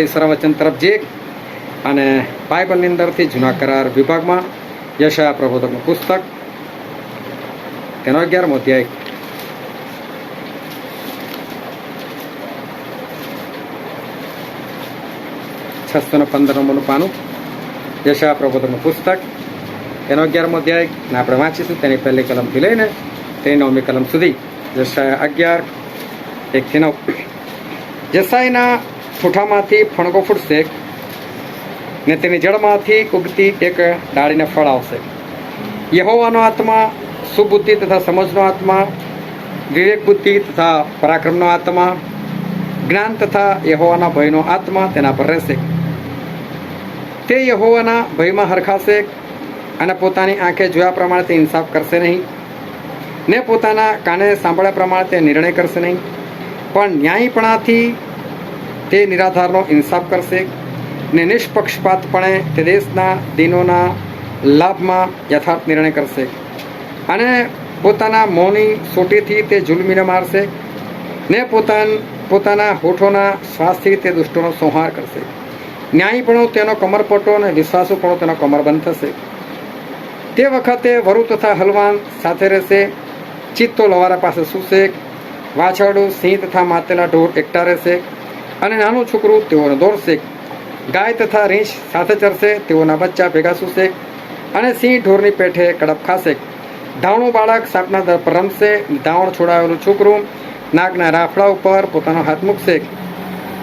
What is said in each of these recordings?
આપણે ઈશ્વર વચન તરફ જઈએ અને બાઇબલની અંદરથી જૂના કરાર વિભાગમાં યશાયા પ્રબોધકનું પુસ્તક તેનો 11મો અધ્યાય 615 નંબરનું પાનું, યશાયા પ્રબોધકનું પુસ્તક તેનો 11મો અધ્યાય ને આપણે વાંચીશું તેની પહેલી કલમથી લઈને તેની 9મી કલમ સુધી. યશાયા 11:1-9. યશાયના ઠૂઠામાંથી ફણગો ફૂટશે ને તેની જળમાંથી ઉગતી એક ડાળીને ફળ આવશે. યહોવાનો આત્મા સુબુદ્ધિ તથા સમજનો આત્મા, વિવેક બુદ્ધિ તથા પરાક્રમનો આત્મા, જ્ઞાન તથા યહોવાના ભયનો આત્મા તેના પર રહેશે. તે યહોવાના ભયમાં હરખાશે અને પોતાની આંખે જોયા પ્રમાણે તે ઇન્સાફ કરશે નહીં, ને પોતાના કાને સાંભળ્યા પ્રમાણે તે નિર્ણય કરશે નહીં, પણ ન્યાયીપણાથી તે નિરાધારનો ઇન્સાફ કરશે ને નિષ્પક્ષપાતપણે તે દેશના દિનોના લાભમાં યથાર્થ નિર્ણય કરશે. અને પોતાના મોંની સોટીથી તે જુલમીને મારશે ને પોતાના હોઠોના શ્વાસથી તે દુષ્ટોનો સંહાર કરશે. ન્યાયીપણો તેનો કમરપટો અને વિશ્વાસુપણો તેનો કમરબંધ થશે. તે વખતે વરુ તથા હલવાન સાથે રહેશે, ચિત્તો લવારા પાસે સૂશે, વાછરડું, સિંહ તથા માતેલા ઢોર એકઠા રહેશે, અને નાનું છોકરું તેઓને દોરશે. ગાય તથા રીંછ સાથે ચરશે, તેઓના બચ્ચા ભેગા સૂશે, અને સિંહ ઢોરની પેઠે કડપ ખાશે. ધાવણું બાળક સાપના દર પર રમશે, ધાવણ છોડાવેલું છોકરું નાગના રાફડા ઉપર પોતાનો હાથ મૂકશે.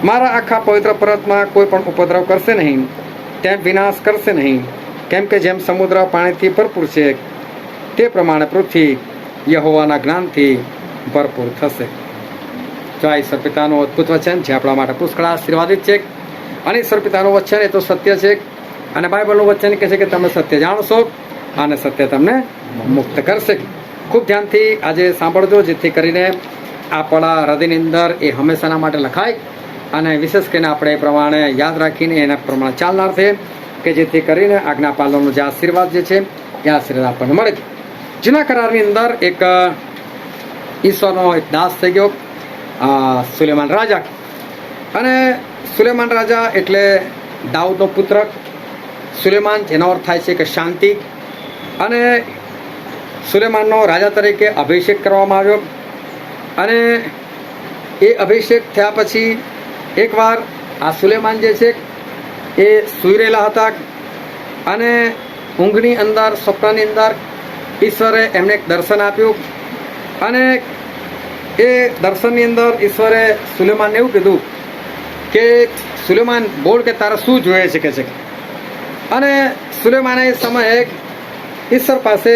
મારા આખા પવિત્ર પર્વતમાં કોઈ પણ ઉપદ્રવ કરશે નહીં, તેમ વિનાશ કરશે નહીં, કેમ કે જેમ સમુદ્ર પાણીથી ભરપૂર છે તે પ્રમાણે પૃથ્વી યહોવાના જ્ઞાનથી ભરપૂર થશે. જો આ ઈશ્વર પિતાનું અદ્ભુત વચન જે આપણા માટે પુષ્કળ આશીર્વાદિત છે. અને ઈશ્વર પિતાનું વચન એ તો સત્ય છે, અને બાઇબલનું વચન કહે છે કે તમે સત્ય જાણશો અને સત્ય તમને મુક્ત કરશે. ખૂબ ધ્યાનથી આજે સાંભળજો, જેથી કરીને આપણા હૃદયની અંદર એ હંમેશાના માટે લખાય અને વિશેષ કરીને આપણે એ પ્રમાણે યાદ રાખીને એના પ્રમાણે ચાલનાર છે, કે જેથી કરીને આજ્ઞા પાલનનો જે આશીર્વાદ જે છે એ આશીર્વાદ આપણને મળે. જૂના કરારની અંદર એક ઈશ્વરનો એક દાસ થઈ ગયો, સુલેમાન રાજા. અને સુલેમાન રાજા એટલે દાઉદનો પુત્ર. સુલેમાન જેનો અર્થ થાય છે કે શાંતિ. અને સુલેમાનનો રાજા તરીકે અભિષેક કરવામાં આવ્યો. અને એ અભિષેક થયા પછી એકવાર આ સુલેમાન જે છે એ સૂઈ રહેલા હતા, અને ઊંઘની અંદર, સ્વપ્નની અંદર ઈશ્વરે એમને એક દર્શન આપ્યું. અને એ દર્શનની અંદર ઈશ્વરે સુલેમાનને એવું કીધું કે સુલેમાન બોલ કે તારે શું જોઈએ છે કે છે. અને સુલેમાને એ સમયે ઈશ્વર પાસે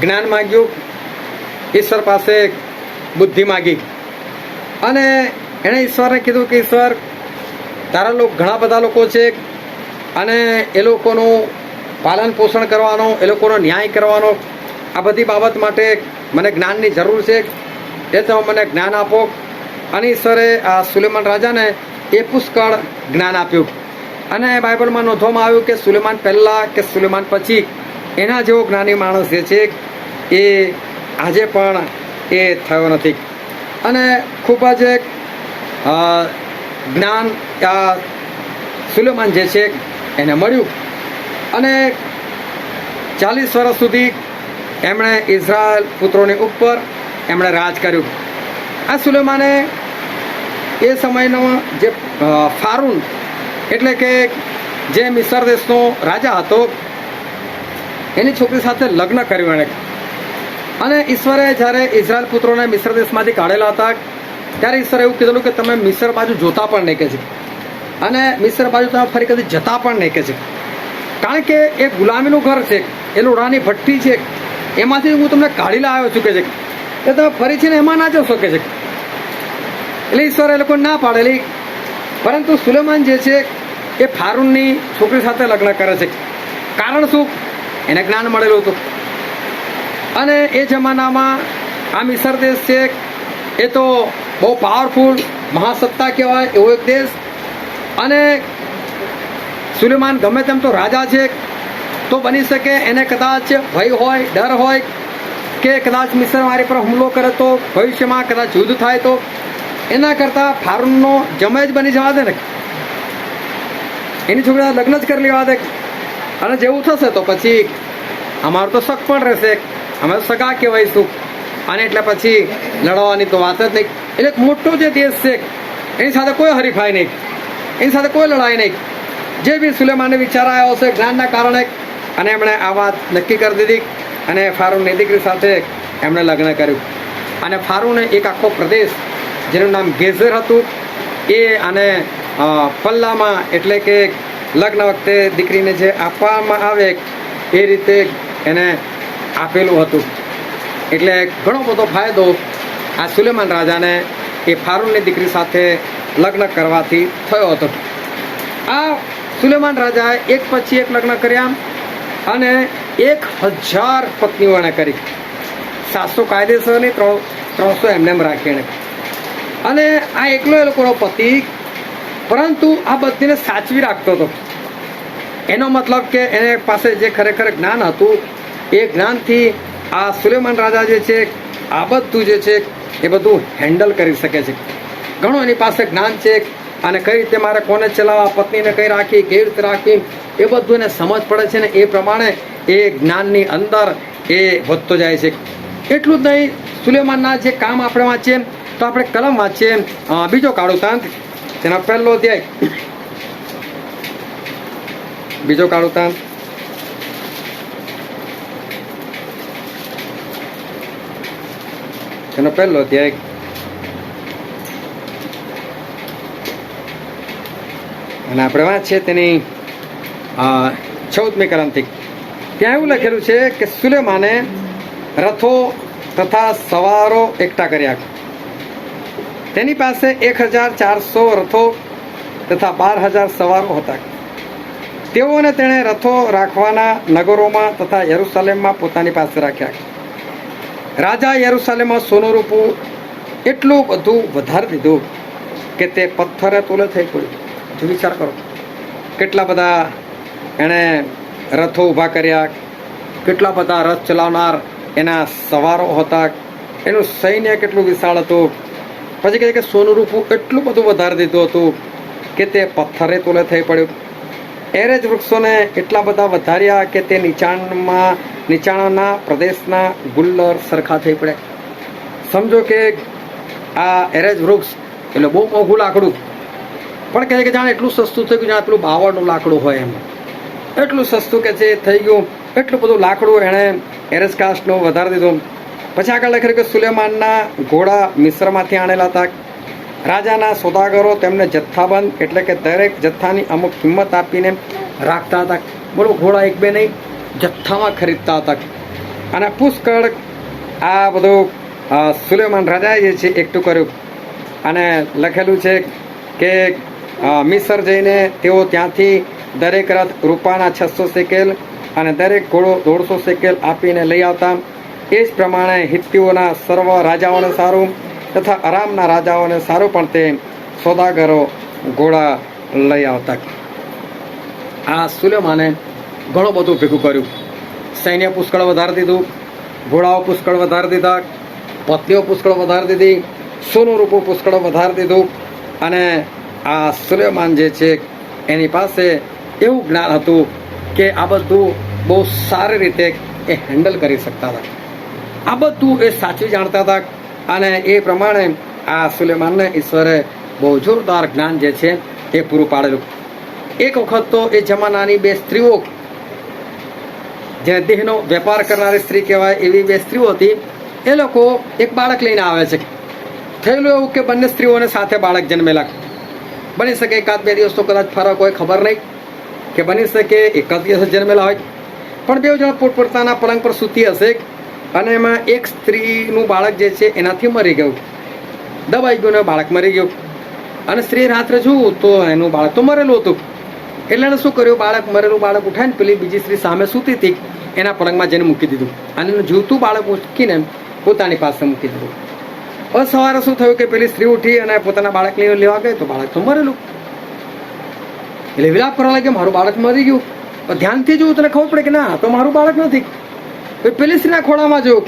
જ્ઞાન માગ્યું, ઈશ્વર પાસે બુદ્ધિ માગી. અને એણે ઈશ્વરને કીધું કે ઈશ્વર, તારા લોકો ઘણા બધા લોકો છે, અને એ લોકોનું પાલન પોષણ કરવાનો, એ લોકોનો ન્યાય કરવાનો, આ બધી બાબત માટે મને જ્ઞાનની જરૂર છે, એ તો મને જ્ઞાન આપો. અને ઈશ્વરે આ સુલેમાન રાજાને એ પુષ્કળ જ્ઞાન આપ્યું. અને બાઇબલમાં નોંધવામાં આવ્યું કે સુલેમાન પહેલાં કે સુલેમાન પછી એના જેવો જ્ઞાની માણસ જે છે એ આજે પણ એ થયો નથી. અને ખૂબ જ જ્ઞાન આ સુલેમાન જે છે એને મળ્યું. અને 40 વર્ષ સુધી એમણે ઇઝરાયલ પુત્રોની ઉપર એમણે રાજ કર્યું. આ સુલેમાને એ સમયનો જે ફારૂન એટલે કે જે મિસર દેશનો રાજા હતો એની છોકરી સાથે લગ્ન કર્યું એણે. અને ઈશ્વરે જ્યારે ઇઝરાયલ પુત્રોને મિસર દેશમાંથી કાઢેલા હતા ત્યારે ઈશ્વરે એવું કીધેલું કે તમે મિસર બાજુ જોતા પણ નહીં કે છે, અને મિસર બાજુ તમે ફરી કદી જતા પણ નહીં કે છે, કારણ કે એ ગુલામીનું ઘર છે, એ લોઢાની ભઠ્ઠી છે, એમાંથી હું તમને કાઢી લાવ્યો છું કે છે, એ તમે ફરી છે ને એમાં ના જશો કે છે. એટલે ઈશ્વરે એ લોકો ના પાડેલી. પરંતુ સુલેમાન જે છે એ ફારૂનની છોકરી સાથે લગ્ન કરે છે. કારણ શું? એને જ્ઞાન મળેલું હતું. અને એ જમાનામાં આ મિસર દેશ છે એ તો બહુ પાવરફુલ મહાસત્તા કહેવાય એવો એક દેશ. અને સુલેમાન ગમે તેમ તો રાજા છે, તો બની શકે એને કદાચ ભય હોય, ડર હોય કે કદાચ મિસર મારી પર હુમલો કરે તો ભવિષ્યમાં કદાચ યુદ્ધ થાય તો એના કરતાં ફારૂનનો જમેજ બની જવા દે ને. એની છોકરા લગ્ન જ કરી લેવા દે, અને જેવું થશે તો પછી અમારું તો શક પણ રહેશે, અમે સગા કહેવાઈશું, અને એટલે પછી લડવાની તો વાત જ નહીં. એટલે એક મોટો જે દેશ છે એની સાથે કોઈ હરીફાઈ નહીં, એની સાથે કોઈ લડાઈ નહીં. જે બી સુલેમાનને વિચાર આવ્યો હશે જ્ઞાનના કારણે, અને એમણે આ વાત નક્કી કરી દીધી, અને ફારૂનની દીકરી સાથે એમણે લગ્ન કર્યું. અને ફારૂને એક આખો પ્રદેશ જેનું નામ ગેઝર હતું એ, અને પલ્લામાં એટલે કે લગ્ન વખતે દીકરીને જે આપવામાં આવે એ રીતે એને આપેલું હતું. એટલે ઘણો બધો ફાયદો આ સુલેમાન રાજાને એ ફારૂનની દીકરી સાથે લગ્ન કરવાથી થયો હતો. આ સુલેમાન રાજાએ એક પછી એક લગ્ન કર્યા, અને 1000 પત્નીઓ એણે કરી. 700 કાયદેસરની, 300 એમને એમ રાખી એણે. અને આ એકલો એ લોકોનો પતિ, પરંતુ આ બધીને સાચવી રાખતો હતો. એનો મતલબ કે એને પાસે જે ખરેખર જ્ઞાન હતું એ જ્ઞાનથી આ સુલેમાન રાજા જે છે આ બધું જે છે એ બધું હેન્ડલ કરી શકે છે. ઘણું એની પાસે જ્ઞાન છે, અને કઈ રીતે મારે કોને ચલાવવા, પત્નીને કઈ રાખી, કેવી રીતે રાખી, એ બધું એને સમજ પડે છે, ને એ પ્રમાણે એ જ્ઞાનની અંદર એ વધતો જાય છે. એટલું જ નહીં, સુલેમાનના જે કામ આપણે વાંચીએ તો આપણે કલમ વાંચીએ બીજો કાળુતાંત, તેનો પહેલો અધ્યાય, બીજો કાળુતાંત તેનો પહેલો અધ્યાય અને આપણે વાંચીએ તેની 14મી કલમથી. ત્યાં એવું લખેલું છે કે સુલેમાને રથો તથા સવારો એકઠા કર્યા. તેની પાસે 1400 રથો તથા 12000 સવારો હતા. તેઓને તેણે રથો રાખવાના નગરોમાં તથા યરુશલેમમાં પોતાની પાસે રાખ્યા. રાજા યરુશલેમમાં સોનું રૂપું એટલું બધું વધારી દીધું કે તે પથ્થરે તોલે થઈ પડ્યું. જો વિચાર કરો, કેટલા બધા એણે રથો ઊભા કર્યા, કેટલા બધા રથ ચલાવનાર એના સવારો હતા, એનું સૈન્ય કેટલું વિશાળ હતું. પછી કહે કે સોનું રૂપું એટલું બધું વધારી દીધું હતું કે તે પથ્થરે તોલે થઈ પડ્યું. એરેજ વૃક્ષોને એટલા બધા વધાર્યા કે તે નીચાણના પ્રદેશના ગુલ્લર સરખા થઈ પડે. સમજો કે આ એરેજ વૃક્ષ એટલે બહુ મોંઘું લાકડું, પણ કહે કે જાણે એટલું સસ્તું થઈ ગયું, જાણે પેલું બાવળનું લાકડું હોય એમ, એટલું સસ્તું કે છે થઈ ગયું. એટલું બધું લાકડું એણે એરેજ કાસ્ટનું વધારી દીધું. પછી આગળ લખેલું કે સુલેમાનના ઘોડા મિસ્રમાંથી આણેલા હતા. રાજાના સોદાગરો તેમને જથ્થાબંધ એટલે કે દરેક જથ્થાની અમુક કિંમત આપીને રાખતા હતા. બોલો, ઘોડા એક બે નહીં, જથ્થામાં ખરીદતા હતા. અને પુષ્કળ આ બધું સુલેમાન રાજાએ જે છે એકઠું કર્યું. અને લખેલું છે કે મિસર જઈને તેઓ ત્યાંથી દરેક રથ રૂપાના 600 શેકેલ અને દરેક ઘોડો 150 શેકેલ આપીને લઈ આવતા. એ જ પ્રમાણે હિત્તીઓના સર્વ રાજાઓને સારું તથા અરામના રાજાઓને સારું પણ તે સોદાગરો ઘોડા લઈ આવતા. આ સુલેમાને ઘણું બધું ભેગું કર્યું. સૈન્ય પુષ્કળ વધારી દીધું, ઘોડાઓ પુષ્કળ વધારી દીધા, પત્નીઓ પુષ્કળ વધારી દીધી, સોનું રૂપું પુષ્કળ વધારી દીધું. અને આ સુલેમાન જે છે એની પાસે એવું જ્ઞાન હતું કે આ બધું બહુ સારી રીતે એ હેન્ડલ કરી શકતા હતા. આ બધું એ સાચવી જાણતા હતા. અને એ પ્રમાણે આ સુલેમાનને ઈશ્વરે બહુ જોરદાર જ્ઞાન જે છે એ પૂરું પાડેલું. એક વખત તો એ જમાનાની 2 સ્ત્રીઓ, જે દેહનો વેપાર કરનારી સ્ત્રી કહેવાય એવી 2 સ્ત્રીઓ હતી, એ લોકો એક બાળક લઈને આવે છે. થયેલું એવું કે બંને સ્ત્રીઓને સાથે બાળક જન્મેલા. બની શકે 1-2 દિવસ તો કદાચ ફરક હોય, ખબર નહીં, કે બની શકે 1 દિવસ જન્મેલા હોય. પણ 2 જણ પોતપોતાના પલંગ પર સૂતી હશે, અને એમાં એક સ્ત્રીનું બાળક જે છે એનાથી મરી ગયું, દબાઈ ગયું ને બાળક મરી ગયું. અને સ્ત્રી રાત્રે જોયું તો એનું બાળક તો મરેલું હતું. એટલે એને શું કર્યું, મરેલું બાળક ઉઠાવીને પેલી બીજી સ્ત્રી સામે સૂતી હતી એના પલંગમાં જઈને મૂકી દીધું, અને એનું જીવતું બાળક ઉચકીને પોતાની પાસે મૂકી દીધું. હવે સવારે શું થયું કે પેલી સ્ત્રી ઉઠી અને પોતાના બાળકને લેવા ગઈ તો બાળક તો મરેલું. એટલે વિલાપ કરવા લાગ્યો, મારું બાળક મરી ગયું. ધ્યાનથી જોયું તને ખબર પડે કે ના, તો મારું બાળક નથી. પેલી સ્ત્રીના ખોળામાં જોયું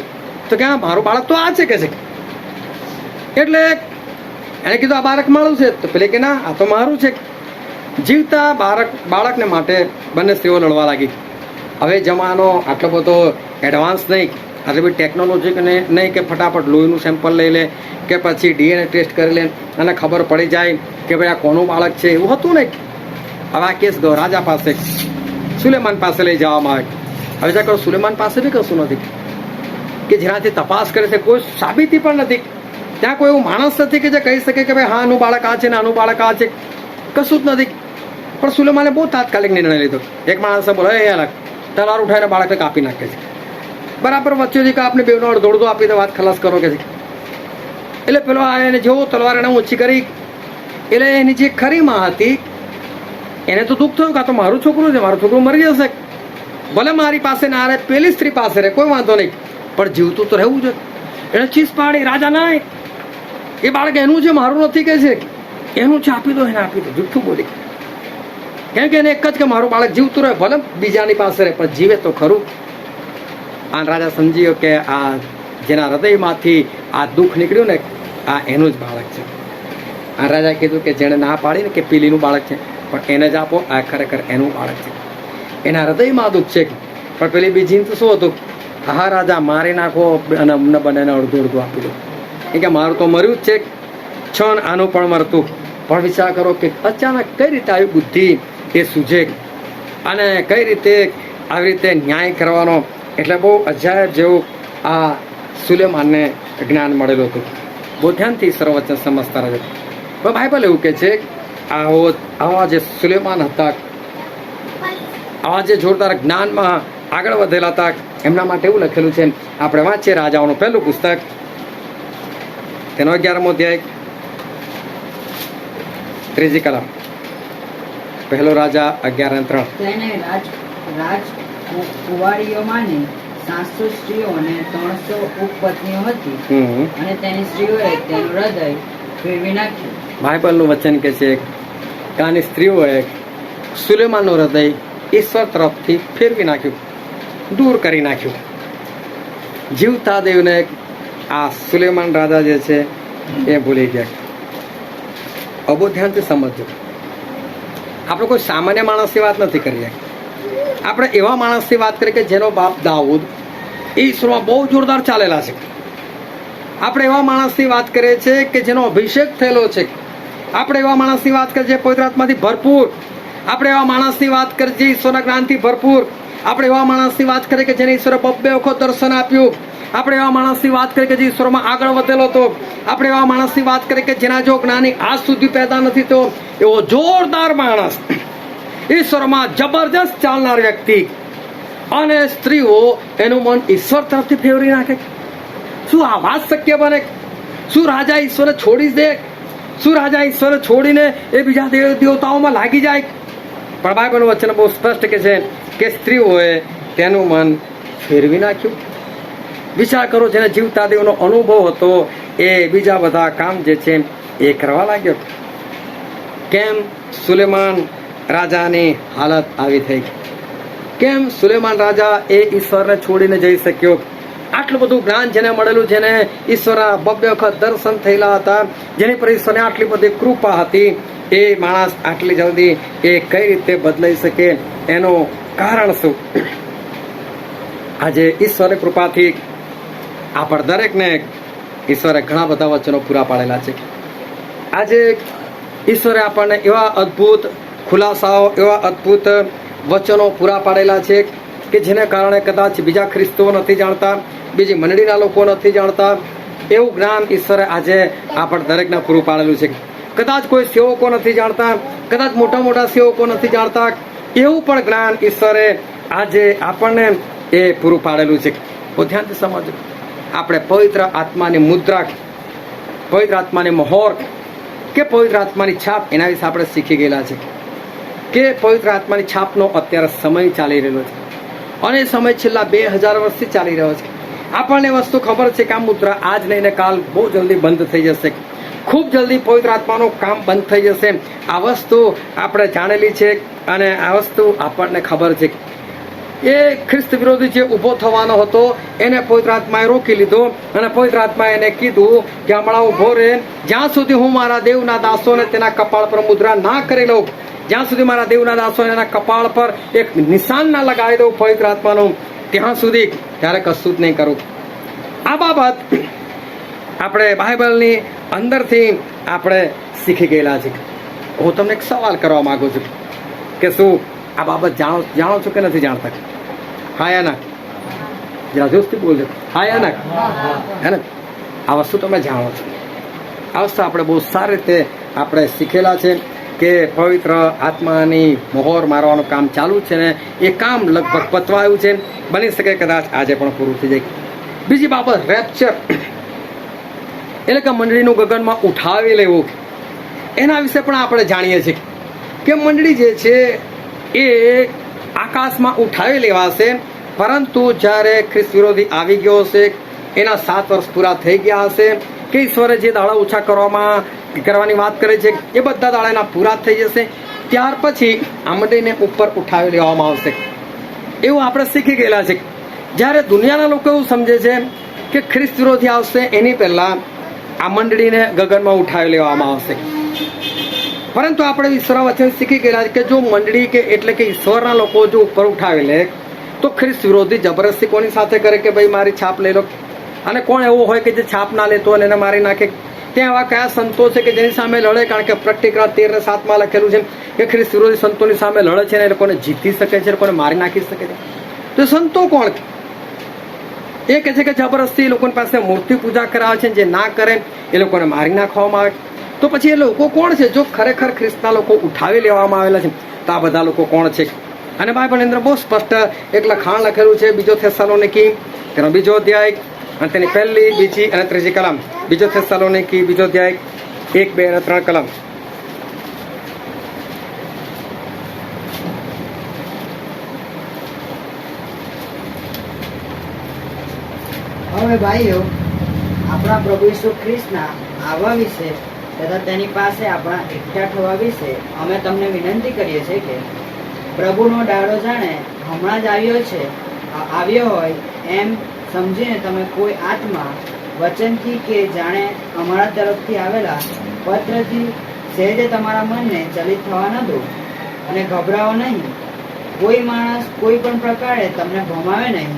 તો કે મારું બાળક તો આ છે કે છે. એટલે એને કીધું આ બાળક મારું છે, તો પેલી કે ના, આ તો મારું છે. જીવતા બાળકને માટે બંને સ્ત્રીઓ લડવા લાગી. હવે જમાનો આટલો બધો એડવાન્સ નહીં, આટલી બધી ટેકનોલોજી નહીં કે ફટાફટ લોહીનું સેમ્પલ લઈ લે કે પછી DNA ટેસ્ટ કરી લે અને ખબર પડી જાય કે ભાઈ આ કોનું બાળક છે, એવું હતું નહીં. હવે આ કેસ ગયો રાજા પાસે, સુલેમાન પાસે લઈ જવામાં આવે. હવે જા કરો સુલેમાન પાસે બી કશું નથી કે જેનાથી તપાસ કરે છે, કોઈ સાબિતી પણ નથી. ત્યાં કોઈ એવું માણસ નથી કે જે કહી શકે કે ભાઈ હા આનું બાળક આ છે ને આનું બાળક આ છે, કશું જ નથી. પણ સુલેમાને બહુ તાત્કાલિક નિર્ણય લીધો. એક માણસે બોલે એ અલગ તલવાર ઉઠાવીને બાળકને કાપી નાખે છે. બરાબર વચ્ચેથી કે આપણે બેનો અડધો આપી દે, વાત ખલાસ કરો કે છે. એટલે પેલો એને જેવો તલવાર એને ઓછી કરી, એટલે એની જે ખરી માં હતી એને તો દુઃખ થયું કે આ તો મારું છોકરું છે, મારું છોકરું મરી જશે, ભલે મારી પાસે ના રહે, પેલી સ્ત્રી પાસે રહે, કોઈ વાંધો નહીં, પણ જીવતું તો રહેવું છે. એને ચીસ પાડી, રાજા ના એ બાળક એનું છે, મારું નથી કે છે, એનું છે, આપી દો, એને આપી દો. જુઠ્ઠું બોલી, કેમ કે એને એક જ કે મારું બાળક જીવતું રહે, ભલે બીજાની પાસે રહે પણ જીવે તો ખરું. આ રાજા સમજ્યો કે આ જેના હૃદયમાંથી આ દુઃખ નીકળ્યું ને આ એનું જ બાળક છે. આ રાજા કીધું કે જેણે ના પાડી ને કે પેલીનું બાળક છે પણ એને જ આપો, આ ખરેખર એનું બાળક છે. એના હૃદયમાં દુઃખ છે. પણ પેલી બીજી તો શું હતું, હા રાજા મારી નાખો અને અમને બંનેને અડધું આપી દો. કે મારું તો મર્યું જ છે, છન આનું પણ મરતું. પણ વિચાર કરો કે અચાનક કઈ રીતે આવી બુદ્ધિ એ સૂઝે અને કઈ રીતે આવી રીતે ન્યાય કરવાનો. એટલે બહુ અજાયબ જેવું આ સુલેમાનને જ્ઞાન મળેલું હતું. બહુ ધ્યાનથી સર્વવચન સમજતા રહે. બાઇબલ એવું કે છે આવા જે સુલેમાન હતા, આવા જે જોરદાર જ્ઞાનમાં આગળ વધેલા હતા, એમના માટે એવું લખેલું છે. આપણે વાંચીએ રાજાઓનું પહેલું પુસ્તક, તેનો 11મો અધ્યાય, 3જી કલમ. પહેલો રાજા 11:3. તેને રાજ કુંવારીઓમાંની 700 સ્ત્રીઓ અને 300 ઉપપત્નીઓ હતી અને તેની સ્ત્રીઓએ તેનું હૃદય ફેરવી નાખ્યું. બાઇબલનું વચન કે છે કે આની સ્ત્રીઓએ સુલેમાનનું હૃદય ઈશ્વર તરફથી ફેરવી નાખ્યું, દૂર કરી નાખ્યું. જીવતા દેવને આ સુલેમાન રાજા જે છે એ ભૂલી ગયા. અબો ધ્યાનથી સમજજો. આપણે કોઈ સામાન્ય માણસની વાત નથી કરીએ, આપણે એવા માણસની વાત કરીએ કે જેનો બાપ દાઉદ ઈશ્વરમાં બહુ જોરદાર ચાલેલા છે. આપણે એવા માણસની વાત કરીએ છીએ કે જેનો અભિષેક થયેલો છે. આપણે એવા માણસની વાત કરીએ જે પવિત્ર આત્માથી ભરપૂર. આપણે એવા માણસની વાત કરીએ જે ઈશ્વરના જ્ઞાનથી ભરપૂર. આપણે એવા માણસની વાત કરીએ કે જેને ઈશ્વરે 2 વખત દર્શન આપ્યું. આપણે એવા માણસની વાત કરીએ કે જે ઈશ્વરમાં આગળ વધેલો હતો. આપણે એવા માણસની વાત કરીએ કે જેના જો જ્ઞાની આજ સુધી પેદા નથી તો એવો જોરદાર માણસ, ઈશ્વરમાં જબરજસ્ત ચાલનાર વ્યક્તિ, અને સ્ત્રીઓ એનું મન ઈશ્વર તરફથી ફેરવી નાખે. શું આ વાત શક્ય બને? શું રાજા ઈશ્વરે છોડી દે? શું રાજા ઈશ્વરે છોડીને એ બીજા દેવતાઓમાં લાગી જાય? પણ બાઇબલનું વચન બહુ સ્પષ્ટ કે છે કે સ્ત્રીઓએ તેનું મન ફેરવી નાખ્યું. વિચાર કરો, જેને જીવતા દેવનો અનુભવ હતો એ બીજા બધા કામ જે છે એ કરવા લાગ્યો. કેમ સુલેમાન રાજાની હાલત આવી થઈ? કેમ સુલેમાન રાજા એ ઈશ્વરને છોડીને જઈ શક્યો? આટલું બધું જ્ઞાન જેને મળેલું, જેને ઈશ્વરના 2 વખત દર્શન થયેલા હતા, જેની પર ઈશ્વરને આટલી બધી કૃપા હતી, એ માણસ આટલી જલ્દી એ કઈ રીતે બદલાઈ શકે? એનું કારણ શું? આજે ઈશ્વરની કૃપાથી આપણ દરેકને ઈશ્વરે ઘણા બધા વચનો પૂરા પાડેલા છે. આજે ઈશ્વરે આપણને એવા અદ્ભુત ખુલાસાઓ, એવા અદ્ભુત વચનો પૂરા પાડેલા છે કે જેને કારણે કદાચ બીજા ખ્રિસ્તીઓ નથી જાણતા, બીજી મંડળીના લોકો નથી જાણતા. એવું જ્ઞાન ઈશ્વરે આજે આપણ દરેકને પૂરું પાડેલું છે. કદાચ કોઈ સેવકો નથી જાણતા, કદાચ મોટા મોટા સેવકો નથી જાણતા, એવું પણ જ્ઞાન ઈશ્વરે આજે આપણને એ પૂરું પાડેલું છે. બહુ ધ્યાનથી સમજો. આપણે પવિત્ર આત્માની મુદ્રા, પવિત્ર આત્માની મહોર કે પવિત્ર આત્માની છાપ, એના વિશે આપણે શીખી ગયેલા છે કે પવિત્ર આત્માની છાપનો અત્યારે સમય ચાલી રહ્યો છે અને એ સમય છેલ્લા 2000 વર્ષથી ચાલી રહ્યો છે. આપણને વસ્તુ ખબર છે કે આ મુદ્રા આજ નહીં ને કાલ બહુ જલ્દી બંધ થઈ જશે. ખૂબ જલ્દી પવિત્ર આત્માનું કામ બંધ થઈ જશે. આ વસ્તુ આપણે જાણેલી છે અને આ વસ્તુ આપણને ખબર છે. એ ખ્રિસ્ત વિરોધી જે ઊભો થવાનો હતો એને પવિત્ર આત્માએ રોકી લીધો અને પવિત્ર આત્માએ એને કીધું કે હમણાં ઊભો રહે, જ્યાં સુધી હું મારા દેવના દાસોને તેના કપાળ પર મુદ્રા ના કરી લઉં જ્યાં સુધી મારા દેવના દાસો એના કપાળ પર એક નિશાન ના લગાવી દઉં પવિત્ર આત્માનું, ત્યાં સુધી ત્યારે કશું જ નહીં કરું. આ બાબત આપણે બાઇબલની અંદરથી આપણે શીખી ગયેલા છે. હું તમને એક સવાલ કરવા માંગુ છું કે શું આ બાબત જાણો છો કે નથી જાણતા? હા યા ના? જરા જોશથી બોલજો. હા યા ના? હે ને? આ વસ્તુ તમે જાણો છો. આ વસ્તુ આપણે બહુ સારી રીતે આપણે શીખેલા છે કે પવિત્ર આત્માની મોહર મારવાનું કામ ચાલુ છે ને એ કામ લગભગ પતવાયું છે. બની શકે કદાચ આજે પણ પૂરું થઈ જાય. બીજી બાબત રેપ્ચર, એટલે કે મંડળીનું ગગનમાં ઉઠાવી લેવું, એના વિશે પણ આપણે જાણીએ છીએ કે મંડળી જે છે એ આકાશમાં ઉઠાવી લેવાશે, પરંતુ જ્યારે ખ્રિસ્ત વિરોધી આવી ગયો હશે, એના 7 વર્ષ પૂરા થઈ ગયા હશે, કે ઈશ્વરે જે દાડા ઓછા કરવાની વાત કરે છે એ બધા દાડા એના પૂરા થઈ જશે, ત્યાર પછી આ મંડળીને ઉપર ઉઠાવી લેવામાં આવશે. એવું આપણે શીખી ગયેલા છે. જ્યારે દુનિયાના લોકો એવું સમજે છે કે ખ્રિસ્ત વિરોધી આવશે એની પહેલા આ મંડળીને ગગનમાં ઉઠાવી લેવામાં આવશે, પરંતુ આપણે ઈશ્વર વચન શીખી ગયેલા છે કે જો મંડળી કે એટલે કે ઈશ્વરના લોકો જો ઉપર ઉઠાવી લે તો ખ્રિસ્ત વિરોધી જબરદસ્તી કોની સાથે કરે કે ભાઈ મારી છાપ લઈ લો, અને કોણ એવો હોય કે જે છાપ ના લેતો અને એને મારી નાખે? ત્યાં એવા કયા સંતો છે કે જેની સામે લડે? કારણ કે પ્રકટીકરણ 13:7 લખેલું છે કે ખ્રિસ્ત વિરોધી સંતોની સામે લડે છે ને એ લોકોને જીતી શકે છે, એ લોકોને મારી નાખી શકે છે. તો સંતો કોણ? એ કહે છે કે જબરદસ્તી લોકોની પાસે મૂર્તિ પૂજા કરાવે છે, જે ના કરે એ લોકોને મારી નાખવામાં આવે. તો પછી એ લોકો કોણ છે? જો ખરેખર ખ્રિસ્તના લોકો ઉઠાવી લેવામાં આવેલા છે તો આ બધા લોકો કોણ છે? અને બાઇબલની અંદર બહુ સ્પષ્ટ એક લખાણ લખેલું છે, 2 થેસલોનિકી તેનો 2 અધ્યાય અને તેની 1, 2 અને 3 કલમ. 2 થેસલોનિકી 2 અધ્યાય 1, 2 અને 3 કલમ. હવે ભાઈઓ, આપણા પ્રભુ ઈસુ ખ્રિસ્તના આવવા વિશે તથા તેની પાસે આપણા એકઠા થવા વિશે અમે તમને વિનંતી કરીએ છીએ કે પ્રભુનો દાડો જાણે હમણાં જ આવ્યો હોય એમ સમજીને તમે કોઈ આત્મા વચનથી કે જાણે અમારા તરફથી આવેલા પત્રથી સહેજે તમારા મનને ચલિત થવા ન દો, અને ગભરાવો નહીં. કોઈ માણસ કોઈ પણ પ્રકારે તમને ભમાવે નહીં,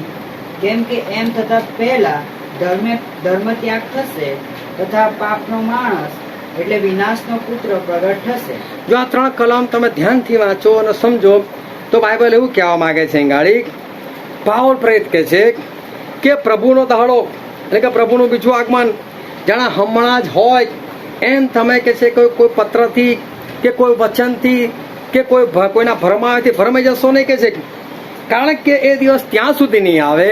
કેમ કે એમ થતા પહેલા ધર્મ ત્યાગ થશે તથા પાપનો માણસ એટલે વિનાશનો પુત્ર પ્રગટ થશે. જો આ 3 કલમ તમે ધ્યાનથી વાંચો અને સમજો તો બાઇબલ એવું કહેવા માંગે છે, ગાડી પાવલ પ્રેરિત કહે છે કે પ્રભુનો દાડો એટલે કે પ્રભુનું બીજું આગમન જાણે હમણાં જ હોય એમ તમે કે છે કોઈ પત્રથી કે કોઈ વચનથી કે કોઈના ભરમાથી ભરમાઈ જશો નહીં કે છે. કારણ કે એ દિવસ ત્યાં સુધી નહીં આવે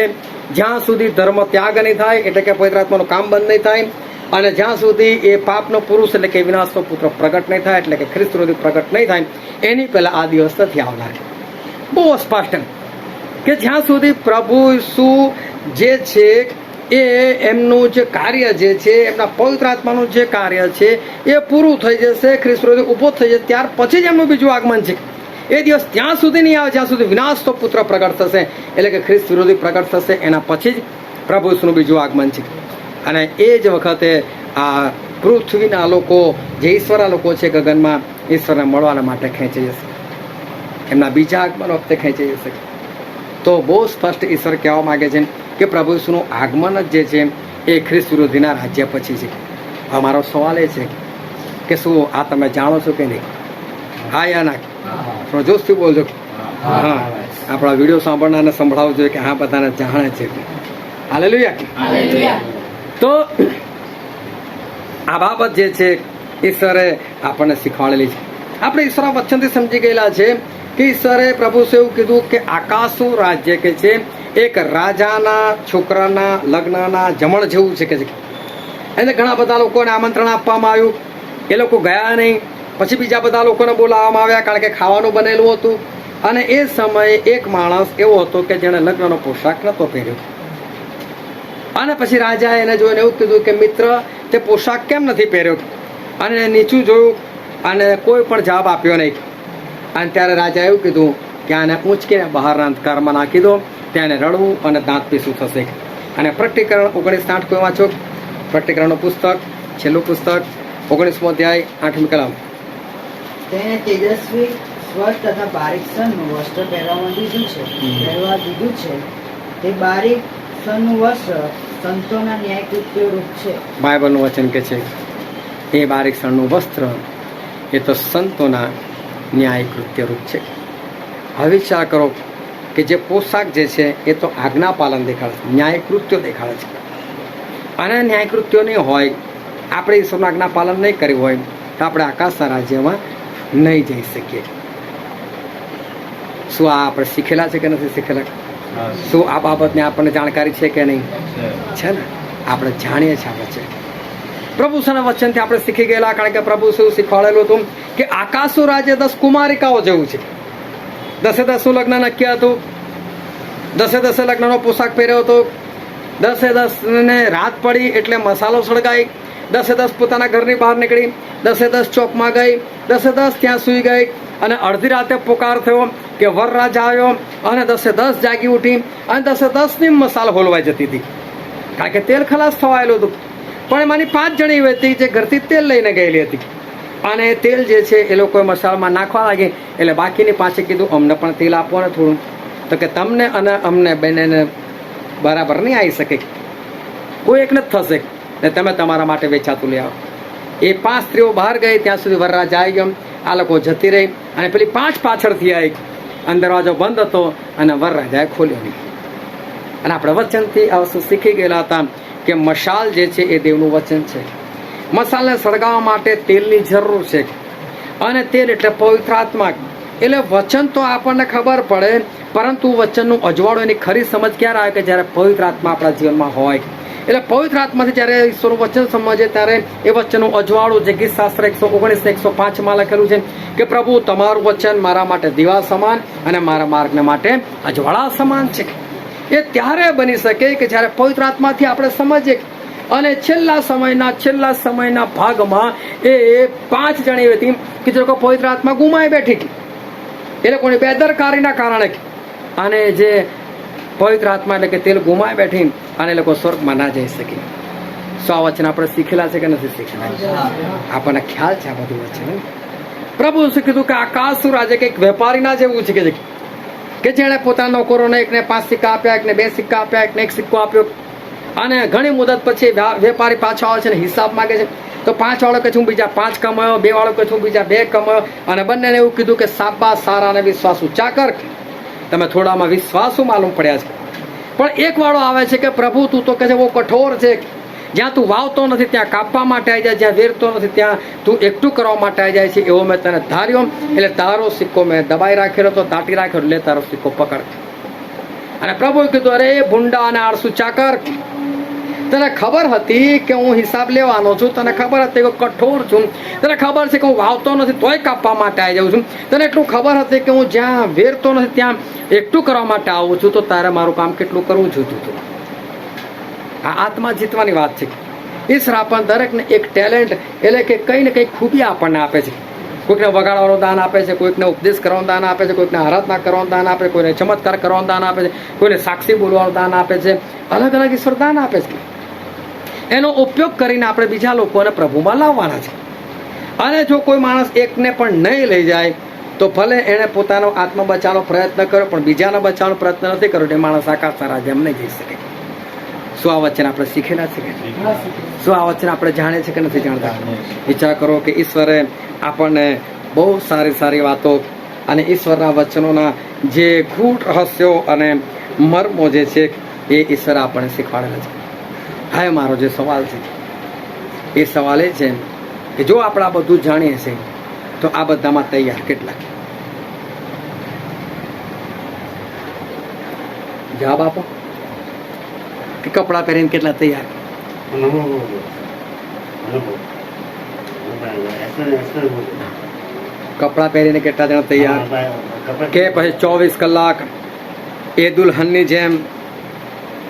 જ્યાં સુધી ધર્મ ત્યાગ નહીં થાય, એટલે કે પવિત્ર આત્માનું કામ બંધ નહીં થાય, અને જ્યાં સુધી એ પાપનો પુરુષ એટલે કે વિનાશનો પુત્ર પ્રગટ નહીં થાય, એટલે કે ખ્રિસ્ત વિરોધી પ્રગટ નહીં થાય, એની પહેલા આ દિવસ નથી આવનાર. બહુ સ્પષ્ટ કે જ્યાં સુધી પ્રભુ ઈસુ જે છે એ એમનું જે કાર્ય જે છે, એમના પવિત્ર આત્માનું જે કાર્ય છે એ પૂરું થઈ જશે, ખ્રિસ્ત વિરોધી ઊભો થઈ જશે, ત્યાર પછી જ એમનું બીજું આગમન છે. એ દિવસ ત્યાં સુધી નહીં આવે જ્યાં સુધી વિનાશનો પુત્ર પ્રગટ થશે, એટલે કે ખ્રિસ્ત વિરોધી પ્રગટ થશે, એના પછી જ પ્રભુ ઈસુનું બીજું આગમન છે. અને એ જ વખતે આ પૃથ્વીના લોકો જે ઈશ્વરના લોકો છે ગગનમાં ઈશ્વરને મળવાના માટે ખેંચી જશે, એમના બીજા આગમન વખતે ખેંચી જશે. તો બહુ સ્પષ્ટ ઈશ્વર કહેવા માંગે છે કે પ્રભુ ઈસુનું આગમન જ જે છે એ ખ્રિસ્ત વિરોધીના રાજ્ય પછી છે. અમારો સવાલ એ છે કે શું આ તમે જાણો છો કે નહીં? હા યા ના? જોશથી બોલજો. હા, આપણા વિડીયો સાંભળનારને સંભળાવવું જોઈએ કે હા બધાને જાણે છે. હાલેલુયા. તો આ બાબત જે છે ઈશ્વરે આપણને શીખવાડેલી છે. આપણે ઈશ્વર વચનથી સમજી ગયેલા છે કે ઈશ્વરે પ્રભુ એવું કીધું કે આકાશનું રાજ્ય કે છે એક રાજાના છોકરાના લગ્નના જમણ જેવું છે કે છે. એને ઘણા બધા લોકોને આમંત્રણ આપવામાં આવ્યું, એ લોકો ગયા નહીં. પછી બીજા બધા લોકોને બોલાવવામાં આવ્યા કારણ કે ખાવાનું બનેલું હતું. અને એ સમયે એક માણસ એવો હતો કે જેણે લગ્નનો પોશાક નહોતો પહેર્યો, અને પછી રાજાએ એને જોઈને એવું કીધું કે મિત્ર, તે પોશાક કેમ નથી પહેર્યો? અને નીચું જોયું અને કોઈ પણ જવાબ આપ્યો નહીં. અને ત્યારે રાજાએ એવું કીધું કે આને ઊંચકીને બહારના અંધકારમાં નાખી દો, ત્યાં રડવું અને દાંત પીસું થશે. અને પ્રકટીકરણ 19:8 કોઈ વાંચો. પ્રકટીકરણનું પુસ્તક, છેલ્લું પુસ્તક, 19મો અધ્યાય 8મી કલમ. તેને તેજસ્વી સ્વર તથા બારીક સનનું વસ્ત્ર પહેરવા દીધું છે તે બારીક સનનું વસ્ત્ર સંતોના ન્યાય કૃત્ય રૂપ છે. બાઇબલનું વચન કે છે એ બારીક સનનું વસ્ત્ર એ તો સંતોના ન્યાય કૃત્ય રૂપ છે. હવે વિચાર કરો કે જે પોશાક જે છે એ તો આજ્ઞા પાલન દેખાડે છે, ન્યાય કૃત્યો દેખાડે છે. અને ન્યાય કૃત્યો નહીં હોય, આપણે ઈશ્વરનું આજ્ઞા પાલન નહીં કર્યું હોય તો આપણે આકાશના રાજ્યમાં નહીં જઈ શકીએ. શું આ આપણે શીખેલા છે કે નથી શીખેલા? શું આ બાબતની આપણને જાણકારી છે કે નહીં? છે ને, આપણે જાણીએ છીએ. આપણે છે પ્રભુના વચનથી આપણે શીખી ગયેલા, કારણ કે પ્રભુ શું શીખવાડેલું હતું કે આકાશનું રાજ્ય 10 કુમારિકાઓ જેવું છે. 10 લગ્ન નક્કી હતું, 10 લગ્નનો પોશાક પહેર્યો હતો, 10 ને રાત પડી એટલે મસાલો સળગાઈ, 10 પોતાના ઘરની બહાર નીકળી, 10 ચોકમાં ગઈ, 10 ત્યાં સૂઈ ગઈ, અને અડધી રાતે પોકાર થયો કે વરરાજા આવ્યો, અને 10 જાગી ઉઠી, અને 10 મસાલ હોલવાઈ જતી હતી, કારણ કે તેલ ખલાસ થવાયેલું હતું. પણ એમાંની 5 જણી એવી હતી જે ઘરથી તેલ લઈને ગયેલી હતી, અને તેલ જે છે એ લોકોએ મસાલામાં નાખવા લાગી. એટલે બાકીની 5એ કીધું અમને પણ તેલ આપો ને થોડું, તો કે તમને અને અમને બંનેને બરાબર નહીં આવી શકે, કોઈ એકને જ થશે ને તમે તમારા માટે વેચાતું લઈ આવો. એ 5 સ્ત્રીઓ બહાર ગઈ, ત્યાં સુધી વરરાજા આવી ગયો. આ લોકો જતી રહી, અને પેલી 5 પાછળથી આવી, અને દરવાજો બંધ હતો, અને વરરાજાએ ખોલ્યો નહીં. અને આપણે વચનથી આ વસ્તુ શીખી ગયેલા હતા કે મશાલ જે છે એ દેવનું વચન છે. મસાલાને સળગાવવા માટે તેલની જરૂર છે, અને તેલ એટલે પવિત્ર આત્મા. એટલે વચન તો આપણને ખબર પડે, પરંતુ વચનનું અજવાળું, એની ખરી સમજ ક્યારે આવે કે જ્યારે પવિત્ર આત્મા આપણા જીવનમાં હોય. એટલે પવિત્ર આત્માથી જ્યારે ઈશ્વરનું વચન સમજે ત્યારે એ વચનનું અજવાળું, જે ગીતશાસ્ત્ર 119 105 લખેલું છે કે પ્રભુ તમારું વચન મારા માટે દીવા સમાન અને મારા માર્ગને માટે અજવાળા સમાન છે. એ ત્યારે બની શકે કે જ્યારે પવિત્ર આત્માથી આપણે સમજીએ. અને છેલ્લા સમયના ભાગમાં એ 5 જણી હતી કે જે લોકો પવિત્ર આત્મા ગુમાઈ બેઠી, એ લોકોની બેદરકારીના કારણે, અને જે પવિત્ર આત્મા એટલે કે તેલ ગુમાઈ બેઠી, અને એ લોકો સ્વર્ગમાં ના જઈ શકી. શું આ વચન આપણે શીખેલા છે કે નથી શીખેલા? આપણને ખ્યાલ છે આ બધું વચન. પ્રભુ શું કીધું કે આકાશનું રાજ્ય કંઈક વેપારીના જેવું છે કે જેણે પોતાના નોકરોને એકને 5 સિક્કા આપ્યા, એકને 2 સિક્કા આપ્યા, એકને 1 સિક્કો આપ્યો, અને ઘણી મુદત પછી વેપારી પાછો આવે છે ને હિસાબ માંગે છે. તો 5 વાળો કે હું બીજા 5 કમાયો, 2 વાળો કે હું બીજા 2 કમાયો, અને બંનેને એવું કીધું કે સાબા સારા અને વિશ્વાસુ ચાકર, તમે થોડામાં વિશ્વાસુ માલુમ પડ્યા છે. પણ એક વાળો આવે છે કે પ્રભુ તું તો કે છે બહુ કઠોર છે, જ્યાં તું વાવતો નથી ત્યાં કાપવા માટે આવી જાય, જ્યાં વેરતો નથી ત્યાં તું એકઠું કરવા માટે આવી જાય છે, એવો મેં તને ધાર્યો. એટલે તારો સિક્કો મેં દબાઈ રાખેલો તો દાટી રાખ્યો, એટલે તારો સિક્કો પકડ. અને પ્રભુએ કીધું અરે ભૂંડા અને આળસુ ચાકર, તને ખબર હતી કે હું હિસાબ લેવાનો છું, તને ખબર હતી કે કઠોર છું, તને ખબર છે કે હું વાવતો નથી તોય કાપવા માટે આવી જાઉં છું, તને એટલું ખબર હતી કે હું જ્યાં વેરતો નથી ત્યાં એકઠું કરવા માટે આવું છું, તો તારે મારું કામ કેટલું કરવું જોઈતું હતું. આ આત્મા જીતવાની વાત છે. ઈશ્વર આપણને દરેકને એક ટેલેન્ટ એટલે કે કંઈ ને કંઈ ખૂબી આપણને આપે છે. કોઈકને વગાડવાનું દાન આપે છે, કોઈકને ઉપદેશ કરવાનું દાન આપે છે, કોઈકને આરાધના કરવાનું દાન આપે છે, કોઈને ચમત્કાર કરવાનું દાન આપે છે, કોઈને સાક્ષી બોલવાનું દાન આપે છે. અલગ અલગ ઈશ્વર દાન આપે છે. એનો ઉપયોગ કરીને આપણે બીજા લોકોને પ્રભુમાં લાવવાના છે. અને જો કોઈ માણસ એકને પણ નહીં લઈ જાય તો ભલે એણે પોતાનો આત્મા બચાવવાનો પ્રયત્ન કર્યો, પણ બીજાને બચાવવાનો પ્રયત્ન નથી કર્યો, તે માણસ આકાશના રાજ્યમાં નહીં જઈ શકે. શું આ વચન આપણે શીખેલા છે કે શું આ વચન આપણે જાણીએ છીએ કે નથી જાણતા? વિચાર કરો કે ઈશ્વરે આપણને બહુ સારી સારી વાતો અને ઈશ્વરના વચનોના જે ગૂઢ રહસ્યો અને મર્મો જે છે એ ઈશ્વરે આપણને શીખવાડેલા છે. હવે મારો જે સવાલ છે એ સવાલ એ છે કે જો આપણે આ બધું જાણીએ છીએ તો આ બધામાં તૈયાર કેટલા? જવાબ આપો. કે કપડાં પહેરીને કેટલા તૈયાર? કપડાં પહેરીને કેટલા જણા તૈયાર? કે પછી 24 કલાક એ દુલ્હનની જેમ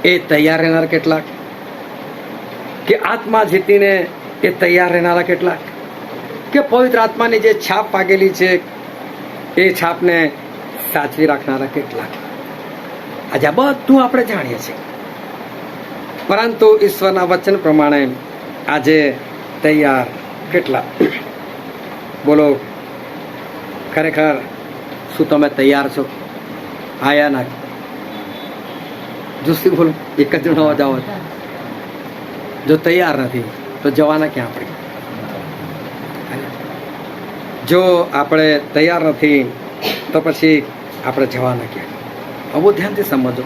એ તૈયાર રહેનાર કેટલાક? કે આત્મા જીતીને એ તૈયાર રહેનારા કેટલાક? કે પવિત્ર આત્માની જે છાપ પાકેલી છે એ છાપને સાચવી રાખનારા કેટલાક? આજે આ બધું આપણે જાણીએ છીએ, પરંતુ ઈશ્વરના વચન પ્રમાણે આજે તૈયાર કેટલા? બોલો. ખરેખર શું તમે તૈયાર છો? આયા ના જુસ્સી બોલો, એક જ જણો અવાજ આવો. જો તૈયાર નથી તો જવાના ક્યાં આપણે? જો આપણે તૈયાર નથી તો પછી આપણે જવાના ક્યાં? બહુ ધ્યાનથી સમજો.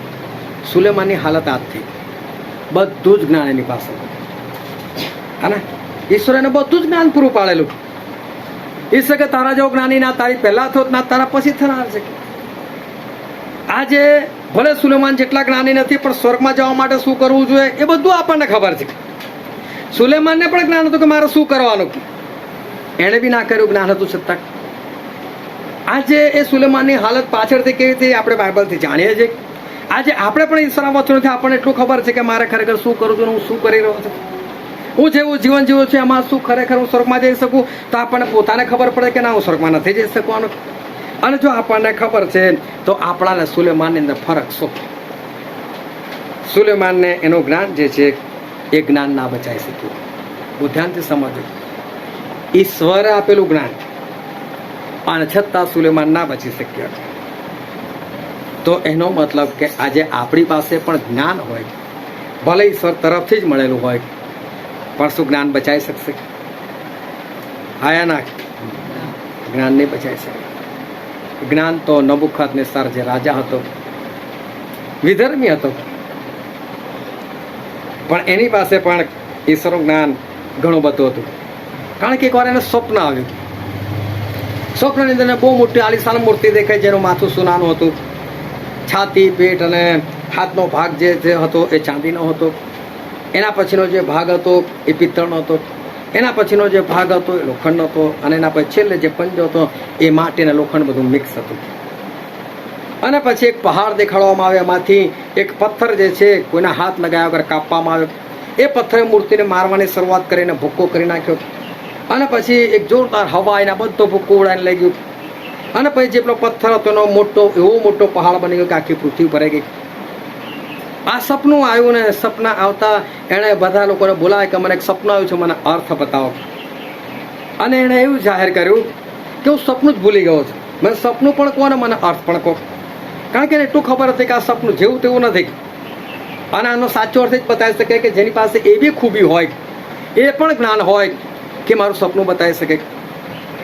સુલેમાનની હાલત આ જ થઈ. બધું જ જ્ઞાન એની પાસે, અને ઈશ્વરે એને બધું જ જ્ઞાન પૂરું પાડેલું. ઈશ્વર કે તારા જેવો જ્ઞાની ના તારી પહેલા થયો ના તારા પછી થનાર છે. આજે ભલે સુલેમાન જેટલા જ્ઞાની નથી, પણ સ્વર્ગમાં જવા માટે શું કરવું જોઈએ એ બધું આપણને ખબર છે. સુલેમાનને પણ જ્ઞાન હતું કે મારે શું કરવાનું. એણે બી ના કર્યું, જ્ઞાન હતું છતાં. આજે એ સુલેમાનની હાલત પાછળથી કેવી હતી આપણે બાઇબલથી જાણીએ છીએ. આજે આપણે પણ ઈશ્વરના વચનોથી આપણને એટલું ખબર છે કે મારે ખરેખર શું કરું છું, હું શું કરી રહ્યો છું, હું જેવું જીવન જીવું છું એમાં શું ખરેખર હું સ્વર્ગમાં જઈ શકું. તો આપણને પોતાને ખબર પડે કે ના, હું સ્વર્ગમાં નથી જઈ શકવાનું. અને જો આપણને ખબર છે તો આપણાને સુલેમાનની અંદર ફરક શું? સુલેમાનને એનું જ્ઞાન જે છે એ જ્ઞાન ના બચાવી શક્યું. બહુ ધ્યાનથી સમજો. ઈશ્વરે આપેલું જ્ઞાન અને છતાં સુલેમાન ના બચી શક્યા. તો એનો મતલબ કે આજે આપણી પાસે પણ જ્ઞાન હોય, ભલે ઈશ્વર તરફથી જ મળેલું હોય, પણ શું જ્ઞાન બચાવી શકશે? આયા ના, જ્ઞાન નહીં બચાવી શકે. જ્ઞાન તો નબુકદનેસ્સર જે રાજા હતો, વિધર્મી હતો, પણ એની પાસે પણ ઈશ્વરનું જ્ઞાન ઘણું બધું હતું. કારણ કે એકવાર એને સ્વપ્ન આવ્યું. સ્વપ્નની અંદર બહુ મોટી આલીશાન મૂર્તિ દેખાય, જેનું માથું સોનાનું હતું, છાતી, પેટ અને હાથનો ભાગ જે હતો એ ચાંદીનો હતો, એના પછીનો જે ભાગ હતો એ પિત્તળનો હતો, એના પછીનો જે ભાગ હતો એ લોખંડનો હતો, અને એના પછી છેલ્લે જે પંજો હતો એ માટી અને લોખંડ બધું મિક્સ હતું. અને પછી એક પહાડ દેખાડવામાં આવે, એમાંથી એક પથ્થર જે છે કોઈના હાથ લગાવ્યા વગર કાપવામાં આવ્યો. એ પથ્થરે મૂર્તિને મારવાની શરૂઆત કરીને ભૂક્કો કરી નાખ્યો. અને પછી એક જોરદાર હવા એના બધો ભૂક્કો ઉડાઈને લઈ ગયું. અને પછી જેટલો પથ્થર હતો એનો એવો મોટો પહાડ બની ગયો કે આખી પૃથ્વી ભરાઈ ગઈ. આ સપનું આવ્યું ને સપના આવતા એણે બધા લોકોને બોલાય કે મને એક સપનું આવ્યું છે, મને અર્થ બતાવો. અને એણે એવું જાહેર કર્યું કે હું સપનું જ ભૂલી ગયો છું, મને સપનું પણ કહો ને મને અર્થ પણ કહો. કારણ કે એને એટલું ખબર હતી કે આ સપનું જેવું તેવું નથી, અને આનો સાચો અર્થ જ બતાવી શકે કે જેની પાસે એવી ખૂબી હોય, એ પણ જ્ઞાન હોય કે મારું સપનું બતાવી શકે.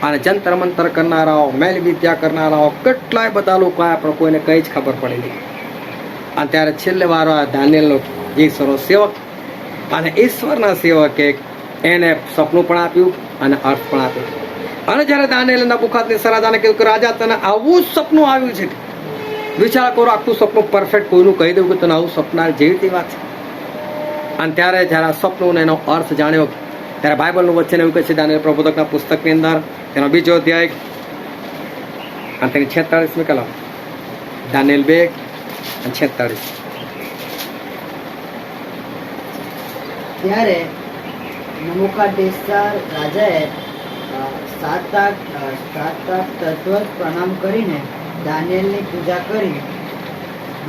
અને જંતર મંતર કરનારાઓ, મેલ વિદ્યા કરનારાઓ કેટલાય બધા લોકો આ પણ કોઈને કંઈ જ ખબર પડે નહીં. અને ત્યારે છેલ્લે વારો આ દાનિયેલનો ઈશ્વરનો સેવક, અને ઈશ્વરના સેવકે એને સપનું પણ આપ્યું અને અર્થ પણ આપ્યો. અને જ્યારે દાનિયેલ નબુકદનેસ્સર રાજાને કહ્યું કે રાજા તને આવું જ સપનું આવ્યું છે, વિચાર કરો આખું સપનું પરફેક્ટ કોઈનું કહી દઉં કે તને આવું સપના જેવી તે વાત છે. અને ત્યારે જ્યારે આ સપનું એનો અર્થ જાણ્યો ત્યારે બાઇબલનું વચન એવું કહે છે દાનિયેલ પ્રબોધકના પુસ્તકની અંદર તેનો 2 અધ્યાય અને તેની 46મી કલમ, દાનિયેલ 2:46. ત્યારે નબુકદનેસ્સર રાજાએ સાત તત્વત પ્રણામ કરીને દાનિયેલની પૂજા કરી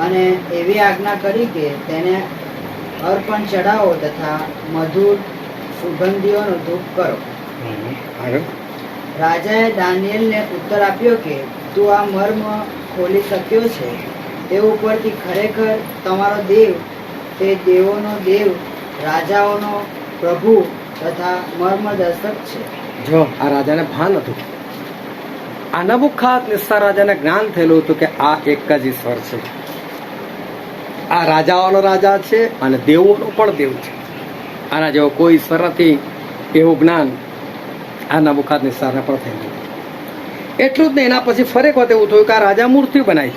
અને એવી આજ્ઞા કરી કે તેને અર્પણ ચડાવો તથા મધુર સુગંધીઓનો ધૂપ કરો. રાજાએ દાનિયેલને ઉત્તર આપ્યો કે તું આ મર્મ ખોલી શક્યો છે તે ઉપરથી ખરેખર તમારો દેવ તે દેવોનો દેવ, રાજાઓનો પ્રભુ તથા મર્મદર્શક છે. જો આ રાજાને ભાન હતું, આ નબુકદનેસ્સર રાજાને જ્ઞાન થયેલું હતું કે આ એક જ ઈશ્વર છે, આ રાજાઓનો રાજા છે અને દેવોનો પણ દેવ છે, આના જેવો કોઈ ઈશ્વર નથી. એવું જ્ઞાન આ નબુકદનેસ્સરને પણ થયેલું. એટલું જ નહીં, એના પછી ફરી એક વખત એવું થયું કે આ રાજા મૂર્તિ બનાવી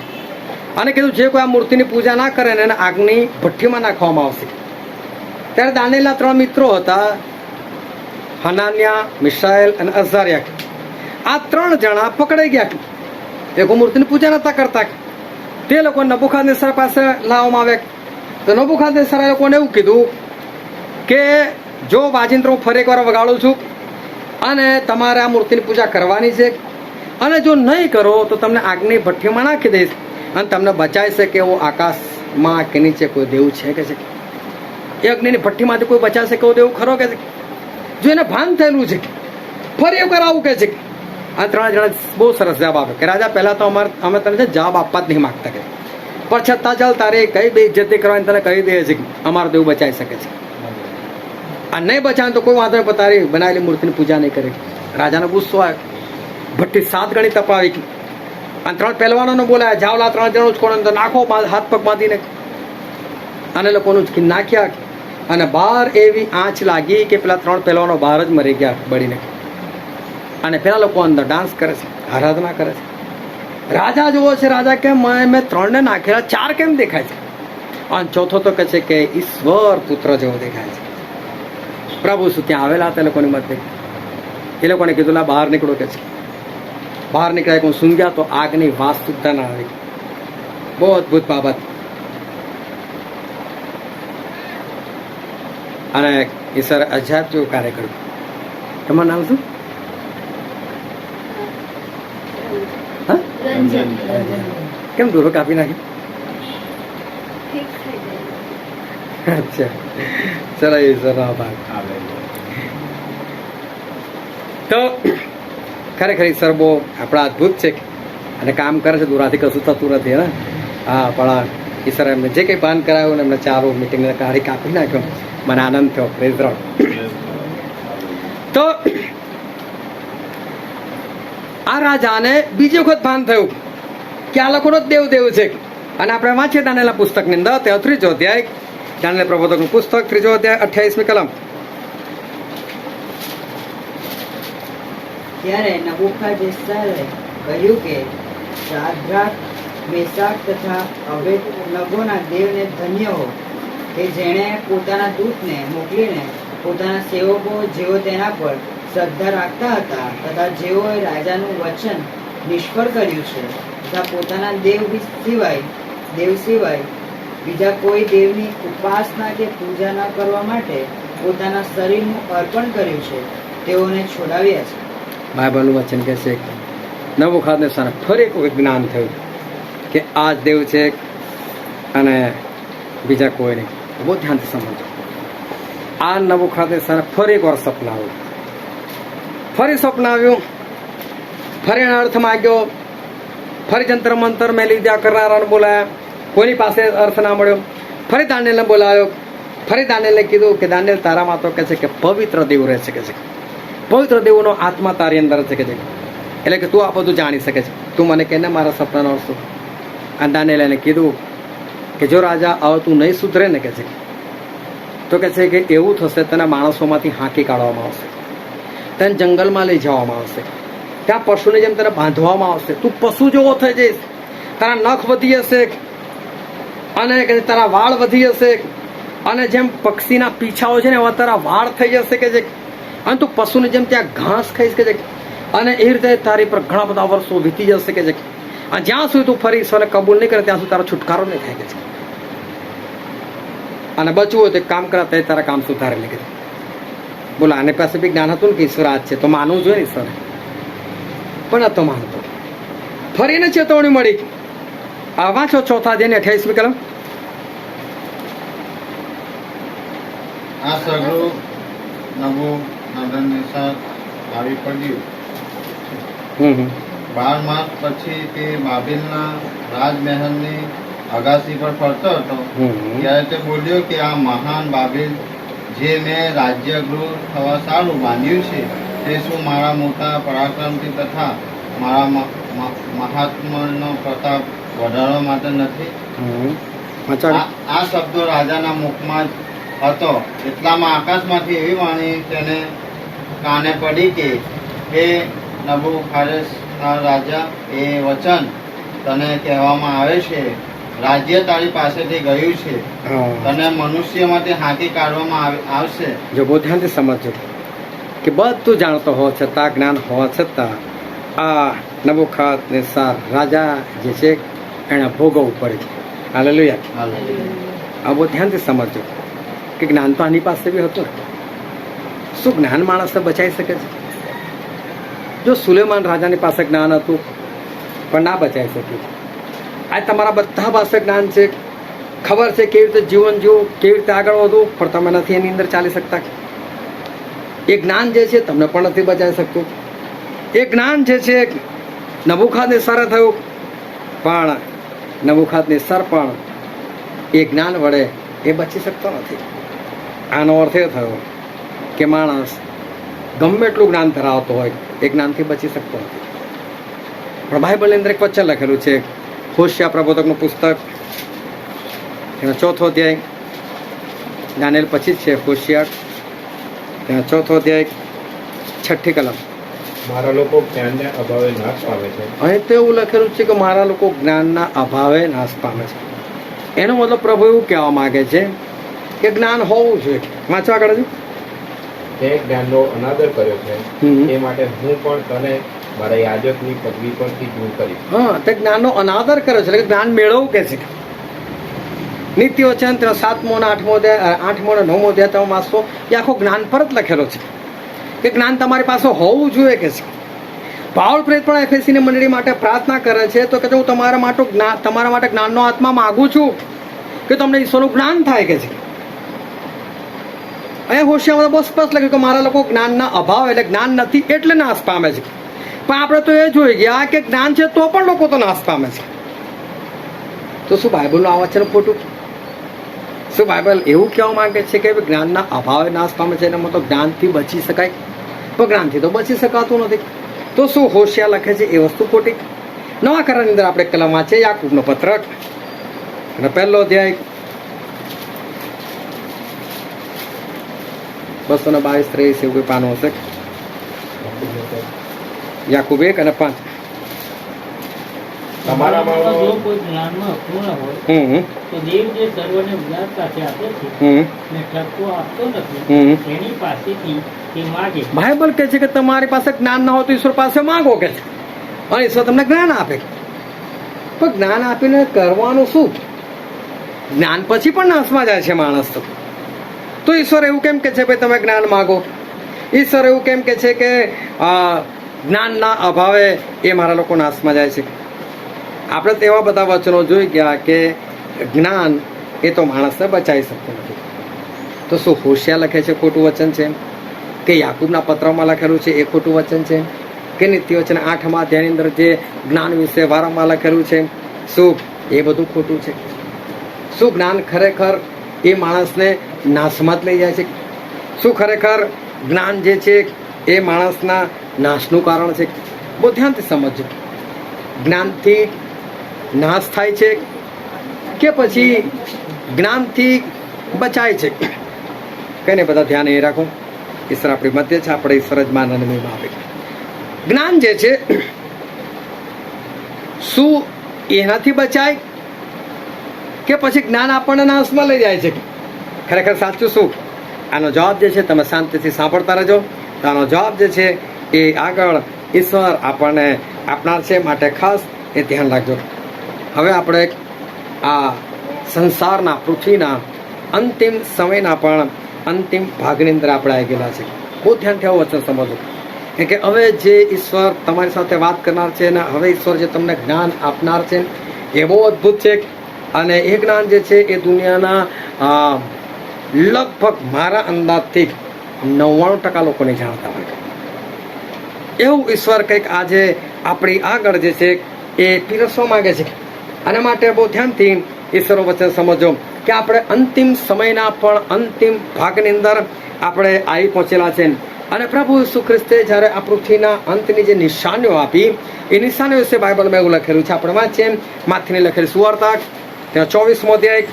અને કીધું જે કોઈ આ મૂર્તિની પૂજા ના કરે ને એને આગની ભઠ્ઠીમાં નાખવામાં આવશે. ત્યારે દાનિયેલના 3 મિત્રો હતા, હનાન્યા, મિશાએલ અને અઝારિયા. આ 3 જણા પકડાઈ ગયા. એ કોઈ મૂર્તિની પૂજા નતા કરતા. તે લોકો નબુકદનેસ્સર પાસે લાવવામાં આવ્યા. તો નબુકદનેસ્સરે લોકોને એવું કીધું કે જો વાજિંત્ર હું ફરી એકવાર વગાડું છું અને તમારે આ મૂર્તિની પૂજા કરવાની છે, અને જો નહીં કરો તો તમને આગની ભઠ્ઠીમાં નાખી દઈશ અને તમને બચાવી શકે એવો આકાશમાં કે નીચે કોઈ દેવ છે કે છે? એ અગ્નિની ભઠ્ઠીમાંથી કોઈ બચાવી શકે એવો દેવ ખરો કે છે? જો એને ભાન થયેલું છે, ફરી એકવાર આવું કહે છે આ 3 જણા બહુ સરસ જવાબ આપ્યો કે રાજા પહેલા તો અમે તને જવાબ આપવા જ નહીં માગતા કે પણ છતાં ચાલ તારે કઈ બે ઇજ્જતી કરવાની તને કહી દે છે કે અમારું દેવ બચાવી શકે છે આ નહીં બચાવે તો કોઈ વાંધો નહીં, પણ તારી બનાવેલી મૂર્તિની પૂજા નહીં કરે. રાજાનો ગુસ્સો આવ્યો. ભઠ્ઠી 7 ગણી તપાવી અને 3 પહેલવાનોને બોલાયા, જાવલા 3 જણો જ કોણ નાખો, હાથ પગ બાંધીને અને લોકોનું જ નાખ્યા અને બહાર એવી આંચ લાગી કે પેલા 3 પહેલવાનો બહાર જ મરી ગયા બળીને. અને પેલા લોકો અંદર ડાન્સ કરે છે, આરાધના કરે છે. રાજા જુઓ છે, રાજા કે મેં 3 ને નાખેલા 4 કેમ દેખાય છે? અને ચોથો તો કહે છે કે ઈશ્વર પુત્ર જેવો દેખાય છે. પ્રભુ શું ત્યાં આવેલા હતા એ લોકોની મધ્ય. એ લોકોને કીધું લા બહાર નીકળો કે છે. બહાર નીકળ્યા હું સૂંઘ્યા તો આગની વાસ સુદ્ધા ના આવી. બહુ અદભુત બાબત. અને ઈશ્વર અજાબ જેવું કાર્ય કર્યું. તમારું નામ શું? કેમ દૂરો કાપી નાખી? અચ્છા, ચલો ઈશ્વરનો આભાર. તો ખરેખર ઈશ્વર બહુ આપણા અદભુત છે અને કામ કરે છે. દૂરાથી કશું થતું નથી ને. હા, પણ ઈશ્વર એમને જે કંઈ ભાન કરાવ્યું ને એમને ચાલુ મિટિંગને કાઢી કાપી નાખ્યો. મને આનંદ થયો. Praise the lord. તો આ રાજાને બીજી વખત ભાન થયું કે આ લોકોનો જ દેવ છે. અને આપણે વાંચીએ દાનિયેલના પુસ્તકની અંદર 3 અધ્યાય, દાનિયેલ પ્રબોધકનું પુસ્તક 3 અધ્યાય 28મી કલમ. ત્યારે નબૂખદનેસ્સરે કહ્યું કે શાદ્રાક, મેશાક તથા અબેદનગોના દેવને ધન્ય હો કે જેણે પોતાના દૂતને મોકલીને પોતાના સેવકો જેઓ તેના પર શ્રદ્ધા રાખતા હતા તથા જેઓએ રાજાનું વચન નિષ્ફળ કર્યું છે તથા પોતાના દેવ સિવાય બીજા કોઈ દેવની ઉપાસના કે પૂજા ન કરવા માટે પોતાના શરીરનું અર્પણ કર્યું છે તેઓને છોડાવ્યા છે. બાઇબલનું વચન કહે છે નબૂખદનેસ્સરને ફરી એક વખત જ્ઞાન થયું કે આ જ દેવ છે અને બીજા કોઈ નહીં. બહુ ધ્યાનથી સમજો. આ નબૂખદનેસ્સરને ફરી એક વાર સપના આવ્યું. ફરી સપના આવ્યું, ફરી એનો અર્થ માગ્યો, ફરી જંતર મંતર મેં લીધા કરનારાને બોલાયા, કોઈની પાસે અર્થ ના મળ્યો. ફરી દાનિયેલને બોલાવ્યો. ફરી દાનિયેલને કીધું કે દાનિયેલ તારામાં તો કહે છે કે પવિત્ર દેવ રહે છે, કે છે પવિત્ર દેવનો આત્મા તારી અંદર છે, કે છે એટલે કે તું આ બધું જાણી શકે છે. તું મને કહે ને મારા સપનાનો અર્થ શું? અને દાનિયેલે એને કીધું કે જો રાજા હવે તું નહીં સુધરે ને કે છે તો કહે છે કે એવું થશે, તને માણસોમાંથી હાંકી કાઢવામાં આવશે, તને જંગલમાં લઈ જવામાં આવશે, ત્યાં પશુની જેમ તને બાંધવામાં આવશે, તું પશુ જેવો થઈ જઈશ, તારા નખ વધી હશે અને તારા વાળ વધી હશે અને જેમ પક્ષીના પીછાઓ છે ને એવા તારા વાળ થઈ જશે કે છે અને તું પશુની જેમ ત્યાં ઘાસ ખાઈશ કે છે અને એ રીતે તારી પર ઘણા બધા વર્ષો વીતી જશે કે છે અને જ્યાં સુધી તું ફરી ઈશ્વરને કબૂલ નહીં કરે ત્યાં સુધી તારો છુટકારો નહીં થાય કે છે. અને બચવું હોય તો કામ કરા તારા કામ સુધારે લે કે બોલો. આને પાસે બી જ્ઞાન હતું ને કે ઈશ્વર આજ છે તો માનવું જોઈએ ને ઈશ્વરે, પણ નતો માનતો. ફરીને ચેતવણી મળી. આ વાંચો 4 અધ્યાય 28મી કલમ. આ સગળું નબૂખદનેસ્સર આવી પડ્યું. 12 માસ પછી તે બાબેલના રાજમહેલની અગાસી પર ફરતો હતો ત્યારે તે બોલ્યો કે આ મહાન બાબેલ જે મેં રાજ્યગૃહ થવા સારું બાંધ્યું છે તે શું મારા મોટા પરાક્રમથી તથા મારા મહાત્માનો પ્રતાપ વધારવા માટે નથી? આ શબ્દો રાજાના મુખમાં જ હતો. એટલામાં આકાશમાંથી એવી વાણી તેને કાને પડી કે હે નબૂખદનેસ્સર રાજા, એ વચન તને કહેવામાં આવે છે, રાજ્ય તારી પાસેથી ગયું છે, તને મનુષ્યમાંથી હાંકી કાઢવામાં આવશે. જો બહુ ધ્યાનથી સમજો કે બધું જાણતો હોવા છતાં, જ્ઞાન હોવા છતાં આ નબૂખદનેસ્સર રાજા જે છે એને ભોગવવું પડે છે. હાલેલુયા. આ બહુ ધ્યાનથી સમજો કે જ્ઞાન તો આની પાસે બી હતું. શું જ્ઞાન માણસને બચાવી શકે છે? જો સુલેમાન રાજાની પાસે જ્ઞાન હતું પણ ના બચાવી શક્યું. આ તમારા બધા પાસે જ્ઞાન છે, ખબર છે કેવી રીતે જીવન જીવવું, કેવી રીતે આગળ વધવું, પણ તમે નથી એની અંદર ચાલી શકતા. એ જ્ઞાન જે છે તમને પણ નથી બચાવી શકતું. એ જ્ઞાન જે છે નબૂકદનેસ્સરે થયું, પણ નબૂકદનેસ્સર પણ એ જ્ઞાન વડે એ બચી શકતો નથી. આનો અર્થ એ થયો કે માણસ ગમે એટલું જ્ઞાન ધરાવતો હોય એ જ્ઞાનથી બચી શકતો નથી. પણ બાઇબલની અંદર એક વચન લખેલું છે, હોશિયા પ્રબોધકનું પુસ્તક એનો 4થો અધ્યાય, દાનિયેલ પછી જ છે હોશિયાર, તેનો 4થો અધ્યાય 6ઠ્ઠી કલમ. મારા લોકો જ્ઞાનના અભાવે નાશ પામે છે. અહીં તો એવું લખેલું છે કે મારા લોકો જ્ઞાનના અભાવે નાશ પામે છે. એનો મતલબ પ્રભુ એવું કહેવા માંગે છે કે જ્ઞાન હોવું જોઈએ. વાંચવા આગળ હજુ. તે જ્ઞાનનો અનાદર કર્યો છે, એ માટે હું પણ તને મારા યાજકની પદવી પરથી દૂર કરીશ. હા, તે જ્ઞાનનો અનાદર કર્યો છે, એટલે કે જ્ઞાન મેળવવું કે છે. નીતિ વચન તેનો 7મો અને 8મો અધ્યાય, 8મો અને 9મો અધ્યાય તમે વાંચશો, એ આખો જ્ઞાન પર જ લખેલો છે કે જ્ઞાન તમારી પાસે હોવું જોઈએ કે છે. પાઉલ પ્રેરિત પણ એફેસીની મંડળી માટે પ્રાર્થના કરે છે, તો કે હું તમારા માટે જ્ઞાનનો આત્મા માગું છું કે તમને ઈશ્વરનું જ્ઞાન થાય કે છે. અહીંયા હોશિયારમાં બહુ સ્પષ્ટ લખ્યું કે મારા લોકો જ્ઞાનના અભાવ એટલે જ્ઞાન નથી એટલે નાશ પામે છે. પણ આપણે તો એ જોઈ ગયા કે જ્ઞાન છે તો પણ લોકો તો નાશ પામે છે. તો શું બાઇબલનું આ વચન ખોટું? શું બાઇબલ એવું કહેવા માંગે છે કે જ્ઞાનના અભાવે નાશ પામે છે, એનામાં તો જ્ઞાનથી બચી શકાય? પણ જ્ઞાનથી તો બચી શકાતું નથી. તો શું હોશિયા લખે છે એ વસ્તુ ખોટી? નવા કરારની અંદર આપણે કલમ વાંચીએ, યાકૂબનો પત્ર અને 1લો અધ્યાય 222-23 એવું કોઈ પાનું હશે. યાકૂબ 1 અને 5. તમારામાં જો કોઈ જ્ઞાનમાં અપૂર્ણ હોય તો દેવ જે સર્વને ઉદારતાથી આપે છે ને ઠપકો આપતો નથી, એની પાસેથી તે માગે. બાઇબલ કહે છે કે તમારી પાસે જ્ઞાન ના હોય તો ઈશ્વર પાસે માંગો કે છે, અને ઈશ્વર તમને જ્ઞાન આપે. પણ જ્ઞાન આપીને કરવાનું શું? જ્ઞાન પછી પણ નાશમાં જાય છે માણસ. તો ઈશ્વર એવું કેમ કે છે ભાઈ તમે જ્ઞાન માગો? ઈશ્વર એવું કેમ કે છે કે જ્ઞાનના અભાવે એ મારા લોકો નાશમાં જાય છે? આપણે તો એવા બધા વચનો જોઈ ગયા કે જ્ઞાન એ તો માણસને બચાવી શકતું નથી. તો શું હોશિયા લખે છે ખોટું વચન છે? કે યાકૂબના પત્રમાં લખેલું છે એ ખોટું વચન છે? કે નીતિ વચન 8મા અધ્યાયની અંદર જે જ્ઞાન વિશે વારંવાર લખેલું છે, શું એ બધું ખોટું છે? શું જ્ઞાન ખરેખર એ માણસને નાશમાં જ લઈ જાય છે? શું ખરેખર જ્ઞાન જે છે એ માણસના નાશનું કારણ છે? બહુ ધ્યાનથી સમજજો. જ્ઞાનથી નાશ થાય છે કે પછી જ્ઞાનથી બચાય છે? કઈને બધા ધ્યાન એ રાખો. ઈશ્વર આપણી મધ્ય છે, આપણે ઈશ્વર જ માનને મહિમા આપે. જ્ઞાન જે છે શું એનાથી બચાય કે પછી જ્ઞાન આપણને નાશમાં લઈ જાય છે? ખરેખર સાચું શું? આનો જવાબ જે છે તમે શાંતિથી સાંભળતા રહેજો. તો આનો જવાબ જે છે એ આગળ ઈશ્વર આપણને આપનાર છે, માટે ખાસ એ ધ્યાન રાખજો. હવે આપણે આ સંસારના પૃથ્વીના અંતિમ સમયના પણ અંતિમ ભાગની અંદર આપણે આવી ગયેલા છે. બહુ ધ્યાનથી આવું વચન સમજો કે હવે જે ઈશ્વર તમારી સાથે વાત કરનાર છે અને હવે ઈશ્વર જે તમને જ્ઞાન આપનાર છે એ બહુ અદ્ભુત છે. અને એ જ્ઞાન જે છે એ દુનિયાના લગભગ મારા અંદાજથી 99% લોકોને જાણતા હોય એવું ઈશ્વર કંઈક આજે આપણી આગળ જે છે એ પીરસવા માંગે છે. આના માટે બહુ ધ્યાનથી ઈશ્વર વચન સમજો કે આપણે અંતિમ સમયના પણ અંતિમ ભાગની અંદર આપણે આવી પહોંચેલા છે. અને પ્રભુ ઈસુ ખ્રિસ્તે જ્યારે આ પૃથ્વીના અંતની જે નિશાનીઓ આપી એ નિશાનીઓ વિશે બાઇબલમાં એવું લખેલું છે. આપણે વાંચીએ માથીની લખેલી સુવાર્તા તેનો 24મો અધ્યાય,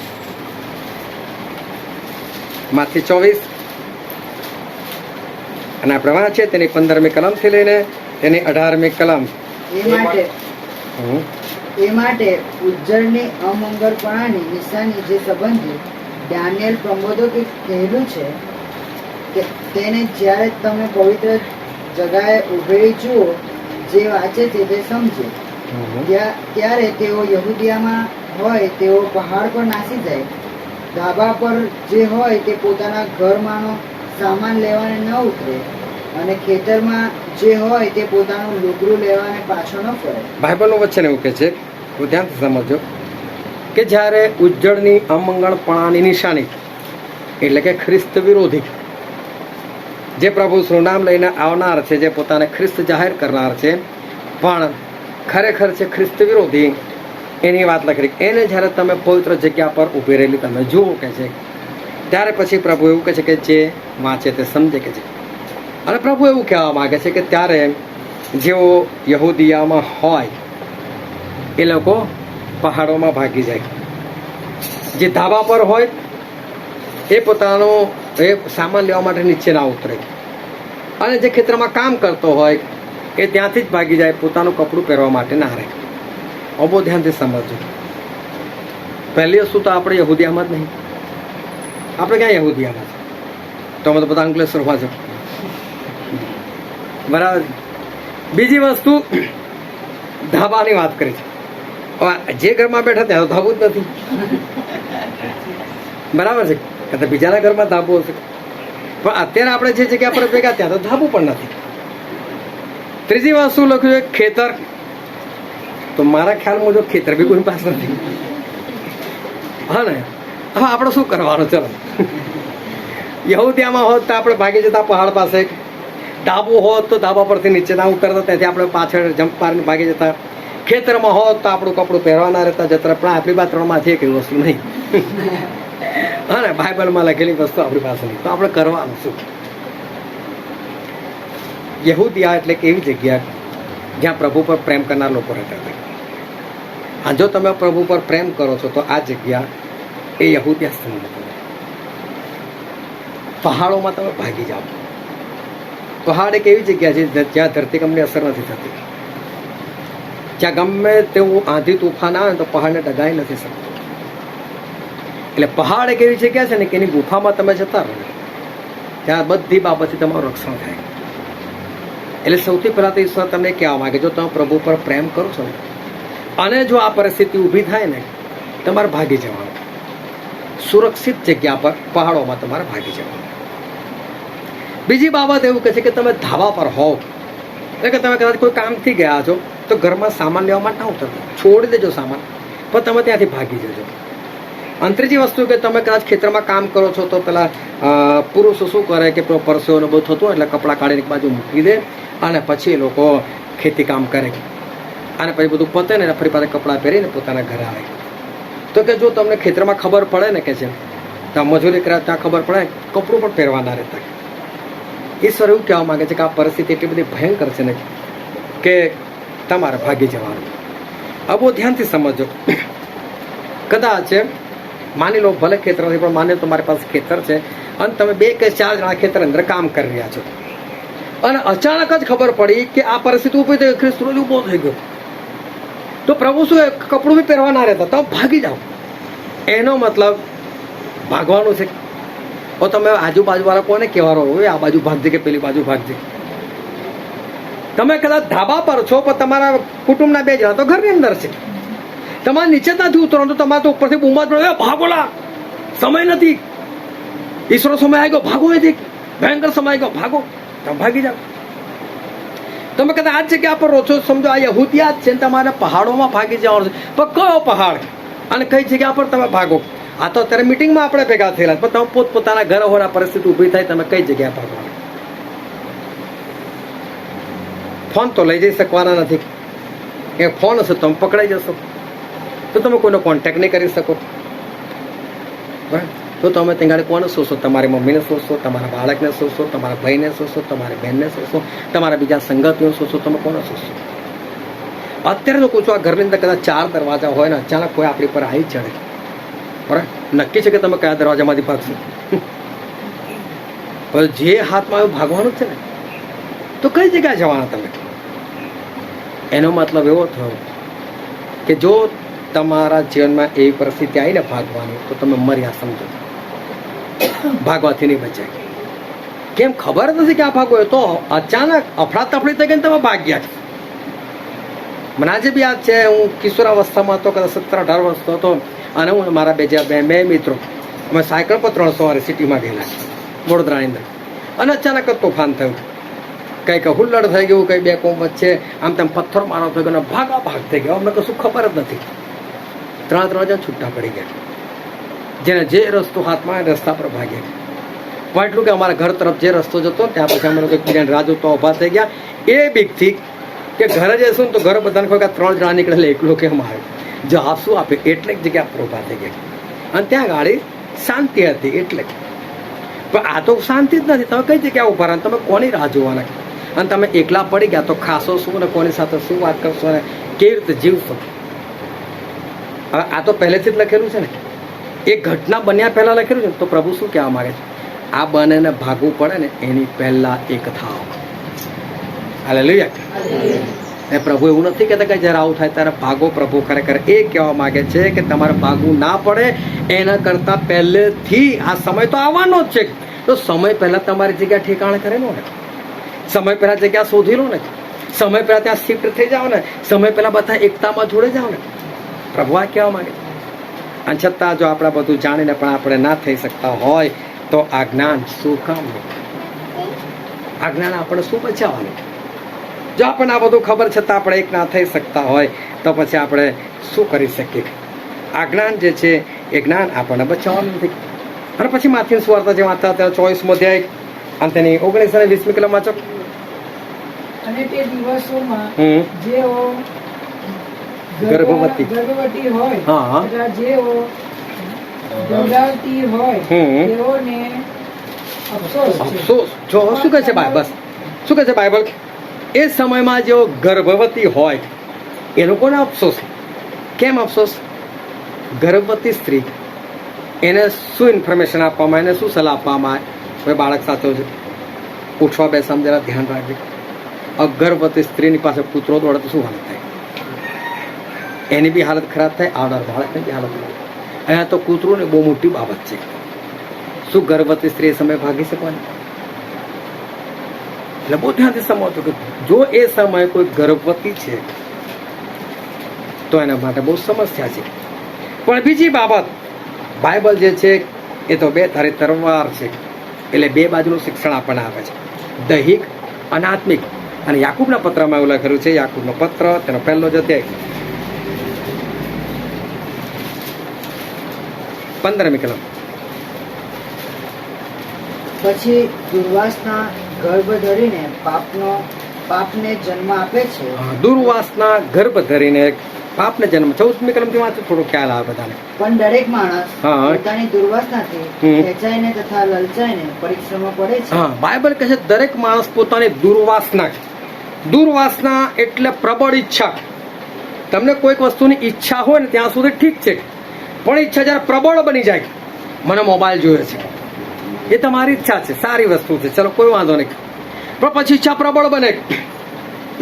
માથી 24, અને આપણે વાંચીએ તેની 15મી કલમથી લઈને તેની 18મી કલમ. એ માટે ઉજ્જળની અમંગળપણાની નિશાની જે સંબંધી દાનિયેલ પ્રબોધકે કહેલું છે કે તેને જ્યારે તમે પવિત્ર જગાએ ઉભેલી જુઓ જે વાંચે છે તે સમજે. ત્યારે તેઓ યહૂદિયામાં હોય તેઓ પહાડ પર નાસી જાય, ધાબા પર જે હોય તે પોતાના ઘરમાંનો સામાન લેવાને ન ઉતરે, અને ખેતરમાં જે હોય તે પોતાનું લુગડું લેવાને પાછો ન ફરે. બાઇબલનું વચન એવું કે છે, ધ્યાનથી સમજો કે જ્યારે ઉજ્જળની અમંગળપણાની નિશાની એટલે કે ખ્રિસ્ત વિરોધી જે પ્રભુ શ્રીનામ લઈને આવનાર છે, જે પોતાને ખ્રિસ્ત જાહેર કરનાર છે, પણ ખરેખર છે ખ્રિસ્ત વિરોધી, એની વાત લખી. એને જ્યારે તમે પવિત્ર જગ્યા પર ઊભી રહેલી તમે જુઓ કે છે, ત્યારે પછી પ્રભુ એવું કહે છે કે જે વાંચે તે સમજે કે છે. અને પ્રભુ એવું કહેવા માગે છે કે ત્યારે જેઓ યહૂદિયામાં હોય એ લોકો પહાડોમાં ભાગી જાય, જે ધાબા પર હોય એ પોતાનો એ સામાન લેવા માટે નીચે ના ઉતરે, અને જે ખેતરમાં કામ કરતો હોય એ ત્યાંથી જ ભાગી જાય, પોતાનું કપડું પહેરવા માટે ના રહે. બહુ ધ્યાનથી સમજજો. પહેલી વસ્તુ તો આપણે યહૂદિયામાં જ નહીં, આપણે ક્યાં યહૂદિયામાં છે? તો અમે તો બધા અંકલેશ્વરમાં છો, બરાબર. બીજી વસ્તુ ધાબાની વાત કરી છે. જે ઘરમાં બેઠા ત્યાં તો ધાબું જ નથી, બરાબર છે. કદાચ બીજાના ઘરમાં ધાબુ હશે, પણ અત્યારે આપણે જે જગ્યા પર ભેગા ત્યાં તો ધાબુ પણ નથી. ત્રીજી વસ્તુ લખ્યું છે ખેતર. તો મારા ખ્યાલ મુજબ ખેતર બી કોઈ પાસે નથી. હા ને, હવે આપણે શું કરવાનું? ચલો, યહૂદિયામાં હોત તો આપણે ભાગી જતા પહાડ પાસે, ધાબુ હોત તો ધાબા પરથી નીચે ના ઉતરતા, ત્યાંથી આપણે પાછળ જમ્પ મારીને ભાગી જતા. ખેતરમાં હોત તો આપણું કપડું પહેરવાના રહેતા જતા. પણ આપણી પાસે ત્રણમાંથી એક એવી વસ્તુ નહીં. હા ને, બાઇબલમાં લખેલી વસ્તુ આપણી પાસે નહીં, તો આપણે કરવાનું શું? યહૂદિયા એટલે કે એવી જગ્યા જ્યાં પ્રભુ પર પ્રેમ કરનાર લોકો રહેતા હતા. હા, જો તમે પ્રભુ પર પ્રેમ કરો છો તો આ જગ્યા એ યહૂદિયા સ્થાન હતું. પહાડોમાં તમે ભાગી જાઓ. પહાડ એક એવી જગ્યા છે જ્યાં ધરતીકંપની અસર નથી થતી, જ્યાં ગમે તેવું આંધી તુફાન આવે તો પહાડને ડગાઈ નથી શકતું. એટલે પહાડ એક એવી જગ્યા છે ને કે એની ગુફામાં તમે જતા રહો, ત્યાં બધી બાબતથી તમારું રક્ષણ થાય. એટલે સૌથી પહેલાં તો ઈશ્વર તમને કહેવા માંગે, જો તમે પ્રભુ પર પ્રેમ કરો છો અને જો આ પરિસ્થિતિ ઊભી થાય ને, તમારે ભાગી જવાનું. સુરક્ષિત જગ્યા પર પહાડોમાં તમારે ભાગી જવાનું. બીજી બાબત એવું કહે છે કે તમે ધાબા પર હોવ, એટલે કે તમે કદાચ કોઈ કામથી ગયા છો તો ઘરમાં સામાન લેવા માટે ના ઉતરતા, છોડી દેજો સામાન, પણ તમે ત્યાંથી ભાગી જજો. અને ત્રીજી વસ્તુ કે તમે કદાચ ખેતરમાં કામ કરો છો તો પેલા પુરુષો શું કરે કે પરસેવો બધું થતું એટલે કપડાં કાઢીને એક બાજુ મૂકી દે, અને પછી એ લોકો ખેતી કામ કરે, અને પછી બધું પતે ને ફરી પાછા કપડાં પહેરીને પોતાના ઘરે આવે. તો કે જો તમને ખેતરમાં ખબર પડે ને કે છે ત્યાં મજૂરી કર્યા ત્યાં ખબર પડે, કપડું પણ પહેરવાના રહેતા. ઈશ્વર એવું કહેવા માંગે છે કે આ પરિસ્થિતિ એટલી બધી ભયંકર છે ને કે તમારે ભાગી જવાનું. આ બહુ ધ્યાનથી સમજો. કદાચ માની લો ભલે ખેતર નથી, પણ માની લો તમારી પાસે ખેતર છે અને તમે 2 કે 4 જણા ખેતર અંદર કામ કરી રહ્યા છો, અને અચાનક જ ખબર પડી કે આ પરિસ્થિતિ ઊભી થઈ, ખ્રિસ્ત ઊભો થઈ ગયો, તો પ્રભુ શું કપડું બી પહેરવા ના રહેતા, તમે ભાગી જાઓ. એનો મતલબ ભાગવાનું છે. તો તમે આજુબાજુવાળા કોને કહેવાનો હોય આ બાજુ ભાગજે કે પેલી બાજુ ભાગજે? તમે કદાચ ધાબા પર છો પણ તમારા કુટુંબના 2 જણા તો ઘરની અંદર છે, તમારે નીચે નથી ઉતરવાનું, તો તમારે તો ઉપરથી બૂમા પડે, ભાગોલા, સમય નથી, ઈશ્વર સમય આવી ગયો, ભાગો, એથી ભયંકર સમય આવી ગયો, ભાગો. તમે ભાગી જાઓ. તમે કદાચ આ જગ્યા પર રહો છો, સમજો આ યહૂદિયા જ છે, તમારે પહાડોમાં ભાગી જવાનું છે, પણ કયો પહાડ અને કઈ જગ્યા પર તમે ભાગો? આ તો અત્યારે મિટિંગમાં આપણે ભેગા થયેલા, પણ તમે પોતપોતાના ઘર હોય પરિસ્થિતિ ઊભી થાય, તમે કઈ જગ્યા પર ભાગો? ફોન તો લઈ જઈ શકવાના નથી, એ ફોન હશે તમે પકડાઈ જશો, તો તમે કોઈનો કોન્ટેક્ટ નહીં કરી શકો. બરાબર? તો તમે ત્યાં કોને શોધશો? તમારી મમ્મીને શોધશો, તમારા બાળકને શોધશો, તમારા ભાઈને શોધશો, તમારી બહેનને શોધશો, તમારા બીજા સંગતીઓ શોધશો, તમે કોને શોધશો? અત્યારે તો પૂછો, આ ઘરની અંદર કદાચ 4 દરવાજા હોય ને અચાનક કોઈ આપણી પર આવી ચડે, બરાબર, નક્કી છે કે તમે કયા દરવાજામાંથી ભાગશો? પણ જે હાથમાં આવ્યું ભાગવાનું જ છે ને, તો કઈ જગ્યાએ જવાના તમે? એનો મતલબ એવો થયો કે જો તમારા જીવનમાં એવી પરિસ્થિતિ આવીને ભાગવાની, તો તમે મર્યા સમજો, ભાગવાથી નહીં બચાય. કેમ? ખબર નથી કે આ ભાગો, તો અચાનક અફડાતફડી થઈ ગઈ, તમે ભાગ્યા છે. મને આજે બી યાદ છે, હું કિશોરાવસ્થામાં હતો, કદાચ 17-18 વર્ષનો હતો, અને હું મારા બે મિત્રો અમે સાયકલ પર 3 સવારે સિટીમાં ગયેલા વડોદરાની અંદર, અને અચાનક જ તોફાન થયું, કંઈક હુલ્લડ થઈ ગયું, કંઈ 2 કોમ વચ્ચે આમ તેમ પથ્થર મારો થઈ ગયો, ભાગ થઈ ગયો. અમને કશું ખબર જ નથી. 3 જણ છૂટા પડી ગયા, જેને જે રસ્તો હાથમાં રસ્તા પર ભાગ્યા. પણ એટલું કે અમારા ઘર તરફ જે રસ્તો જતો ત્યાં પછી અમે લોકો એકબીજાને રાહ જોતા ઊભા થઈ ગયા એ બીકથી કે ઘરે જઈશું ને તો ઘરે બધાને કહો કે 3 જણા નીકળે એકલો કેમ આવે, જવાબ શું આપે, એટલે જ જગ્યા પર ઊભા થઈ ગયા. અને ત્યાં ગાડી શાંતિ હતી એટલે. પણ આ તો શાંતિ જ નથી. તમે કઈ જગ્યાએ ઊભા રહો, તમે કોની રાહ જોવાના, અને તમે એકલા પડી ગયા તો ખાશો શું ને કોની સાથે શું વાત કરશો ને કેવી રીતે જીવશો. હવે આ તો પહેલેથી જ લખેલું છે ને, એ ઘટના બન્યા પહેલા લખેલું છે. તો પ્રભુ શું કહેવા માંગે છે, આ બંનેને ભાગવું પડે ને એની પહેલા એક થાવ. હાલેલુયા. પ્રભુ એવું નથી કહેતા કે જ્યારે આવું થાય ત્યારે ભાગો. પ્રભુ ખરેખર એ કહેવા માંગે છે કે તમારે ભાગવું ના પડે એના કરતા પહેલેથી આ સમય તો આવવાનો જ છે. તો સમય પહેલા તમારી જગ્યા ઠેકાણે કરેલો ને, સમય પહેલા જગ્યા શોધી લો ને, સમય પહેલા ત્યાં શિફ્ટ થઈ જાઓ ને, સમય પહેલા બધા એકતામાં જોડે જાઓ ને. પ્રભુ આ કહેવા માંગે. અને છતાં જો આપણે બધું જાણીને પણ આપણે ના થઈ શકતા હોય તો આ જ્ઞાન શું કામનું? આ જ્ઞાન આપણે શું બચાવવાનું? જો આપણને આ બધું ખબર છતાં આપણે એક ના થઈ શકતા હોય તો પછી આપણે શું કરી શકીએ? આ જ્ઞાન જે છે એ જ્ઞાન આપણને બચાવવાનું નથી. અને પછી માથીની સુવાર્તા જે વાંચતા હતા 24મો અધ્યાય અને તેની 19 અને 20મી કલમ વાંચો. અને તે દિવસોમાં જેઓ ગર્ભવતી હોય, હા, જેઓ દોડાવતી હોય તેઓને અફસોસ. જો શું કહે છે બાઇબલ? શું કહે છે બાઇબલ? એ સમયમાં જેઓ ગર્ભવતી હોય એ લોકોને અફસોસ. કેમ અફસોસ? ગર્ભવતી સ્ત્રી એને શું ઇન્ફોર્મેશન આપવામાં, એને શું સલાહ આપવામાં આવે? ભાઈ બાળક સાચો છે, ઉઠવા બેસવામાં જરા ધ્યાન રાખજે. ગર્ભવતી સ્ત્રીની પાસે કૂતરો દોડે તો શું હાલત થાય? એની બી હાલત ખરાબ થાય, આવનાર બાળકની બી હાલત ખરાબ. અહીંયા તો કૂતરું ને બહુ મોટી બાબત છે. શું ગર્ભવતી સ્ત્રી એ સમય ભાગી શકવાની? એટલે બહુ ધ્યાનથી સમજતો કે જો એ સમયે કોઈ ગર્ભવતી છે તો એના માટે બહુ સમસ્યા છે. પણ બીજી બાબત, બાઇબલ જે છે એ તો 2 ધારી તલવાર છે. એટલે 2 બાજુનું શિક્ષણ આપણને આપે છે, દૈહિક અને આત્મિક. અને યાકૂબના પત્રમાં એવું લખેલું છે, યાકૂબનો પત્ર તેનો 1લો અધ્યાય 15મી કલમ. પછી દુર્વાસના ગર્ભ ધરીને પાપને જન્મ આપે છે. દુર્વાસના ગર્ભ ધરીને પાપને જન્મ. 14મી કલમથી વાંચો, થોડો ખ્યાલ આવે બધાને. પણ દરેક માણસ પોતાની દુર્વાસનાથી ખેંચાઈને તથા લલચાઈને પરીક્ષામાં પડે છે. હા, બાઇબલ કહે છે દરેક માણસ પોતાની દુર્વાસના. દુર્વાસના એટલે પ્રબળ ઈચ્છા. તમને કોઈક વસ્તુની ઈચ્છા હોય ને ત્યાં સુધી ઠીક છે, પણ ઈચ્છા જયારે પ્રબળ બની જાય, મને મોબાઈલ જોઈએ છે, એ તમારી ઈચ્છા છે, સારી વસ્તુ છે, ચલો કોઈ વાંધો નહીં. પણ પછી ઈચ્છા પ્રબળ બને,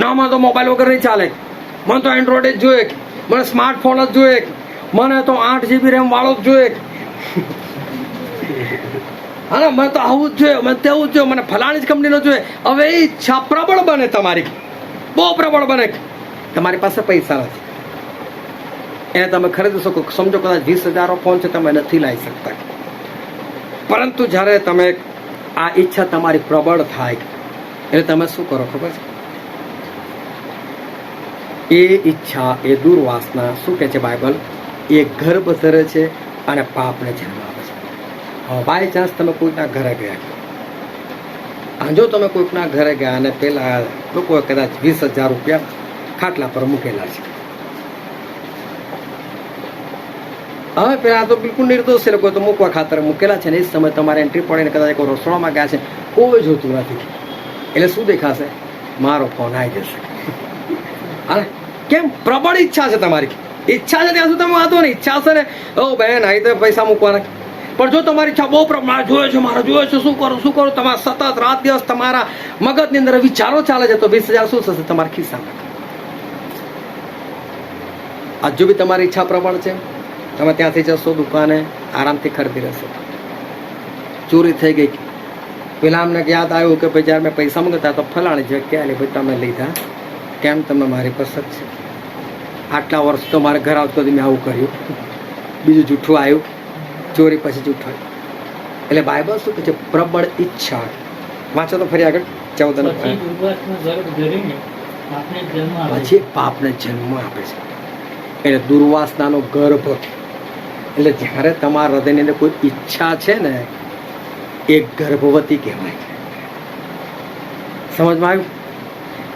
ના મને તો મોબાઈલ વગર નહીં ચાલે, મને તો એન્ડ્રોઈડ જ જોઈએ, મને સ્માર્ટફોન જ જોઈએ, મને તો 8 GB RAM વાળો જ જોઈએ, હા મને તો આવું જ જોઈએ, મને તેવું જ જોઈએ, મને ફલાણી જ કંપનીનો જોઈએ. હવે એ ઈચ્છા પ્રબળ બને, તમારી બહુ પ્રબળ બને. તમારી પાસે પૈસા નથી, એને તમે ખરીદી શકો. સમજો કદાચ 20,000 ફોન છે, તમે નથી લાવી શકતા. પરંતુ જ્યારે તમે આ ઈચ્છા તમારી પ્રબળ થાય એટલે તમે શું કરો ખબર છે? એ ઈચ્છા, એ દુર્વાસના શું કહે છે બાઇબલ? એ ગર્ભ ધરે છે અને પાપને જન્મ આપે છે. હવે બાય ચાન્સ તમે કોઈકના ઘરે ગયા, અને જો તમે કોઈકના ઘરે ગયા અને પેલા લોકોએ કદાચ 20,000 રૂપિયા ખાટલા પર મૂકેલા છે. હવે પેલા તો બિલકુલ નિર્દોષ લોકો તો મૂકવા ખાતર મૂકેલા છે ને, એ સમય તમારે એન્ટ્રી પડીને કદાચ કોઈ રસોડામાં ગયા છે, કોઈ જોતું નથી, એટલે શું દેખાશે? મારો ફોન આવી જશે. હા, કેમ? પ્રબળ ઈચ્છા છે તમારી. ઈચ્છા છે ત્યાં સુધી તમે વાંધો નહીં. ઈચ્છા હશે ને, ઓ બહેન આવી તો પૈસા મૂકવાના. પણ જો તમારી ઈચ્છા બહુ પ્રબળ, જોયો છે, મારો જોયો છે, શું કરું શું કરું, તમારા સતત રાત દિવસ તમારા મગજની અંદર વિચારો ચાલે છે, તો 20,000 શું થશે તમારા ખિસ્સામાં? હજુ બી તમારી ઈચ્છા પ્રબળ છે, તમે ત્યાંથી જશો દુકાને, આરામથી ખરીદી રહેશો. ચોરી થઈ ગઈ, પેલા અમને યાદ આવ્યું કે ભાઈ જ્યારે મેં પૈસા મંગાતા તો ફલાણી જગ્યાએ આલી, ભાઈ તમે લીધા કેમ? તમે મારી પસંદ છે. આટલા વર્ષ તો મારે ઘર આવતો મેં આવું કર્યું, બીજું જૂઠું આવ્યું, ચોરી પછી જૂઠું આવ્યું. એટલે બાઇબલ શું કહે છે? પ્રબળ ઈચ્છા. વાંચો તો ફરી આગળ 14. પછી પાપને જન્મ આપે છે. એટલે દુર્વાસનાનો ગર્ભ. એટલે જ્યારે તમારા હૃદયની અંદર કોઈ ઈચ્છા છે ને, એ ગર્ભવતી કહેવાય. સમજમાં આવ્યું?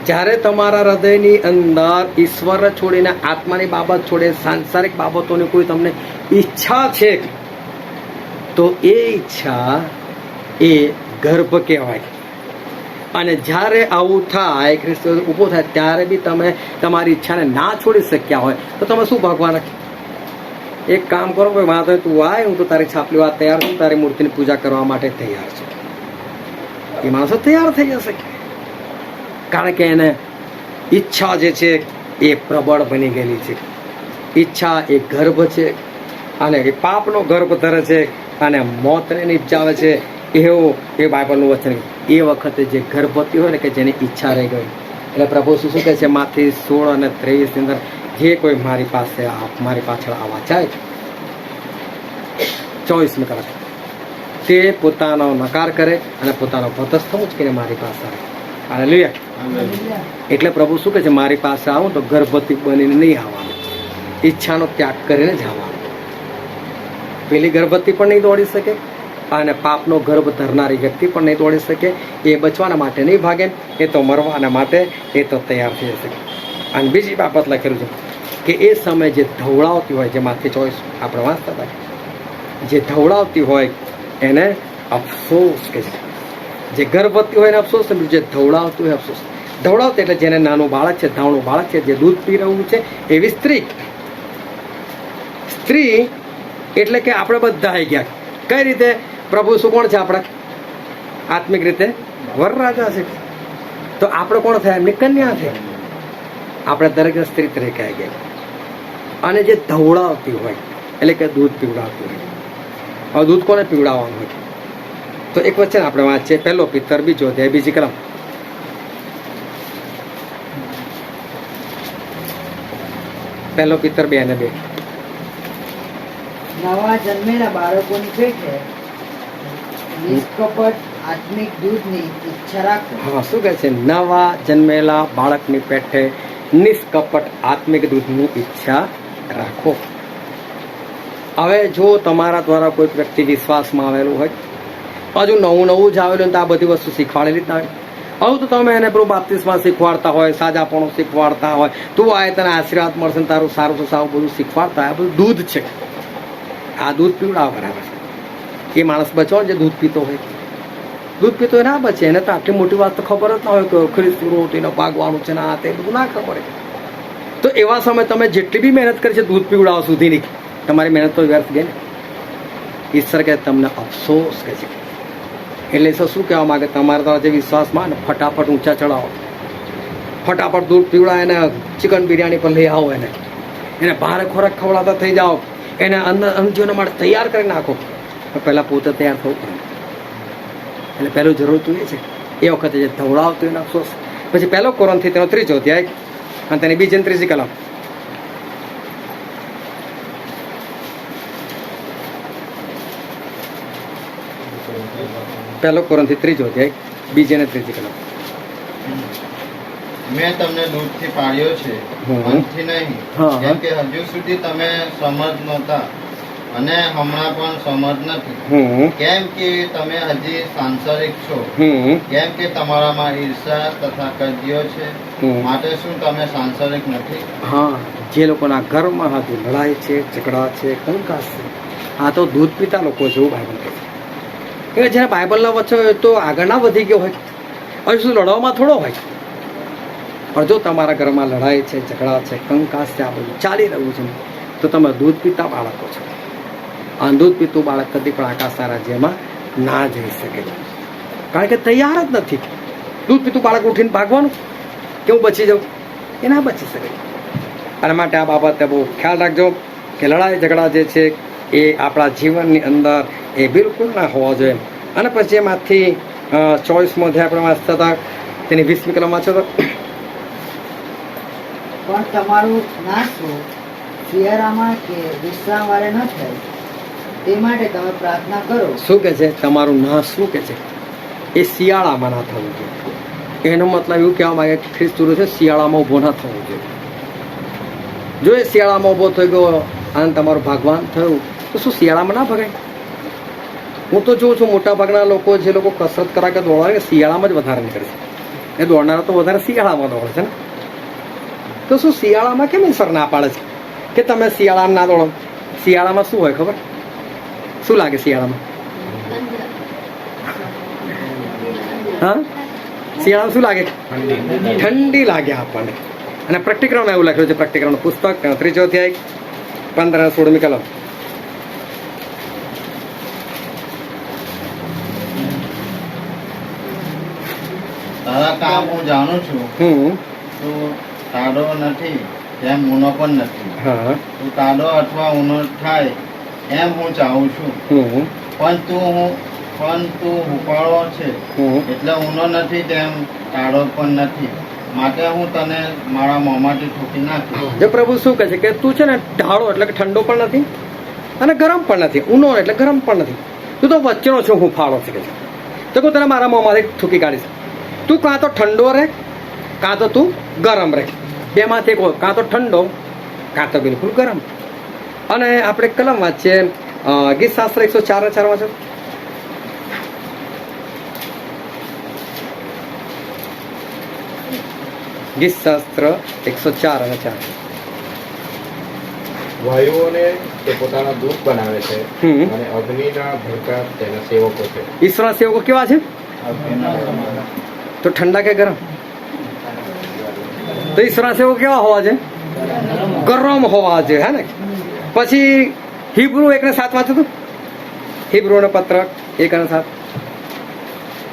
જ્યારે તમારા હૃદયની અંદર ઈશ્વર છોડીને આત્માની બાબત છોડે સાંસારિક બાબતોની કોઈ તમને ઈચ્છા છે, તો એ ઈચ્છા એ ગર્ભ કહેવાય. અને જ્યારે આવું થાય, ખ્રિસ્ત ઊભો થાય, ત્યારે બી તમે તમારી ઈચ્છાને ના છોડી શક્યા હોય તો તમે શું ભગવાન? એક કામ કરો, કોઈ વાંધો તું આય, હું તો તારી છાપલી વાત તૈયાર છું, તારી મૂર્તિની પૂજા કરવા માટે તૈયાર છું. એ માણસો તૈયાર થઈ જશે, કારણ કે એને ઈચ્છા જે છે એ પ્રબળ બની ગયેલી છે. ઈચ્છા એ ગર્ભ છે, અને એ પાપનો ગર્ભ ધરે છે અને મોતને નિપજાવે છે. એવું એ બાઇબલનું વચન. એ વખતે જે ગર્ભવતી હોય ને, કે જેની ઈચ્છા રહી ગઈ, એટલે પ્રભુ શું કહે છે? માથી 16 અને 23 ની અંદર, જે કોઈ મારી પાસે મારી પાછળ આવવા જાય, 24 કલાક, તે પોતાનો નકાર કરે અને પોતાનો પતસ્થ ઉચકીને મારી પાસે આવે. હાલેલુયા. એટલે પ્રભુ શું કહે છે? મારી પાસે આવું તો ગર્ભવતી બનીને નહીં આવવાનું, ઈચ્છાનો ત્યાગ કરીને જ આવવાનું. પેલી ગર્ભવતી પણ નહીં દોડી શકે અને પાપનો ગર્ભ ધરનારી વ્યક્તિ પણ નહીં દોડી શકે. એ બચવાના માટે નહીં ભાગે, એ તો મરવાના માટે એ તો તૈયાર થઈ જશે. અને બીજી બાબત લખેલું છે કે એ સમય જે ધવળાવતી હોય, જેમાંથી 24 આપણે વાંચતા હતા, જે ધવળાવતી હોય એને અફસોસ કહે છે. જે ગર્ભવતી હોય એને અફસોસ, જે ધવળાવતું હોય અફસોસ. ધવળાવતી એટલે જેને નાનું બાળક છે, ધાવણું બાળક છે, જે દૂધ પી રહ્યું છે, એવી સ્ત્રી. સ્ત્રી એટલે કે આપણે બધા આવી ગયા. કઈ રીતે? પ્રભુ શું કોણ છે? આપણે આત્મિક રીતે વરરાજા છે. તો આપણે કોણ થાય? એમની કન્યા છે. આપણે દરેક સ્ત્રી તરીકે આવી ગયા. અને જે ધવળાવતી હોય એટલે કે દૂધ પીવડાવતી હોય. હવે દૂધ કોને પીવડાવવાનું હોય? તો એક વચન આપણે વાંચીએ, 1 પિતર 2 અધ્યાય 2 કલમ. 1 પિતર 2 અને 2. નવા જન્મેલા બાળકોની પેટે નિષ્કપટ આત્મિક દૂધની ઈચ્છા રાખો. હા, શું કહે છે? નવા જન્મેલા બાળકની પેટે નિષ્કપટ આત્મિક દૂધની ઈચ્છા રાખો. હવે જો તમારા દ્વારા કોઈ વ્યક્તિ વિશ્વાસમાં આવેલું હોય, હજુ નવું જ આવેલું, તો આ બધી વસ્તુ શીખવાડેલી જ ના હોય. હવે તો તમે એને પેલું બાપ્તિસ્મા શીખવાડતા હોય, સાજાપણું શીખવાડતા હોય, તું આ તને આશીર્વાદ મળશે, તારું સારું તો સારું બધું શીખવાડતા હોય. આ બધું દૂધ છે. આ દૂધ પીવડાવ બરાબર છે. એ માણસ બચો જે દૂધ પીતો હોય. દૂધ પીતો હોય ના બચે. એને તો આટલી મોટી વાત તો ખબર જ ના હોય કે ખ્રિસ્ત રોટીને ભાગવાનું છે, ના તે બધું ના ખબર હોય. તો એવા સમય તમે જેટલી બી મહેનત કરી છે દૂધ પીવડાવ સુધીની, તમારી મહેનત તો વ્યર્થ ગઈ ને. ઈશ્વર કહે તમને અફસોસ કહે છે. એટલે શું કહેવા માંગે? તમારા દ્વારા જે વિશ્વાસમાં ને ફટાફટ ઊંચા ચડાવો, ફટાફટ દૂધ પીવડાવે, એને ચિકન બિરયાની પર લઈ આવો, એને ભારે ખોરાક ખવડાવતા થઈ જાઓ, એને અંજીઓના માટે તૈયાર કરી નાખો. પહેલાં પોતે તૈયાર થવું પડે. એટલે પહેલું જરૂર તો એ છે. એ વખતે જે ધવડાવતું એને અફસોસ. પછી 1 કોરિન્થી 3 અધ્યાય અને તેની 2 અને 3 કલમ. 1 કોરિન્થી 3 અધ્યાય 2 અને 3 કલમ. મેં તમને દૂધથી પાડ્યો છે, મનથી નહીં, કેમ કે હજુ સુધી તમે સમજ નહોતા અને હમણાં પણ સમજ નથી. કેમ કે તમે હજી સાંસારિક છો, કેમ કે તમારામાં ઈર્ષા તથા કજિયો છે, માટે શું તમે સાંસારિક નથી? હા, જે લોકોના ઘરમાં હજુ લડાઈ છે, ઝઘડા છે, કંકાસ છે, આ તો દૂધ પીતા લોકો છે, એવું બાઇબલ કહે છે. કે જ્યારે બાઇબલના વચ્ચે તો આગળ ના વધી ગયો હોય, હજુ શું લડવામાં થોડો હોય. પણ જો તમારા ઘરમાં લડાઈ છે, ઝઘડા છે, કંકાસ છે, આ બધું ચાલી રહ્યું છે, તો તમે દૂધ પીતા બાળકો છો. આ દૂધ પીતું બાળક કદી પણ આકાશના રાજ્યમાં ના જઈ શકે, કારણ કે તૈયાર જ નથી. દૂધ પીતું બાળક ઉઠીને ભાગવાનું કે હું બચી જાઉં, એ ના બચી શકે. અને માટે આ બાબતે બહુ ખ્યાલ રાખજો કે લડાઈ ઝઘડા જે છે એ આપણા જીવનની અંદર એ બિલકુલ ના હોવા જોઈએ. અને પછી એમાંથી 24મો અધ્યાય આપણે વાંચતા હતા, તેની 20મી કલમ વાંચો તો. પણ તમારું નાશવું શિયાળામાં કે વિશ્રામવારે ન થાય તે માટે તમે પ્રાર્થના કરો. શું કે છે? તમારું નાશ શું કે છે? એ શિયાળામાં ના થવું જોઈએ. એનો મતલબ એવું કહેવા માંગે કે ખ્રિસ્ત છે શિયાળામાં ઊભો ના થવું જોઈએ. જો એ શિયાળામાં ઊભો થઈ ગયો અને તમારું ભાગવાન થયું તો શું શિયાળામાં ના ભગાય? હું તો જોઉં છું મોટા ભાગના લોકો જે લોકો કસરત કરા કે દોડવા કે શિયાળામાં જ વધારે નીકળે છે. એ દોડનારા તો વધારે શિયાળામાં દોડે છે ને. તો શું શિયાળામાં કેમ ઈશ્વર ના પાડે છે કે તમે શિયાળામાં ના દોડો? શિયાળામાં શું હોય ખબર? શું લાગે શિયાળામાં? હા, શિયાળામાં શું લાગે? ઠંડી લાગે આપણને. અને પ્રતિક્રમણ એવું લખ્યું છે, પ્રતિક્રમણ પુસ્તક 3 અધ્યાય 15-16 કલમ. તારા કામ હું જાણું છું, તું તાડો નથી એમ ઊનો પણ નથી. તું તાડો અથવા ઊનો થાય એમ હું ચાહું છું, પણ તું હુપાળો છે એટલે ઊનો નથી તેમ તાડો પણ નથી. માટે હું તને મારા મોંમાંથી ઠોકી નાખીશ. જો પ્રભુ શું કહે છે કે તું છે ને ઢાળો એટલે કે ઠંડો પણ નથી અને ગરમ પણ નથી, ઊનો એટલે ગરમ પણ નથી, તું તો વચ્ચેનો છો, હું ફાળો છે કે છે. તો હું તને મારા મોંમાંથી ઠૂકી કાઢીશ. તું કાં તો ઠંડો રહે કાં તો તું ગરમ રહે, બેમાંથી એક હોય, કાં તો ઠંડો કાં તો બિલકુલ ગરમ. અને આપણે કલમ વાંચીએ ગીત શાસ્ત્ર 104 વાંચો. ગીત શાસ્ત્ર 104:4. વાયુઓને તે પોતાના દૂત બનાવે છે અને અગ્નિના ભડકા તેના સેવકો છે. ઈશ્વરના સેવકો કેવા છે? તો ઠંડા કે ગરમ? તો ઈશ્વરના સેવકો કેવા હોવા છે? ગરમ હોવા જોઈએ, હે ને? પછી હિબ્રુ 1:7 વાંચો તો. હિબ્રુનો પત્ર 1:7.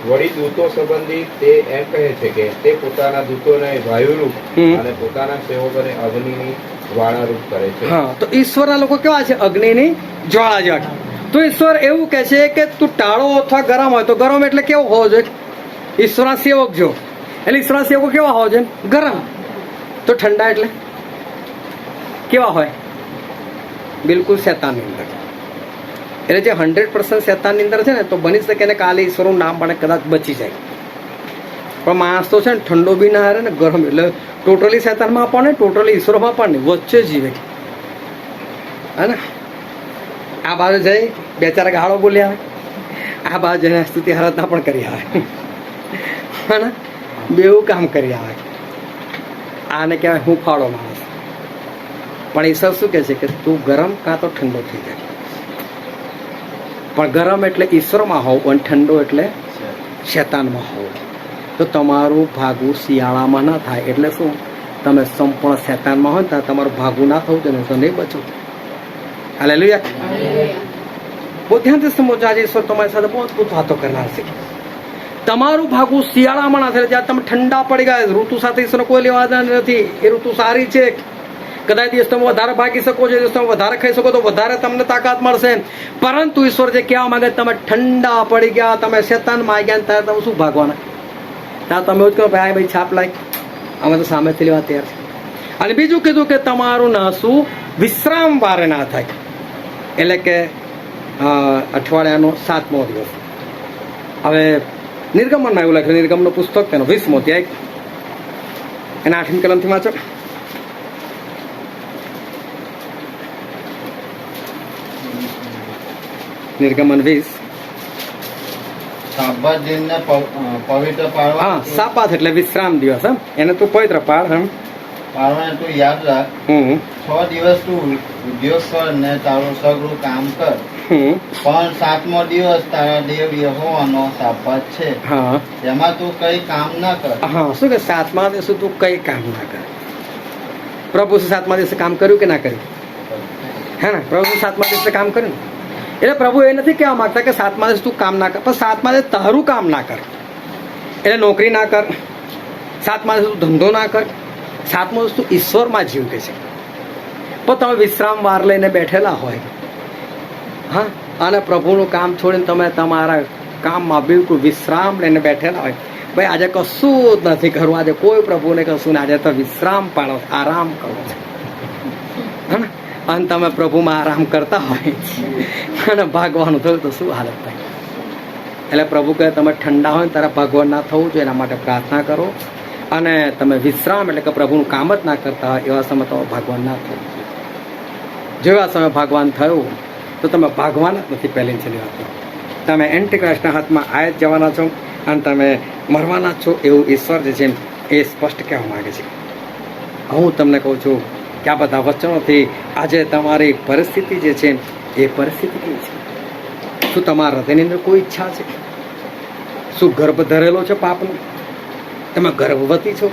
વળી દૂતો સંબંધી તે એમ કહે છે કે તે પોતાના દૂતોને વાયુરૂપ અને પોતાના સેવકોને અગ્નિની જ્વાળારૂપ કરે છે. હા, તો ઈશ્વરના લોકો કેવા છે? અગ્નિની જ્વાળા જેવા. તો ઈશ્વર એવું કહે છે કે તું ટાળો અથવા ગરમ હોય તો ગરમ એટલે કેવો હોવો જોઈએ? ઈશ્વરના સેવક જો એટલે ઈશ્વરના સેવકો કેવા હોવા જોઈએ? ગરમ. તો ઠંડા એટલે કેવા હોય? બિલકુલ શેતાનની અંદર. એટલે જે 100% શેતાનની અંદર છે ને, તો બની શકે ને કાલે ઈશ્વરનું નામ પણ કદાચ બચી જાય. પણ માણસ તો છે ને ઠંડો બી ના હારે ને ગરમ, એટલે ટોટલી શેતાનમાં પણ નહીં, ટોટલી ઈશ્વરમાં પણ નહીં, વચ્ચે જીવે. હે ને? આ બાજુ જઈ 2-4 ગાળો બોલી આવે, આ બાજુ જઈને સ્તુતિ આરાધના પણ કરી આવે, હે ને? બેવું કામ કરી આવે. આને કહેવાય હું ફાળો માણસ. પણ ઈશ્વર શું કહે છે કે તું ગરમ કાં તો ઠંડો થઈ જાય. પણ ગરમ એટલે ઈશ્વરમાં હોવું અને ઠંડો એટલે શેતાનમાં હોવું. તો તમારું ભાગું શિયાળામાં ના થાય. એટલે શું? તમે સંપૂર્ણ શેતાનમાં હોય ને તમારું ભાગું ના થવું જોઈએ, તો નહીં બચો. હાલેલુયા. બહુ ધ્યાનથી સમજો. આજે ઈશ્વર તમારી સાથે બહુ અદભુત વાતો કરનાર છે. તમારું ભાગું શિયાળામાં ના થાય, જ્યારે તમે ઠંડા પડી ગયા. ઋતુ સાથે ઈશ્વરનો કોઈ લેવા નથી. એ ઋતુ સારી છે. કદાચ દિવસ તમે વધારે ભાગી શકો છો, દિવસ તમે વધારે ખાઈ શકો તો વધારે તમને તાકાત મળશે. પરંતુ ઈશ્વર જે કહેવા માંગે, તમે ઠંડા પડી ગયા, તમે શેતાનમાં આવી ગયા, ત્યારે તમે શું ભાગવાના? ત્યાં તમે એવું જ કહો ભાઈ છાપ લાય, અમે તો સામેથી લેવા તૈયાર છે. અને બીજું કીધું કે તમારું નાસું વિશ્રામ વારે ના થાય, એટલે કે અઠવાડિયાનો 7મો દિવસ. હવે નિર્ગમનમાં એવું લખ્યું, નિર્ગમનું પુસ્તક તેનો 20મો અધ્યાય એના 8મી કલમથી વાંચો. નિર્ગમન 20. સાબત દિનને પવિત્ર પાડવા. હા, સાબાત એટલે વિશ્રામ દિવસ. એને તું પવિત્ર પાડ. પાડવાને તું યાદ રાખ. 6 દિવસ તું ઉદ્યોગ કર ને તારું સગળું કામ કર, પણ 7મો દિવસ તારા દેવ યહોવાનો સાબત છે. હા, તેમાં તું કઈ કામ ના કર. હા, શું કે 7મા દિવસે તું કઈ કામ ના કર. પ્રભુ 7મા દિવસે કામ કર્યું કે ના કર્યું? હે ને? પ્રભુ 7મા દિવસે કામ કર્યું. એટલે પ્રભુ એ નથી કહેવા માંગતા કે 7મા દિવસ તું કામ ના કર, પણ 7મા દિવસ તારું કામ ના કર. એટલે નોકરી ના કર, 7મા દિવસ તું ધંધો ના કર, 7મો દિવસ તું ઈશ્વરમાં જીવ કે છે. પણ તમે વિશ્રામ વાર લઈને બેઠેલા હોય, હા, અને પ્રભુનું કામ છોડીને તમે તમારા કામમાં બિલકુલ વિશ્રામ લઈને બેઠેલા હોય, ભાઈ આજે કશું જ નથી કરવું, આજે કોઈ પ્રભુને કશું ને, આજે તો વિશ્રામ પાડો, આરામ કરો છો, હે ને? અને તમે પ્રભુમાં આરામ કરતા હોય અને ભાગવાનું થયું તો શું હાલત થાય? એટલે પ્રભુ કહે તમે ઠંડા હોય ને ત્યારે ભાગવાન ના થવું જોઈએ, એના માટે પ્રાર્થના કરો. અને તમે વિશ્રામ એટલે કે પ્રભુનું કામ જ ના કરતા હોય એવા સમય તમે ભાગવાન ના થવું. જેવા સમય ભાગવાન થયું તો તમે ભાગવાના જ નથી પહેલી છેલ્લી વાત. તમે એન્ટિક્રાઇસ્ટના હાથમાં આયા જ જવાના છો અને તમે મરવાના જ છો, એવું ઈશ્વર જે છે એ સ્પષ્ટ કહેવા માગે છે. હું તમને કહું છું કે આ બધા વચનોથી આજે તમારી પરિસ્થિતિ જે છે એ પરિસ્થિતિ કેવી છે? શું તમારા હૃદયની અંદર કોઈ ઈચ્છા છે? શું ગર્ભ ધરેલો છે પાપનો? તમે ગર્ભવતી છો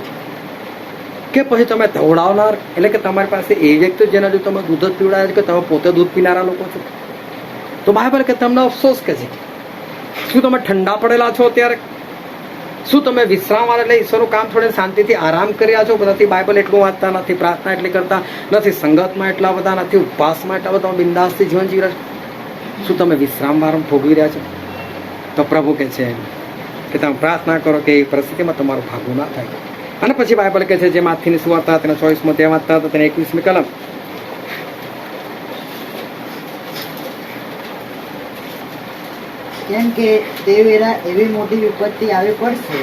કે પછી તમે ધવડાવનાર, એટલે કે તમારી પાસે એ વ્યક્તિ જેના જો તમે દૂધ જ પીવડાવે છે કે તમે પોતે દૂધ પીનારા લોકો છો? તો બાઇબલ કે તમને અફસોસ કે છે. શું તમે ઠંડા પડેલા છો અત્યારે? શું તમે વિશ્રામ વાળા એટલે ઈશ્વરનું કામ થોડે શાંતિથી આરામ કર્યા છો? નથી બાઇબલ એટલું વાંચતા, નથી પ્રાર્થના એટલી કરતા, નથી સંગતમાં એટલા બધા, નથી ઉપવાસમાં એટલા બધા, બિંદાસથી જીવન જીવી રહ્યા છો? શું તમે વિશ્રામ વારમ ભોગવી રહ્યા છો? તો પ્રભુ કે છે કે તમે પ્રાર્થના કરો કે એ પરિસ્થિતિમાં તમારું ભાગવું ના થાય. અને પછી બાઇબલ કે છે જે માથીની સુવાર્તા તેના 24માં ત્યાં વાંચતા હતા તેને 21મી કલમ, કેમ કે તે વેળા એવી મોટી વિપત્તિ આવી પડશે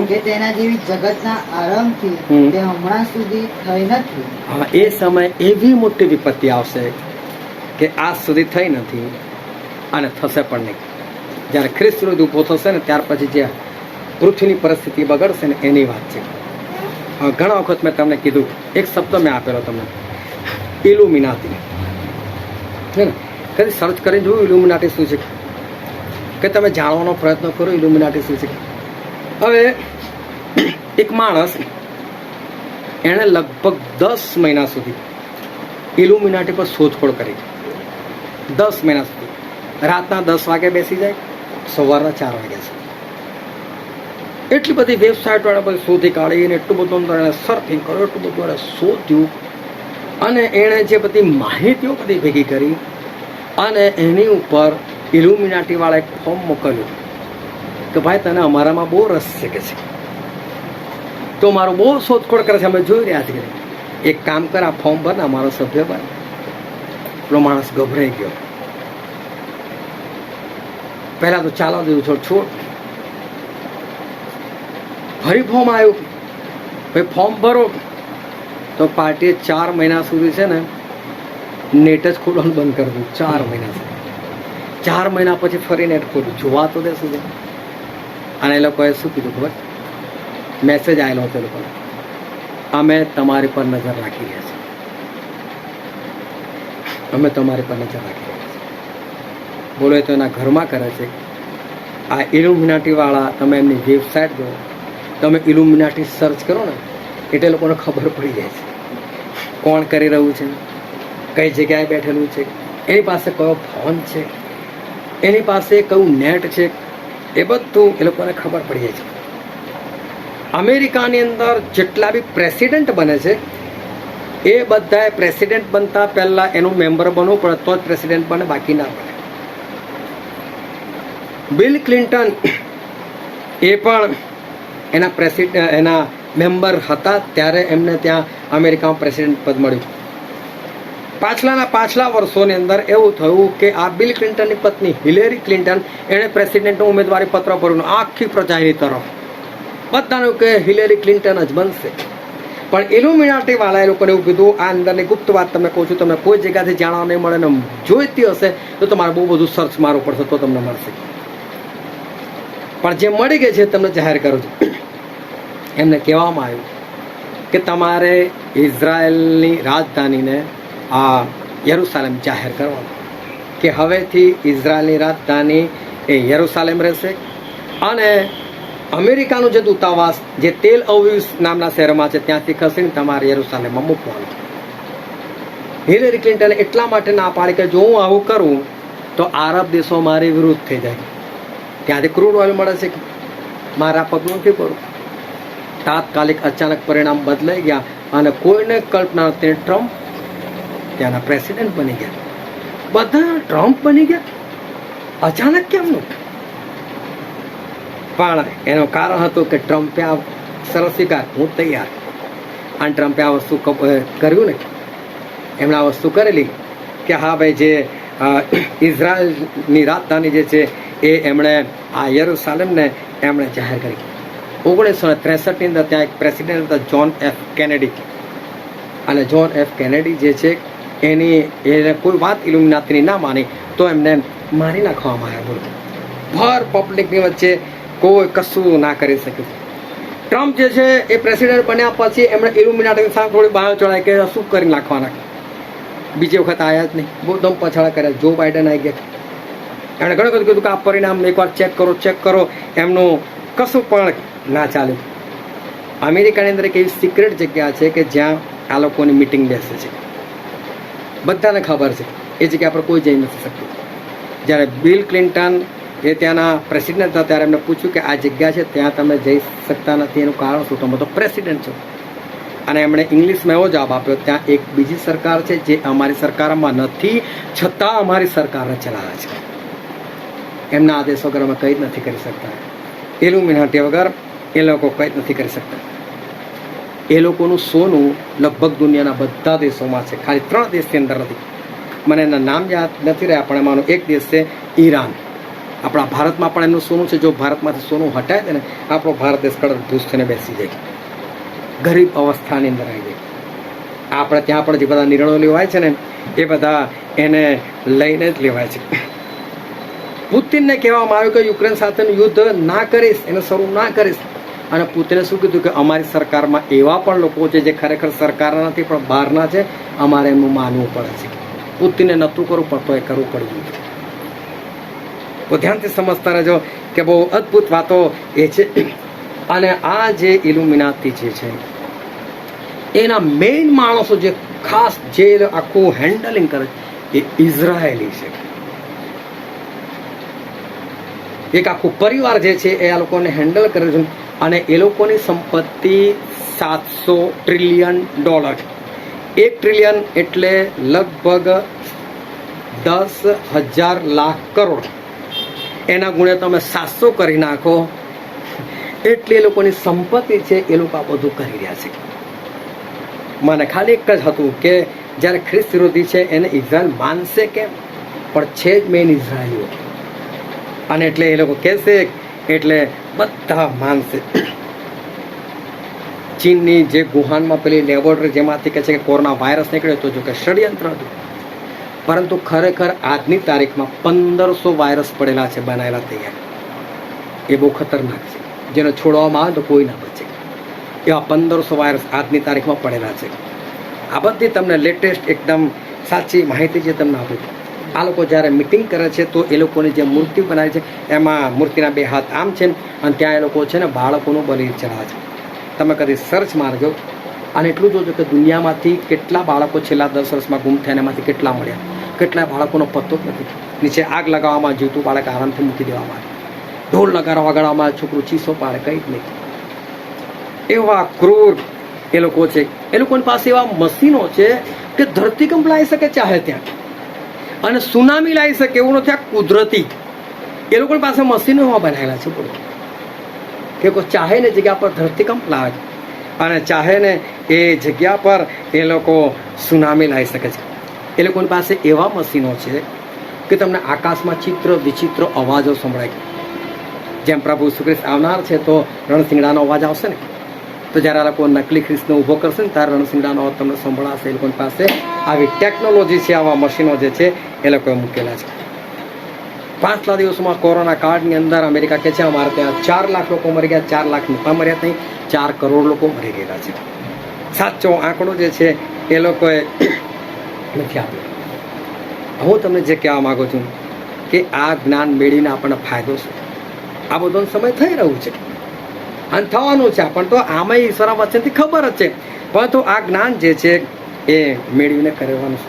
કે તેના જેવી જગતના આરંભથી તે હમણાં સુધી થઈ નથી. હા, એ સમય એવી મોટી વિપત્તિ આવશે કે આજ સુધી થઈ નથી અને થશે પણ નહીં. જ્યારે ખ્રિસ્ત વિરુદ્ધ ઊભો થશે ને ત્યાર પછી જે પૃથ્વીની પરિસ્થિતિ બગડશે ને એની વાત છે. ઘણા વખત મેં તમને કીધું, એક શબ્દ મેં આપેલો તમને, ઇલ્યુમિનાટી. છે ને, કદી સર્ચ કરીને જોયું ઇલ્યુમિનાટી શું છે કે તમે જાણવાનો પ્રયત્ન કરો ઇલ્યુમિનાટી શું છે. હવે એક માણસ એણે લગભગ 10 મહિના સુધી ઇલ્યુમિનાટી પર શોધખોળ કરી. 10 મહિના સુધી રાતના 10 વાગે બેસી જાય, સવારના 4 વાગ્યા સુધી એટલી બધી વેબસાઇટ વાળા બધી શોધી કાઢીને એટલું બધું અંદર એણે સર્ફિંગ કર્યું, એટલું બધું એણે શોધ્યું અને એણે જે બધી માહિતીઓ બધી ભેગી કરી અને એની ઉપર ઇલ્યુમિનાટી વાળા એક ફોર્મ મોકલ્યું કે ભાઈ તને અમારામાં બહુ રસ છે કે છે, તો મારું બહુ શોધખોળ કરે છે, અમે જોઈ રહ્યા છીએ, એક કામ કર આ ફોર્મ ભર ને અમારો સભ્ય બન. પેલો માણસ ગભરાઈ ગયો. પહેલા તો ચાલવા દીધું, છોડ. ફરી ફોર્મ આવ્યું, ભાઈ ફોર્મ ભરો. તો પાર્ટીએ 4 મહિના સુધી છે ને નેટ જ ખોલવાનું બંધ કરી દીધું. 4 મહિના સુધી. 4 મહિના પછી ફરી નેટ ખોલ્યું, જોવા તો દે સુધી. અને એ લોકોએ શું કીધું ખબર? મેસેજ આવેલો હતો એ લોકોને, અમે તમારી પર નજર રાખી રહ્યા છીએ, અમે તમારી પર નજર રાખી રહ્યા છીએ. બોલો, એ તો એના ઘરમાં કરે છે. આ ઇલ્યુમિનાટી વાળા, તમે એમની વેબસાઇટ જો, તમે ઇલ્યુમિનાટી સર્ચ કરો ને એટલે લોકોને ખબર પડી જાય છે કોણ કરી રહ્યું છે, કઈ જગ્યાએ બેઠેલું છે, એની પાસે કયો ફોન છે, એની પાસે કયું નેટ છે, એ બધું એ લોકોને ખબર પડી જાય છે. અમેરિકાની અંદર જેટલા બી પ્રેસિડેન્ટ બને છે એ બધાએ પ્રેસિડેન્ટ બનતા પહેલા એનું મેમ્બર બનવું પડે તો જ પ્રેસિડેન્ટ બને, બાકી ના બને. બિલ ક્લિન્ટન એ પણ એના મેમ્બર હતા ત્યારે એમને ત્યાં અમેરિકામાં પ્રેસિડેન્ટ પદ મળ્યું. પાછલા વર્ષોની અંદર એવું થયું કે આ બિલ ક્લિન્ટનની પત્ની હિલેરી ક્લિન્ટન એણે પ્રેસિડેન્ટનું ઉમેદવારી પત્ર ભર્યું. આખી પ્રજાની તરફ બધાનું કે હિલેરી ક્લિન્ટન જ બનશે. પણ ઇલ્યુમિનાટી વાળા એ લોકોને એવું કીધું, આ અંદરની ગુપ્ત વાત તમને કહું છું, તમને કોઈ જગ્યાથી જાણવા નહીં મળે ને જોઈતી હશે તો તમારે બહુ બધું સર્ચ મારવું પડશે તો તમને મળશે. પણ જે મળી ગઈ છે તમને જાહેર કરું છું. એમને કહેવામાં આવ્યું કે તમારે ઇઝરાયલની રાજધાનીને આ યરુસાલેમ જાહેર કરવાનું, કે હવેથી ઇઝરાયલની રાજધાની એ યરુસાલેમ રહેશે અને અમેરિકાનું જે દૂતાવાસ જે તેલ અવીવ નામના શહેરમાં છે ત્યાંથી ખસીને તમારે યરુસાલેમમાં મૂકવાનું. હિલેરી ક્લિન્ટને એટલા માટે ના પાડી કે જો હું આવું કરું તો આરબ દેશો મારી વિરુદ્ધ થઈ જાય, ત્યાંથી ક્રૂડ ઓઇલ મળે છે, મારા પગલું નથી કરું. તાત્કાલિક અચાનક પરિણામ બદલાઈ ગયા અને કોઈને કલ્પના નથી, ટ્રમ્પ ત્યાંના પ્રેસિડેન્ટ બની ગયા. બધા ટ્રમ્પ બની ગયા અચાનક કેમનું? પણ એનું કારણ હતું કે ટ્રમ્પે આ સરસ સ્વીકાર, હું તૈયાર. અને ટ્રમ્પે આ વસ્તુ કર્યું ને, એમણે આ વસ્તુ કરેલી કે હા ભાઈ જે ઇઝરાયલની રાજધાની જે છે એ એમણે આ યરુસાલેમને એમણે જાહેર કરી. 1963ની અંદર ત્યાં એક પ્રેસિડેન્ટ હતા જ્હોન એફ કેનેડી, અને જ્હોન એફ કેનેડી જે છે એને કોઈ વાત ઇલ્યુમિનાટીની ના માની તો એમને મારી નાખવામાં આવ્યા. બોલો, ભર પબ્લિકની વચ્ચે કોઈ કશું ના કરી શક્યું. ટ્રમ્પ જે છે એ પ્રેસિડેન્ટ બન્યા પછી એમણે ઇલ્યુમિનાટીની સામે થોડી બહાર ચડાય કે શું કરી નાખવાના. બીજી વખત આવ્યા જ નહીં, બહુ દમ પછાડા કર્યા. જો બાઇડન આવી ગયા, એમણે ઘણું બધું કીધું કે આ પરિણામ એકવાર ચેક કરો. એમનું કશું પણ ના ચાલ્યું. અમેરિકાની અંદર એક એવી સિક્રેટ જગ્યા છે કે જ્યાં આ લોકોની મિટિંગ બેસે છે, બધાને ખબર છે. એ જગ્યા પર કોઈ જઈ નથી શકતું. જ્યારે બિલ ક્લિન્ટન એ ત્યાંના પ્રેસિડેન્ટ હતા ત્યારે એમને પૂછ્યું કે આ જગ્યા છે ત્યાં તમે જઈ શકતા નથી, એનું કારણ શું? તમે તો પ્રેસિડેન્ટ છો. અને એમણે ઇંગ્લિશમાં એવો જવાબ આપ્યો, ત્યાં એક બીજી સરકાર છે જે અમારી સરકારમાં નથી, છતાં અમારી સરકારને ચલાવે છે. એમના આદેશ વગર અમે કંઈ જ નથી કરી શકતા. ઇલ્યુમિનાટી વગર એ લોકો કંઈ જ નથી કરી શકતા. એ લોકોનું સોનું લગભગ દુનિયાના બધા દેશોમાં છે, ખાલી 3 દેશની અંદર નથી. મને એના નામ યાદ નથી રહ્યા, પણ એમાંનો એક દેશ છે ઈરાન. આપણા ભારતમાં પણ એમનું સોનું છે. જો ભારતમાંથી સોનું હટાય દે ને, આપણો ભારત દેશ કડક ધૂસ થઈને બેસી જાય, ગરીબ અવસ્થાની અંદર આવી જાય. આપણે ત્યાં પણ જે બધા નિર્ણયો લેવાય છે ને એ બધા એને લઈને જ લેવાય છે. પુતિનને કહેવામાં આવ્યું કે યુક્રેન સાથેનું યુદ્ધ ના કરીશ, એને શરૂ ના કરીશ. અને પુતિને શું કીધું કે અમારી સરકારમાં એવા પણ લોકો છે જે ખરેખર સરકારના નથી પણ બહારના છે, અમારે એમનું માનવું પડે છે. પુતિને નહોતું કરવું પણ તો એ કરવું પડ્યું. તો ધ્યાનથી સમજતા રહેજો કે બહુ અદ્ભુત વાતો એ છે. અને આ જે ઇલ્યુમિનાટી જે છે એના મેઇન માણસો જે ખાસ જે આખું હેન્ડલિંગ કરે એ ઇઝરાયેલી છે. એક આખું પરિવાર જે છે એ આ લોકોને હેન્ડલ કરે છે. અને એ લોકોની સંપત્તિ $700 ટ્રિલિયન. $1 ટ્રિલિયન એટલે લગભગ 10,000 લાખ કરોડ. એના ગુણ્યા તમે 700 કરી નાખો એટલે એ લોકોની સંપત્તિ છે. એ લોકો આ બધું કરી રહ્યા છે. મને ખાલી એક જ હતું કે જ્યારે ખ્રિસ્ત વિરોધી છે એને ઇઝરાયલ માનશે કેમ, પણ છે જ મેઇન ઇઝરાયલીઓ. અને એટલે એ લોકો કહેશે એટલે બધા માનશે. ચીનની જે વુહાનમાં પેલી લેબોરેટરી જેમાંથી કહે છે કે કોરોના વાયરસ નીકળ્યો તો જો કે ષડયંત્ર હતું, પરંતુ ખરેખર આજની તારીખમાં 1500 વાયરસ પડેલા છે બનાવેલા તૈયાર. એ બહુ ખતરનાક છે. જેને છોડવામાં આવે તો કોઈ ના બચે. એવા 1500 વાયરસ આજની તારીખમાં પડેલા છે. આ બધી તમને લેટેસ્ટ એકદમ સાચી માહિતી જે તમને આપું. આ લોકો જ્યારે મિટિંગ કરે છે તો એ લોકોની જે મૂર્તિ બનાવી છે એમાં મૂર્તિના 2 હાથ આમ છે અને ત્યાં એ લોકો છે ને બાળકોનું બલિ ચડાવે છે. તમે કદી સર્ચ મારજો અને એટલું જોજો કે દુનિયામાંથી કેટલા બાળકો છેલ્લા 10 વર્ષમાં ગુમ થયા, એમાંથી કેટલા મળ્યા, કેટલા બાળકોનો પત્તો જ નથી. નીચે આગ લગાવવામાં જીવતું બાળક આરામથી મૂકી દેવામાં આવે, ઢોલ વગાડવામાં છોકરું ચીસો પાડે, કંઈ જ નહીં. એવા ક્રૂર એ લોકો છે. એ લોકોની પાસે એવા મશીનો છે કે ધરતીકંપ લાવી શકે ચાહે ત્યાં, અને સુનામી લાવી શકે એવું નથી. આ કુદરતી એ લોકોની પાસે મશીનો એવા બનાવેલા છે બોલો કે કોઈ ચાહે ને જગ્યા પર ધરતીકંપ લાવે અને ચાહે ને એ જગ્યા પર એ લોકો સુનામી લાવી શકે છે. એ લોકોની પાસે એવા મશીનો છે કે તમને આકાશમાં ચિત્ર વિચિત્ર અવાજો સંભળાય. જેમ પ્રભુ ઈસુ ખ્રિસ્ત આવનાર છે તો રણસિંગડાનો અવાજ આવશે ને, તો જ્યારે આ લોકો નકલી ખ્રિસ્તને ઊભો કરશે ને ત્યારે રણસિંગડાનો અવાજ તમને સંભળાશે. એ લોકોની પાસે આવી ટેકનોલોજી છે, આવા મશીનો જે છે એ લોકોએ મૂકેલા છે. 5 દિવસોમાં કોરોના કાળની અંદર અમેરિકા કહે છે અમારે ત્યાં 4 લાખ લોકો મરી ગયા. 4 લાખ નહોતા મર્યા, નહીં 4 કરોડ લોકો મરી ગયેલા છે. સાચો આંકડો જે છે એ લોકોએ નથી આપ્યો. હું તમને જે કહેવા માગું છું કે આ જ્ઞાન મેળવીને આપણને ફાયદો છે. આ બધો સમય થઈ રહ્યું છે અને થવાનું છે. પણ તો આમાં ઈશ્વરના વચનથી ખબર જ છે, પરંતુ આ જ્ઞાન જે છે એ મેળવીને કરવાનું છે.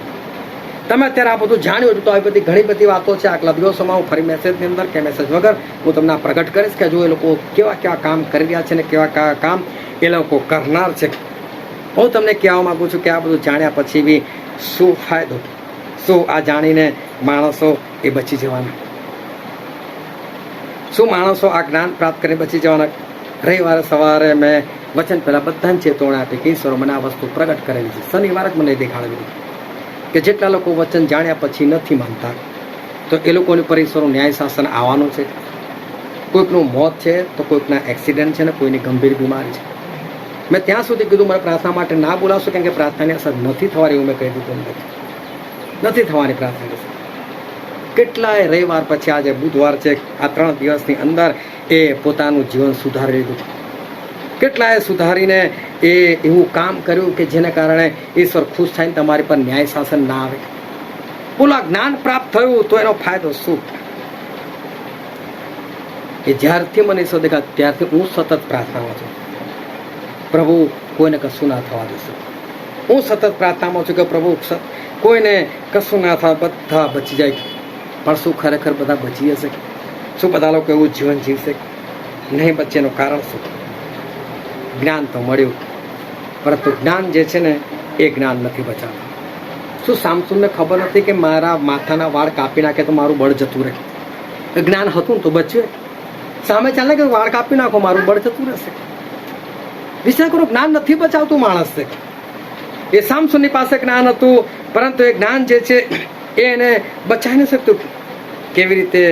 તમે અત્યારે આ બધું જાણ્યું તો આવી બધી ઘણી બધી વાતો છે. આગલા દિવસોમાં હું ફરી મેસેજની અંદર કે મેસેજ વગર હું તમને આ પ્રગટ કરીશ કે જો એ લોકો કેવા કેવા કામ કરી રહ્યા છે ને કેવા કેવા કામ એ લોકો કરનાર છે. હું તમને કહેવા માગું છું કે આ બધું જાણ્યા પછી બી શું ફાયદો, શું આ જાણીને માણસો એ બચી જવાના, શું માણસો આ જ્ઞાન પ્રાપ્ત કરીને બચી જવાના. રવિવારે સવારે મેં વચન પહેલાં બધાને ચેતવણી આપી કે ઈશ્વરો મને આ વસ્તુ પ્રગટ કરેલી છે. શનિવારે જ મને દેખાડેલું કે જેટલા લોકો વચન જાણ્યા પછી નથી માનતા તો એ લોકોની પર ઈશ્વરનું ન્યાય શાસન આવવાનું છે. કોઈકનું મોત છે તો કોઈકના એક્સિડન્ટ છે ને કોઈની ગંભીર બીમારી છે. મેં ત્યાં સુધી કીધું મને પ્રાર્થના માટે ના બોલાવશો કેમ કે પ્રાર્થનાની અસર નથી થવાની. એવું મેં કહી દીધું નથી થવાની પ્રાર્થનાની અસર. કેટલાય રવિવાર પછી આજે બુધવાર છે, આ 3 દિવસની અંદર એ પોતાનું જીવન સુધારી લીધું. કેટલાય સુધારીને એ એવું કામ કર્યું કે જેને કારણે ઈશ્વર ખુશ થઈને તમારી પર ન્યાય શાસન ના આવે. બોલા જ્ઞાન પ્રાપ્ત થયું તો એનો ફાયદો શું? કે જ્યારથી મને ઈશ્વર દેખા ત્યારથી હું સતત પ્રાર્થનામાં છું, પ્રભુ કોઈને કશું ના થવા દેશે. હું સતત પ્રાર્થનામાં છું કે પ્રભુ કોઈને કશું ના થાય, બધા બચી જાય. પણ શું ખરેખર બધા બચી જશે? શું બધા લોકો એવું જીવન જીવશે? નહીં બચે. એનું કારણ શું? જ્ઞાન તો મળ્યું, પરંતુ જ્ઞાન જે છે ને એ જ્ઞાન નથી બચાવતું. શું સામસુનને ખબર નથી કે મારા માથાના વાળ કાપી નાખે તો મારું બળ જતું રહે? જ્ઞાન હતું ને તો બચ્યું. સામે ચાલે કે વાળ કાપી નાખો મારું બળ જતું રહેશે. વિચાર કરો, જ્ઞાન નથી બચાવતું માણસ. એ સામસુનની પાસે જ્ઞાન હતું, પરંતુ એ જ્ઞાન જે છે એ એને બચાવી ન શકતું. કેવી રીતે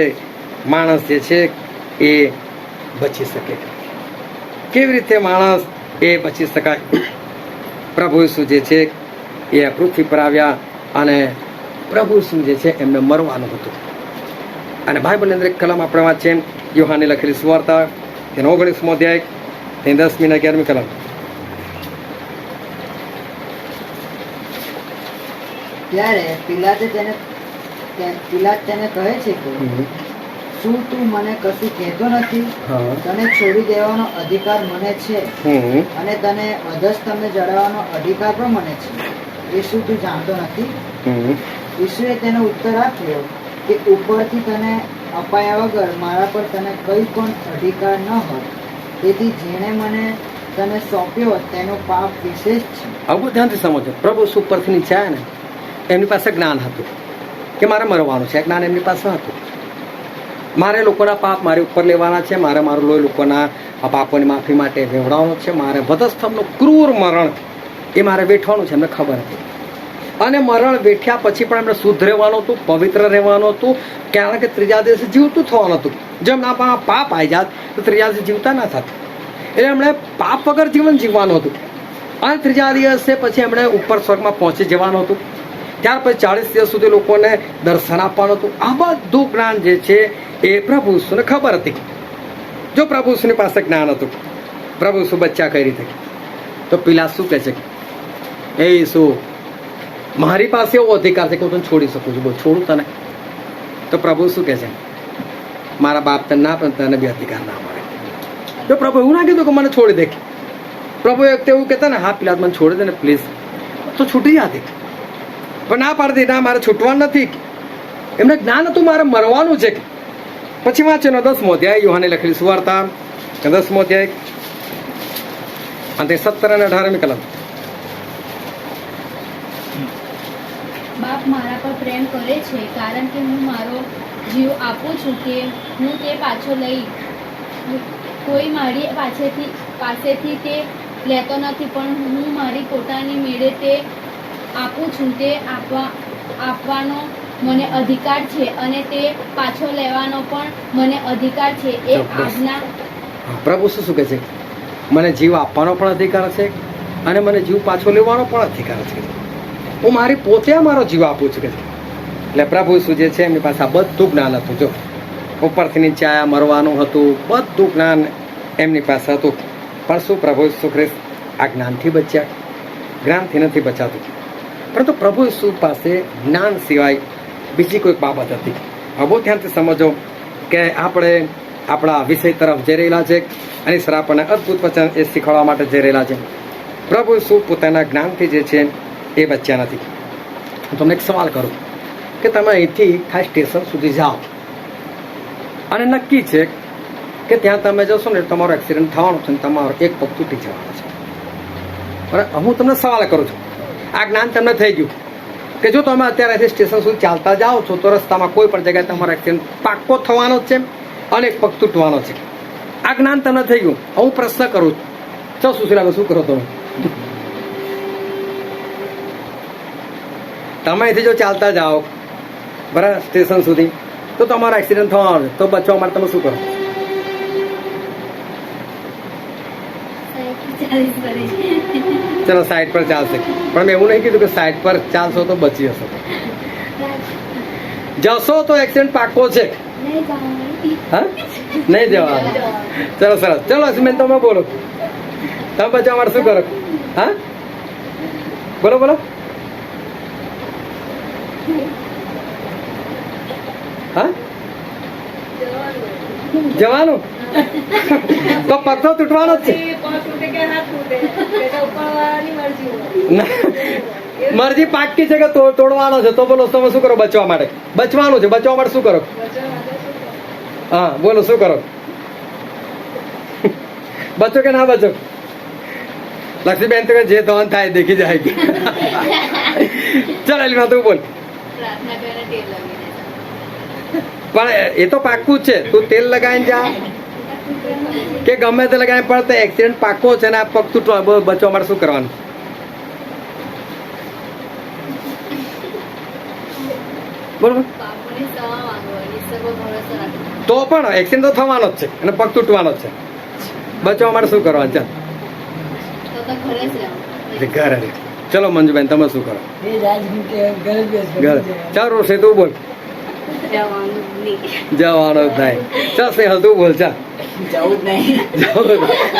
માણસ જે છે એ બચી શકે? કેવી રીતે માણસ એ બચી શકાય? પ્રભુ ઈસુ જે છે એ પૃથ્વી પર આવ્યા અને પ્રભુ ઈસુ જે છે એમને મરવાનું હતું. અને બાઇબલની અંદર એક કલમ આપણે વાંચીએ, યોહાનની લખેલી સુવાર્તા તેનો 19મો અધ્યાય, તેની 10મી અને 11મી કલમ. ત્યારે પિલાત તેને કહે છે કે શું તું મને કશું કહેતો નથી? તને છોડી દેવાનો અધિકાર મને છે અને તને અધસ્તંભને જડાવવાનો અધિકાર પણ મને છે. એ શું તું જાણતો નથી? ઈસુએ તેનો ઉત્તર આપ્યો કે ઉપરથી તને અપાયા વગર મારા પર તને કઈ પણ અધિકાર ન હોય. તેથી જેણે મને તને સોંપ્યો તેનો પાપ વિશેષ છે. આવું ધ્યાનથી સમજો. પ્રભુ ઉપરથી નીચે આવ્યા ને, એમની પાસે જ્ઞાન હતું કે મારે મરવાનું છે. જ્ઞાન એમની પાસે હતું. મારે લોકોના પાપ મારે ઉપર લેવાના છે, મારે મારું લોહી લોકોના પાપોની માફી માટે વેવડાવવાનું છે, મારે વધસ્તંભનું ક્રૂર મરણ એ મારે વેઠવાનું છે. એમને ખબર હતી. અને મરણ વેઠ્યા પછી પણ એમને શુદ્ધ રહેવાનું હતું, પવિત્ર રહેવાનું હતું, કારણ કે ત્રીજા દિવસે જીવતું થવાનું હતું. જો એમના પાપ આવી જાત તો ત્રીજા દિવસે જીવતા ના થાત. એટલે એમણે પાપ વગર જીવન જીવવાનું હતું. અને ત્રીજા દિવસે પછી એમણે ઉપર સ્વર્ગમાં પહોંચી જવાનું હતું. ત્યાર પછી 40 દિવસ સુધી લોકોને દર્શન આપવાનું હતું. આ બધું જ્ઞાન જે છે એ પ્રભુ ઈસુને ખબર હતી. જો પ્રભુ ઈસુની પાસે જ્ઞાન હતું, પ્રભુ ઈસુ બચ્ચા કઈ રીતે? તો પિલાત શું કહે છે? એ ઈસુ, મારી પાસે એવો અધિકાર છે કે હું તને છોડી શકું છું. બોલ, છોડું તને? તો પ્રભુ શું કહે છે? મારા બાપ તને ના પણ તને બી અધિકાર ના મળે. જો પ્રભુ એવું ના કીધું કે મને છોડી દે. પ્રભુ એક એવું કહેતા ને, હા પિલાત મને છોડી દે ને પ્લીઝ, તો છૂટી જતી. પણ ના પાડતી, ના મારે છૂટવાનું નથી. એમને જ્ઞાન હતું મારે મરવાનું છે. પછી વાંચો 10મો અધ્યાય, યોહાનની લખેલી સુવાર્તા 10મો અધ્યાય અને 17 અને 18મી કલમ. બાપ મારા પર પ્રેમ કરે છે, કારણ કે હું મારો જીવ આપું છું કે હું તે પાછો લઈ. કોઈ મારી પાસેથી તે લેતો નથી, પણ હું મારી પોતાની મેળે તે આપું છું. તે આપવાનો મને અધિકાર છે અને તે પાછો લેવાનો પણ મને અધિકાર છે. એ આજના પ્રભુ શું કહે છે? મને જીવ આપવાનો પણ અધિકાર છે અને મને જીવ પાછો લેવાનો પણ અધિકાર છે. હું મારી પોતે મારો જીવ આપું છું કે. એટલે પ્રભુ શું જે છે એમની પાસે આ બધું જ્ઞાન હતું. જો ઉપરથી નીચે આયા, મરવાનું હતું, બધું જ્ઞાન એમની પાસે હતું. પણ શું પ્રભુ ઈસુ ખ્રિસ્ત આ જ્ઞાનથી બચ્યા? જ્ઞાનથી નથી બચાતું. પરંતુ પ્રભુ ઈસુ પાસે જ્ઞાન સિવાય બીજી કોઈ બાબત હતી. હવે બહુ ધ્યાનથી સમજો કે આપણે આપણા વિષય તરફ જઈ રહેલા છે અને સર આપણને અદ્ભુત વચન એ શીખવાડવા માટે જઈ રહેલા છે. પ્રભુ ઈસુ પોતાના જ્ઞાનથી જે છે એ બચ્યા નથી. હું તમને એક સવાલ કરું કે તમે અહીંથી ખાસ સ્ટેશન સુધી જાઓ અને નક્કી છે કે ત્યાં તમે જશો ને તમારો એક્સિડન્ટ થવાનો છે અને તમારો એક પગ તૂટી જવાનો છે. બરાબર? હું તમને સવાલ કરું છું, આ જ્ઞાન તમને થઈ ગયું કે જો તમે અત્યારે સ્ટેશન સુધી ચાલતા જાઓ છો તો રસ્તામાં કોઈ પણ જગ્યાએ તમારો એક્સિડન્ટ પાક્કો થવાનો છે અને એક પગ તૂટવાનો છે. આ જ્ઞાન તમને થઈ ગયું. હું પ્રશ્ન કરું છું, શું લાગે શું કરો તમે? તમે અહીંથી જો ચાલતા જાઓ બરાબર સ્ટેશન સુધી તો તમારો એક્સિડન્ટ થવાનો છે, તો બચવા માટે તમે શું કરો? ચલો સાઈડ પર ચાલશે, પણ મેં એવું નહીં કીધું કે સાઈડ પર ચાલશો તો બચી જશો. જશો તો એક્સિડન્ટ પાક્કો છે. નહીં જવાનું. હા નહીં જવાનું. ચલો સરસ. ચલો અસ્મિન તમે બોલો, તમે બચાવવા માટે શું કરો? હા બોલો બોલો. હા જવાનું તો પગ તો તૂટવાનો જ છે. ના, મરજી પાકી છે કે તોડવાનો છે. તો બોલો તમે શું કરો બચવા માટે? બચવાનું છે. બચવા માટે શું કરો? હા બોલો શું કરો? બચો કે ના બચો? લક્ષ્મીબેન તો જે ધન થાય દેખી જાય. ચાલ એલી તું બોલ. પ્રાર્થના કરીને તેલ લગાવીને પણ એ તો પાક્કું જ છે. તું તેલ લગાવીને જા કે ગમે તે લગાવીને, પણ તે એક્સિડન્ટ પાક્કો છે ને આ પગ તૂટવા બચવા માટે શું કરવાનું? બરોબર. બાપુની સવા માંગવાની સર્વ ભરોસો રાખો. તો પણ એક્સિડન્ટ તો થવાનો જ છે અને પગ તૂટવાનો જ છે. બચવા માટે શું કરવાનું? ચાલ તો ઘરે જ રહેવાનું. ઘરે. ચલો મંજુબેન તમે શું કરો? એ રાજગીર કે ઘરે બેસવાનું ઘરે. છે. ચાલ રોશે તું બોલ. જવાનું નહીં. જવાનો જ નહીં. ચાલ સ્નેહલ તું બોલ. ચાલ જવું જ નહીં.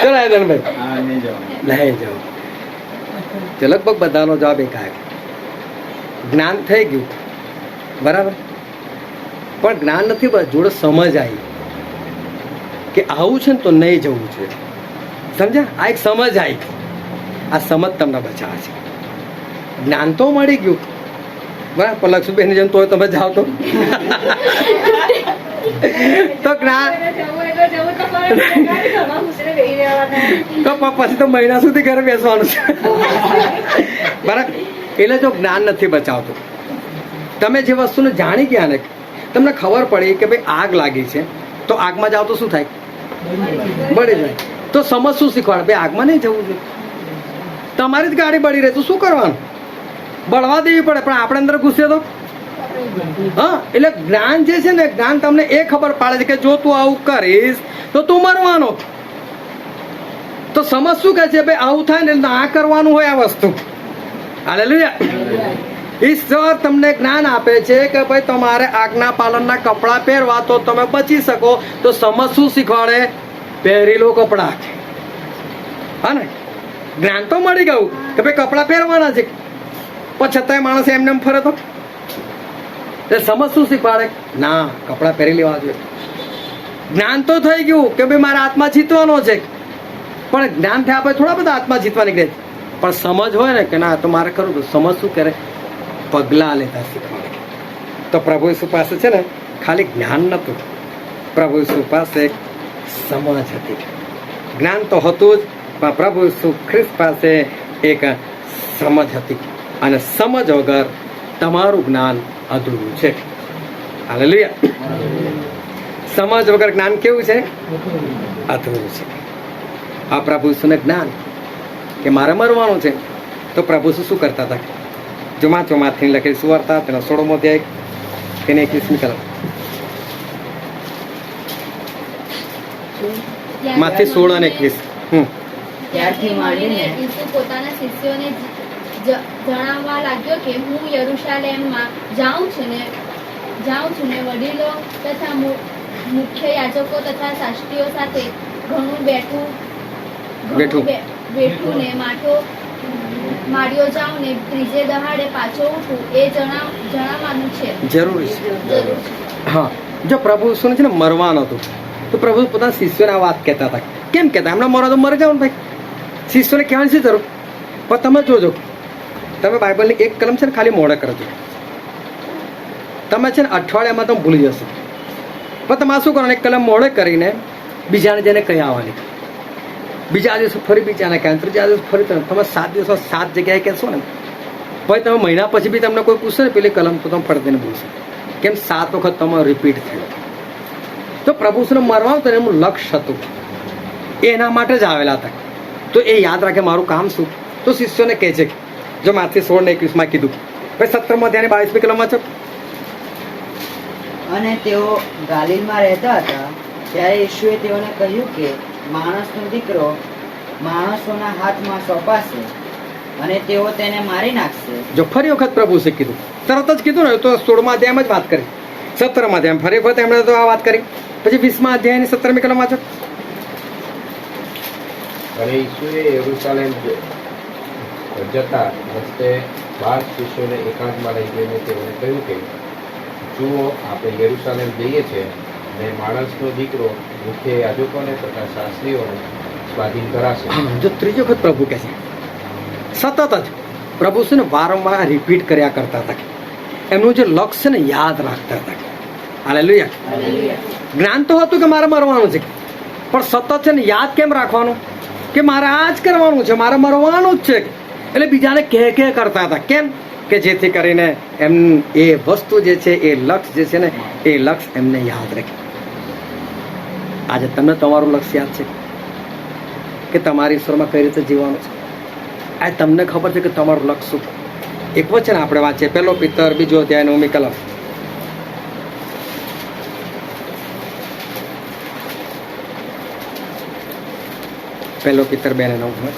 ચાલ આયદનભાઈ. હા નહીં જવાનું. નહીં જવું. તો લગભગ બધાનો જવાબ એક આવ્યો. જ્ઞાન થઈ ગયું બરાબર, પણ જ્ઞાન નથી, બસ જોડે સમજ આવી કે આવું છે ને તો નહીં જવું છે. સમજ્યા? આ એક સમજ આવી. આ સમજ તમને બચાવે છે. જ્ઞાન તો મળી ગયું બરાબર, પણ લક્ષ્મીબેન જેમ તો તમે જાઓ તો જ્ઞાન તો પછી તો મહિના સુધી ઘરે બેસવાનું છે. બરાબર. એટલે જો જ્ઞાન નથી બચાવતું, તમે જે વસ્તુને જાણી ગયા ને, તમને ખબર પડી કે ભાઈ આગ લાગી છે, તો આગમાં જાઓ તો શું થાય? બળી જાય. તો સમજ શું શીખવાડે? ભાઈ આગમાં નહીં જવું જોઈએ. તમારી જ ગાડી બળી રહે તો શું કરવાનું? બળવા દેવી પડે, પણ આપણે અંદર ઘૂસે તો હા. એટલે જ્ઞાન જે છે ને, જ્ઞાન તમને એ ખબર પાડે છે કે જો તું આવું કરીશ તો તું મરવાનો. તો સમજ શું કહે છે? ભાઈ આવું થાય ને ના કરવાનું હોય આ વસ્તુ. હાલેલુયા. ઈશ્વર તમને જ્ઞાન આપે છે કે ભાઈ તમારે આજ્ઞા પાલનના કપડાં પહેરવા તો તમે બચી શકો. તો સમજ શું શીખવાડે? પહેરી લો કપડાં. હા ને, જ્ઞાન તો મળી ગયું કે ભાઈ કપડાં પહેરવાના છે, પણ છતાંય માણસ એમને એમ ફરે તો સમજ શું શીખવાડે? ના, કપડાં પહેરી લેવા જોઈએ. જ્ઞાન તો થઈ ગયું કે ભાઈ મારા આત્મા જીતવાનો છે, પણ જ્ઞાન થયા પછી થોડા બધા આત્મા જીતવા નીકળે છે. પણ સમજ હોય ને કે ના તો મારે કરવું, તો સમજ શું કરે? પગલાં લેતા શીખવાડે. તો પ્રભુ ઈસુ પાસે છે ને ખાલી જ્ઞાન નહોતું, પ્રભુ ઈસુ પાસે સમજ હતી. જ્ઞાન તો હતું જ, પણ પ્રભુ ઈસુ ખ્રિસ્ત પાસે એક સમજ હતી, અને સમજ વગર તમારું જ્ઞાન અધૂરું છે. હાલેલુયા. સમજ વગર જ્ઞાન કેવું છે? અધૂરું છે. આ પ્રભુ ઈસુને જ્ઞાન કે મારે મરવાનું છે, તો પ્રભુ શું કરતા હતા? ચોમાથી લખેલી સુવાર્તા તેનો 16મો અધ્યાય તેને 21મી કલમ માંથી 16 અને 21. ત્યારથી માંડીને ઈસુ પોતાના શિષ્યોને જણાવવા લાગ્યો કે હું યરુશલેમમાં જાઉં છું ને વડીલો તથા મુખ્ય યાજકો તથા શાસ્ત્રીઓ સાથે ઘણું બેઠું ને માર્યો જાઉં ને ત્રીજે દહાડે પાછો ઉઠું એ જણાવવાનું છે. જરૂરી છે. હા, જો પ્રભુ ઈસુને છે ને મરવાનું હતું, તો પ્રભુ પોતાના શિષ્યોને આ વાત કહેતા હતા. કેમ કહેતા? એમણે મરો તો મરી જાવ ને ભાઈ, શિષ્યોને કહેવાની શી જરૂર? પણ તમે જોજો, તમે બાઇબલની એક કલમ છે ને ખાલી મોડે કરજો, તમે છે ને અઠવાડિયામાં તમે ભૂલી જશો. પણ તમારે શું કરવાનું? એક કલમ મોડે કરીને બીજાને જેને કહી આવવાની, બીજા દિવસે ફરી બીજાને કહે, ત્રીજા દિવસ ફરી તમે 7 દિવસ 7 જગ્યાએ કહેશો ને, ભાઈ તમે મહિના પછી બી તમને કોઈ પૂછશે ને પેલી કલમ, તો તમે ફરતીને બોલશો. કેમ? 7 વખત તમારો રિપીટ થયો. તો પ્રભુને મરવાનું તો એનું લક્ષ્ય હતું, એના માટે જ આવેલા હતા. તો એ યાદ રાખે મારું કામ શું. તો શિષ્યોને કહે છે, જો માથી 16 ને 21માં કીધું, ભાઈ 17મો અધ્યાયની 22મી કલમમાં છે. અને તેઓ ગાલિલમાં રહેતા હતા, ત્યારે ઈસુએ તેઓને કહ્યું કે માણસનો દીકરો માણસોના હાથમાં સોંપાશે અને તેઓ તેને મારી નાખશે. જો ફરી વખત પ્રભુએ કીધું, તરત જ કીધું ને, તો 16મા અધ્યાયમાં જ વાત કરી 17માં અધ્યાય ફરી વખત એમણે તો આ વાત કરી. પછી 20મા અધ્યાયની 17મી કલમ વાંચો. અને ઈસુએ યરૂશાલેમ જતા રસ્તે 12 શિષ્યોને એકાંતમાં લઈ જઈને તેઓને કહ્યું કે જુઓ, આપણે યરૂશાલેમ જઈએ છીએ અને માણસનો દીકરો મુખ્ય યાજકોને તથા શાસ્ત્રીઓને સ્વાધીન કરાશે. જો ત્રીજી વખત પ્રભુ કહે છે, સતત જ પ્રભુ છે ને વારંવાર રિપીટ કર્યા કરતા હતા. એમનું જે લક્ષ્ય ને યાદ રાખતા હતા. હાલેલુયા. જ્ઞાન તો હતું કે મારે મરવાનું છે, પણ સતત છે ને યાદ કેમ રાખવાનું કે મારે આ જ કરવાનું છે, મારે મરવાનું જ છે. એટલે બીજાને કહે કરતા હતા. કેમ કે જેથી કરીને એમ એ વસ્તુ જે છે, એ લક્ષ્ય જે છે ને, એ લક્ષ્ય એમને યાદ રાખે. આજે તમને તમારું લક્ષ્ય યાદ છે કે તમારી ઈશ્વરમાં કઈ રીતે જીવવાનું છે? આ તમને ખબર છે કે તમારું લક્ષ્ય શું? એક વચન આપણે વાંચીએ, 1 પિતર 2 અધ્યાય 9મી કલમ. પહેલો પિતર 2:9.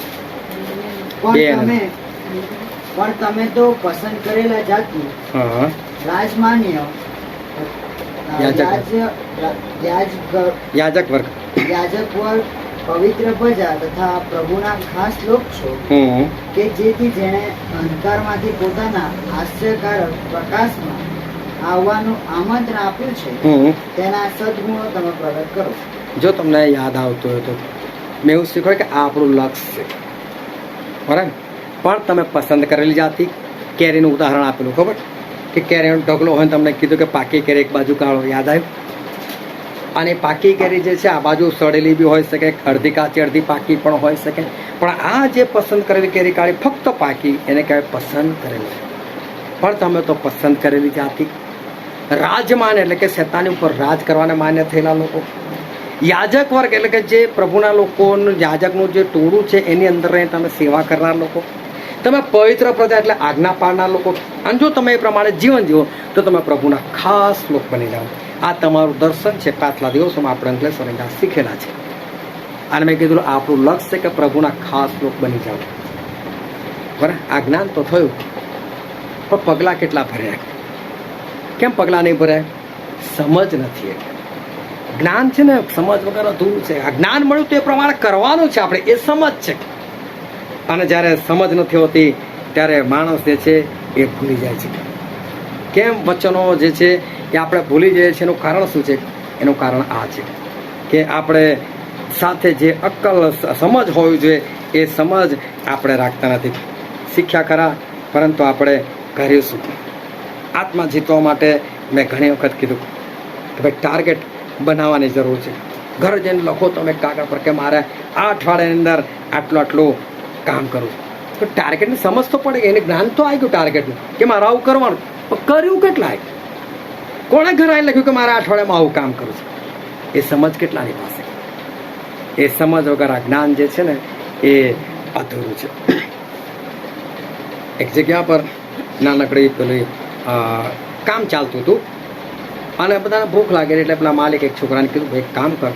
પણ તમે તો પસંદ કરેલા જાતિ, રાજમાન્ય, યાજક વર્ગ, પવિત્ર પ્રજા તથા પ્રભુના ખાસ લોક છો, કે જેથી જેણે અંધકારમાંથી પોતાના આશ્ચર્યકારક પ્રકાશમાં આવવાનું આમંત્રણ આપ્યું છે, તેના સદગુણો તમે પ્રગટ કરો. જો તમને યાદ આવતું હોય તો મેં એવું શીખ્યું કે આ આપણું લક્ષ્ય છે, બરાબર. પણ તમે પસંદ કરેલી જાતિ, કેરીનું ઉદાહરણ આપેલું ખબર કે કેરીનો ઢગલો હોય, તમને કીધું કે પાકી કેરી એક બાજુ કાઢો, યાદ આવ્યું? અને પાકી કેરી જે છે આ બાજુ સડેલી બી હોઈ શકે, અડધી કાચી અડધી પાકી પણ હોઈ શકે. પણ આ જે પસંદ કરેલી કેરી કાઢી ફક્ત પાકી, એને કહેવાય પસંદ કરેલી. પણ તમે તો પસંદ કરેલી જાતિ, રાજમાન એટલે કે શેતાની ઉપર રાજ કરવાને માન્ય થયેલા લોકો, યાજક વર્ગ એટલે કે જે પ્રભુના લોકોનું યાજકનું જે ટોળું છે એની અંદર રહીને તમે સેવા કરનાર લોકો, તમે પવિત્ર પ્રજા એટલે આજ્ઞા પાડનાર લોકો. અને જો તમે એ પ્રમાણે જીવન જીવો તો તમે પ્રભુના ખાસ લોક બની જાઓ. આ તમારું દર્શન છે. પાછલા દિવસોમાં આપણે અંકલેશ્વર શીખેલા છે. અને મેં કીધું આપણું લક્ષ્ય છે કે પ્રભુના ખાસ લોક બની જાઓ. બરાબર. આ જ્ઞાન તો થયું, પણ પગલાં કેટલા ભર્યા? કેમ પગલાં નહીં ભર્યા? સમજ નથી. જ્ઞાન છે ને સમજ વગર અધૂરું છે. આ જ્ઞાન મળ્યું તો એ પ્રમાણે કરવાનું છે આપણે, એ સમજ છે. અને જ્યારે સમજ નથી હોતી ત્યારે માણસ જે છે એ ભૂલી જાય છે. કેમ વચનો જે છે એ આપણે ભૂલી જઈએ છીએ? એનું કારણ શું છે? એનું કારણ આ છે કે આપણે સાથે જે અક્કલ સમજ હોવી જોઈએ એ સમજ આપણે રાખતા નથી. શીખ્યા ખરા, પરંતુ આપણે કરીશું. આત્મા જીતવા માટે મેં ઘણી વખત કીધું કે ભાઈ ટાર્ગેટ બનાવવાની જરૂર છે. ઘર જઈને લખો તમે કાગળ પર કે મારે આ અઠવાડિયાની અંદર આટલું કામ કરવું. તો ટાર્ગેટને સમજ તો પડે, એને જ્ઞાન તો આવી ગયું ટાર્ગેટનું કે મારે આવું કરવાનું. પણ કર્યું કેટલા? કોણે ઘરે આવીને લખ્યું કે મારે અઠવાડિયામાં આવું કામ કરું છું? એ સમજ કેટલાની પાસે? એ સમજ વગર આ જ્ઞાન જે છે ને એ અધૂરું છે. એક જગ્યા પર નાનકડી પેલી કામ ચાલતું હતું અને બધાને ભૂખ લાગેલી, એટલે પેલા માલિક એક છોકરાને કીધું ભાઈ કામ કર,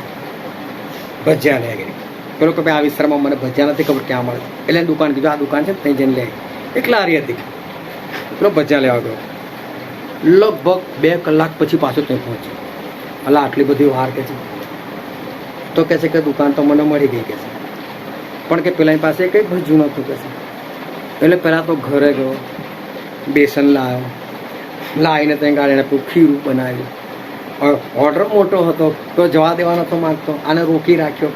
ભજીયા લઈ ગઈ. પેલો કે ભાઈ આ વિસ્તારમાં મને ભજીયા નથી ખબર ક્યાં મળે. એટલે દુકાન કીધું આ દુકાન છે ત્યાં જઈને લે. એક લારી હતી, પેલો ભજીયા લેવા ગયો. લગભગ 2 કલાક પછી પાછો ત્યાં પહોંચ્યો. અલા આટલી બધી વાર કે છે? તો કહે છે કે દુકાન તો મને મળી ગઈ કે છે, પણ કે પેલાની પાસે કંઈ ભજ્યું નહોતું કે છે. એટલે પહેલાં તો ઘરે ગયો, બેસન લાવ્યો, લાવીને ત્યાં ગાડીને ખીરું બનાવ્યું. ઓર્ડર મોટો હતો તો જવા દેવાનો તો માગતો, આને રોકી રાખ્યો.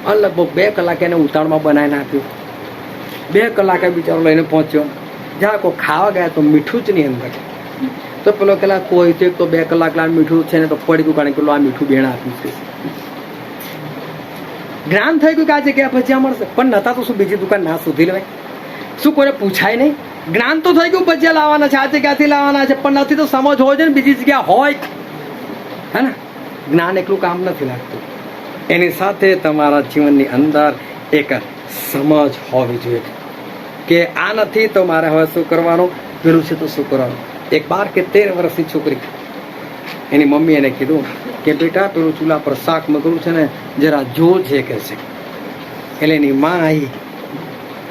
અને લગભગ 2 કલાક એને ઉતાવળમાં બનાવીને આપ્યું. 2 કલાકે બિચારો લઈને પહોંચ્યો. જ્યાં કોઈ ખાવા ગયા તો મીઠું જ નહીં અંદર. તો પેલો પેલા કોઈ તો 2 કલાક લાવ મીઠું છે ને તો પડી ગયું, કારણ કે પેલું આ મીઠું બેણ આપ્યું છે. જ્ઞાન થઈ ગયું કે આ જગ્યા ભજીયા મળશે, પણ નતા તો શું બીજી દુકાન ના શોધી લેવાય? શું કોઈને પૂછાય નહીં? જ્ઞાન તો થઈ ગયું ભજીયા લાવવાના છે, આ જગ્યાથી લાવવાના છે, પણ નથી તો સમજ હોય છે ને બીજી જગ્યા હોય, હે ને? જ્ઞાન એકલું કામ નથી લાગતું. એની સાથે તમારા જીવનની અંદર એક સમજ હોવી જોઈએ કે આ નથી તો મારે હવે શું કરવાનું, પેલું છે તો શું કરવાનું. એક 12 કે 13 વર્ષની છોકરી, એની મમ્મી એને કીધું કે બેટા પેલું ચૂલા પર શાક મગરું છે ને જરા જો છે કે છે. એટલે એની માં આવી,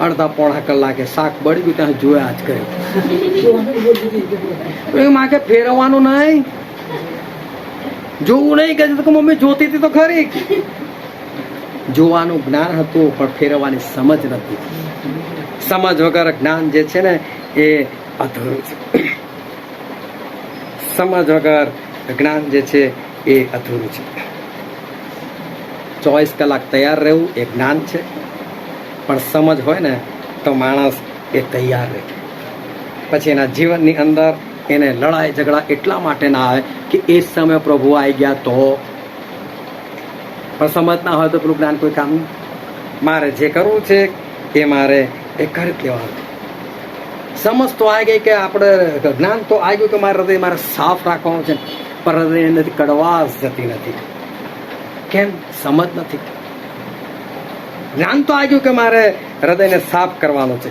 અડધા પોણા કલાકે શાક બળી ગયું ત્યાં જોયા જ કર્યું. માં કે ફેરવવાનું નહીં, જોવું નહીં કે મમ્મી જોતી હતી તો ખરી. જોવાનું જ્ઞાન હતું પણ ફેરવવાની સમજ નથી. સમજ વગર જ્ઞાન જે છે ને એ અધૂરું છે. સમજ વગર જ્ઞાન જે છે એ અધૂરું છે. 24 કલાક તૈયાર રહેવું એ જ્ઞાન છે, પણ સમજ હોય ને તો માણસ એ તૈયાર રહે. પછી એના જીવનની અંદર એને લડાઈ ઝઘડા એટલા માટે ના આવે કે એ સમય પ્રભુ આવી ગયા તો. પણ સમજ ના હોય તો પેલું જ્ઞાન કોઈ કામ નહીં. મારે જે કરવું છે એ મારે એ કરી લેવાનું. સમજ તો આવી ગઈ કે આપણે જ્ઞાન તો આવી ગયું કે મારે હૃદય મારે સાફ રાખવાનું છે, પણ હૃદય નથી કડવાશ જતી નથી. કેમ? સમજ નથી. જ્ઞાન તો આવી ગયું કે મારે હૃદયને સાફ કરવાનું છે,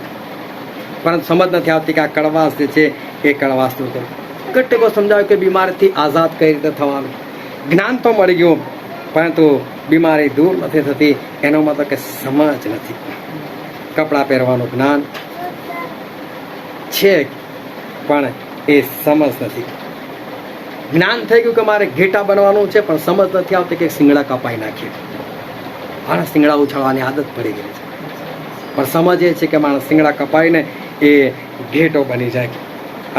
પરંતુ સમજ નથી આવતી કે આ કડવાશ જે છે એ કડવાશ દૂર કરવું. કેટલીકો સમજાવ્યું કે બીમારીથી આઝાદ કઈ રીતે થવાનું. જ્ઞાન તો મળી ગયું પરંતુ બીમારી દૂર નથી થતી. એનો મતલબ કે સમજ નથી. કપડાં પહેરવાનું જ્ઞાન છે પણ એ સમજ નથી. જ્ઞાન થઈ ગયું કે મારે ઘેટા બનવાનું છે, પણ સમજ નથી આવતી કે શિંગડા કપાઈ નાખીએ. માણસ શિંગડા ઉછાળવાની આદત પડી ગઈ છે, પણ સમજ એ છે કે માણસ શિંગડા કપાઈને એ ઘેટો બની જાય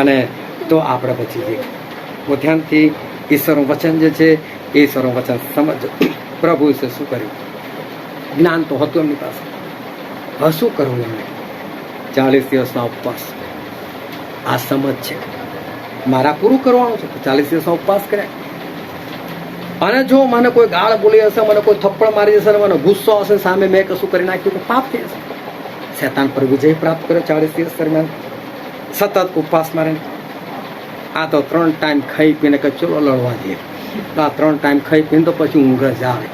અને તો આપણે બચી જઈએ. ધ્યાનથી ઈશ્વરનું વચન જે છે એ ઈશ્વરનું વચન સમજ. પ્રભુ વિશે શું કર્યું? જ્ઞાન તો હતું એમની પાસે, હવે શું કરવું એમને? 40 દિવસના ઉપવાસ. આ સમજ છે. મારા પૂરું કરવાનું છે તો 40 દિવસનો ઉપવાસ કર્યા. અને જો મને કોઈ ગાળ બોલી હશે, મને કોઈ થપ્પડ મારી જશે, મને ગુસ્સો હશે, સામે મેં કશું કરી નાખ્યું તો પાપ થઈ જશે. શેતાન પર વિજય પ્રાપ્ત કર્યો 40 દિવસ દરમિયાન સતત ઉપવાસ મારે. આ તો 3 ટાઈમ ખાઈ પીને કે ચલો લડવા જઈએ. આ 3 ટાઈમ ખાઈ પીને તો પછી ઊંઘ જ આવે.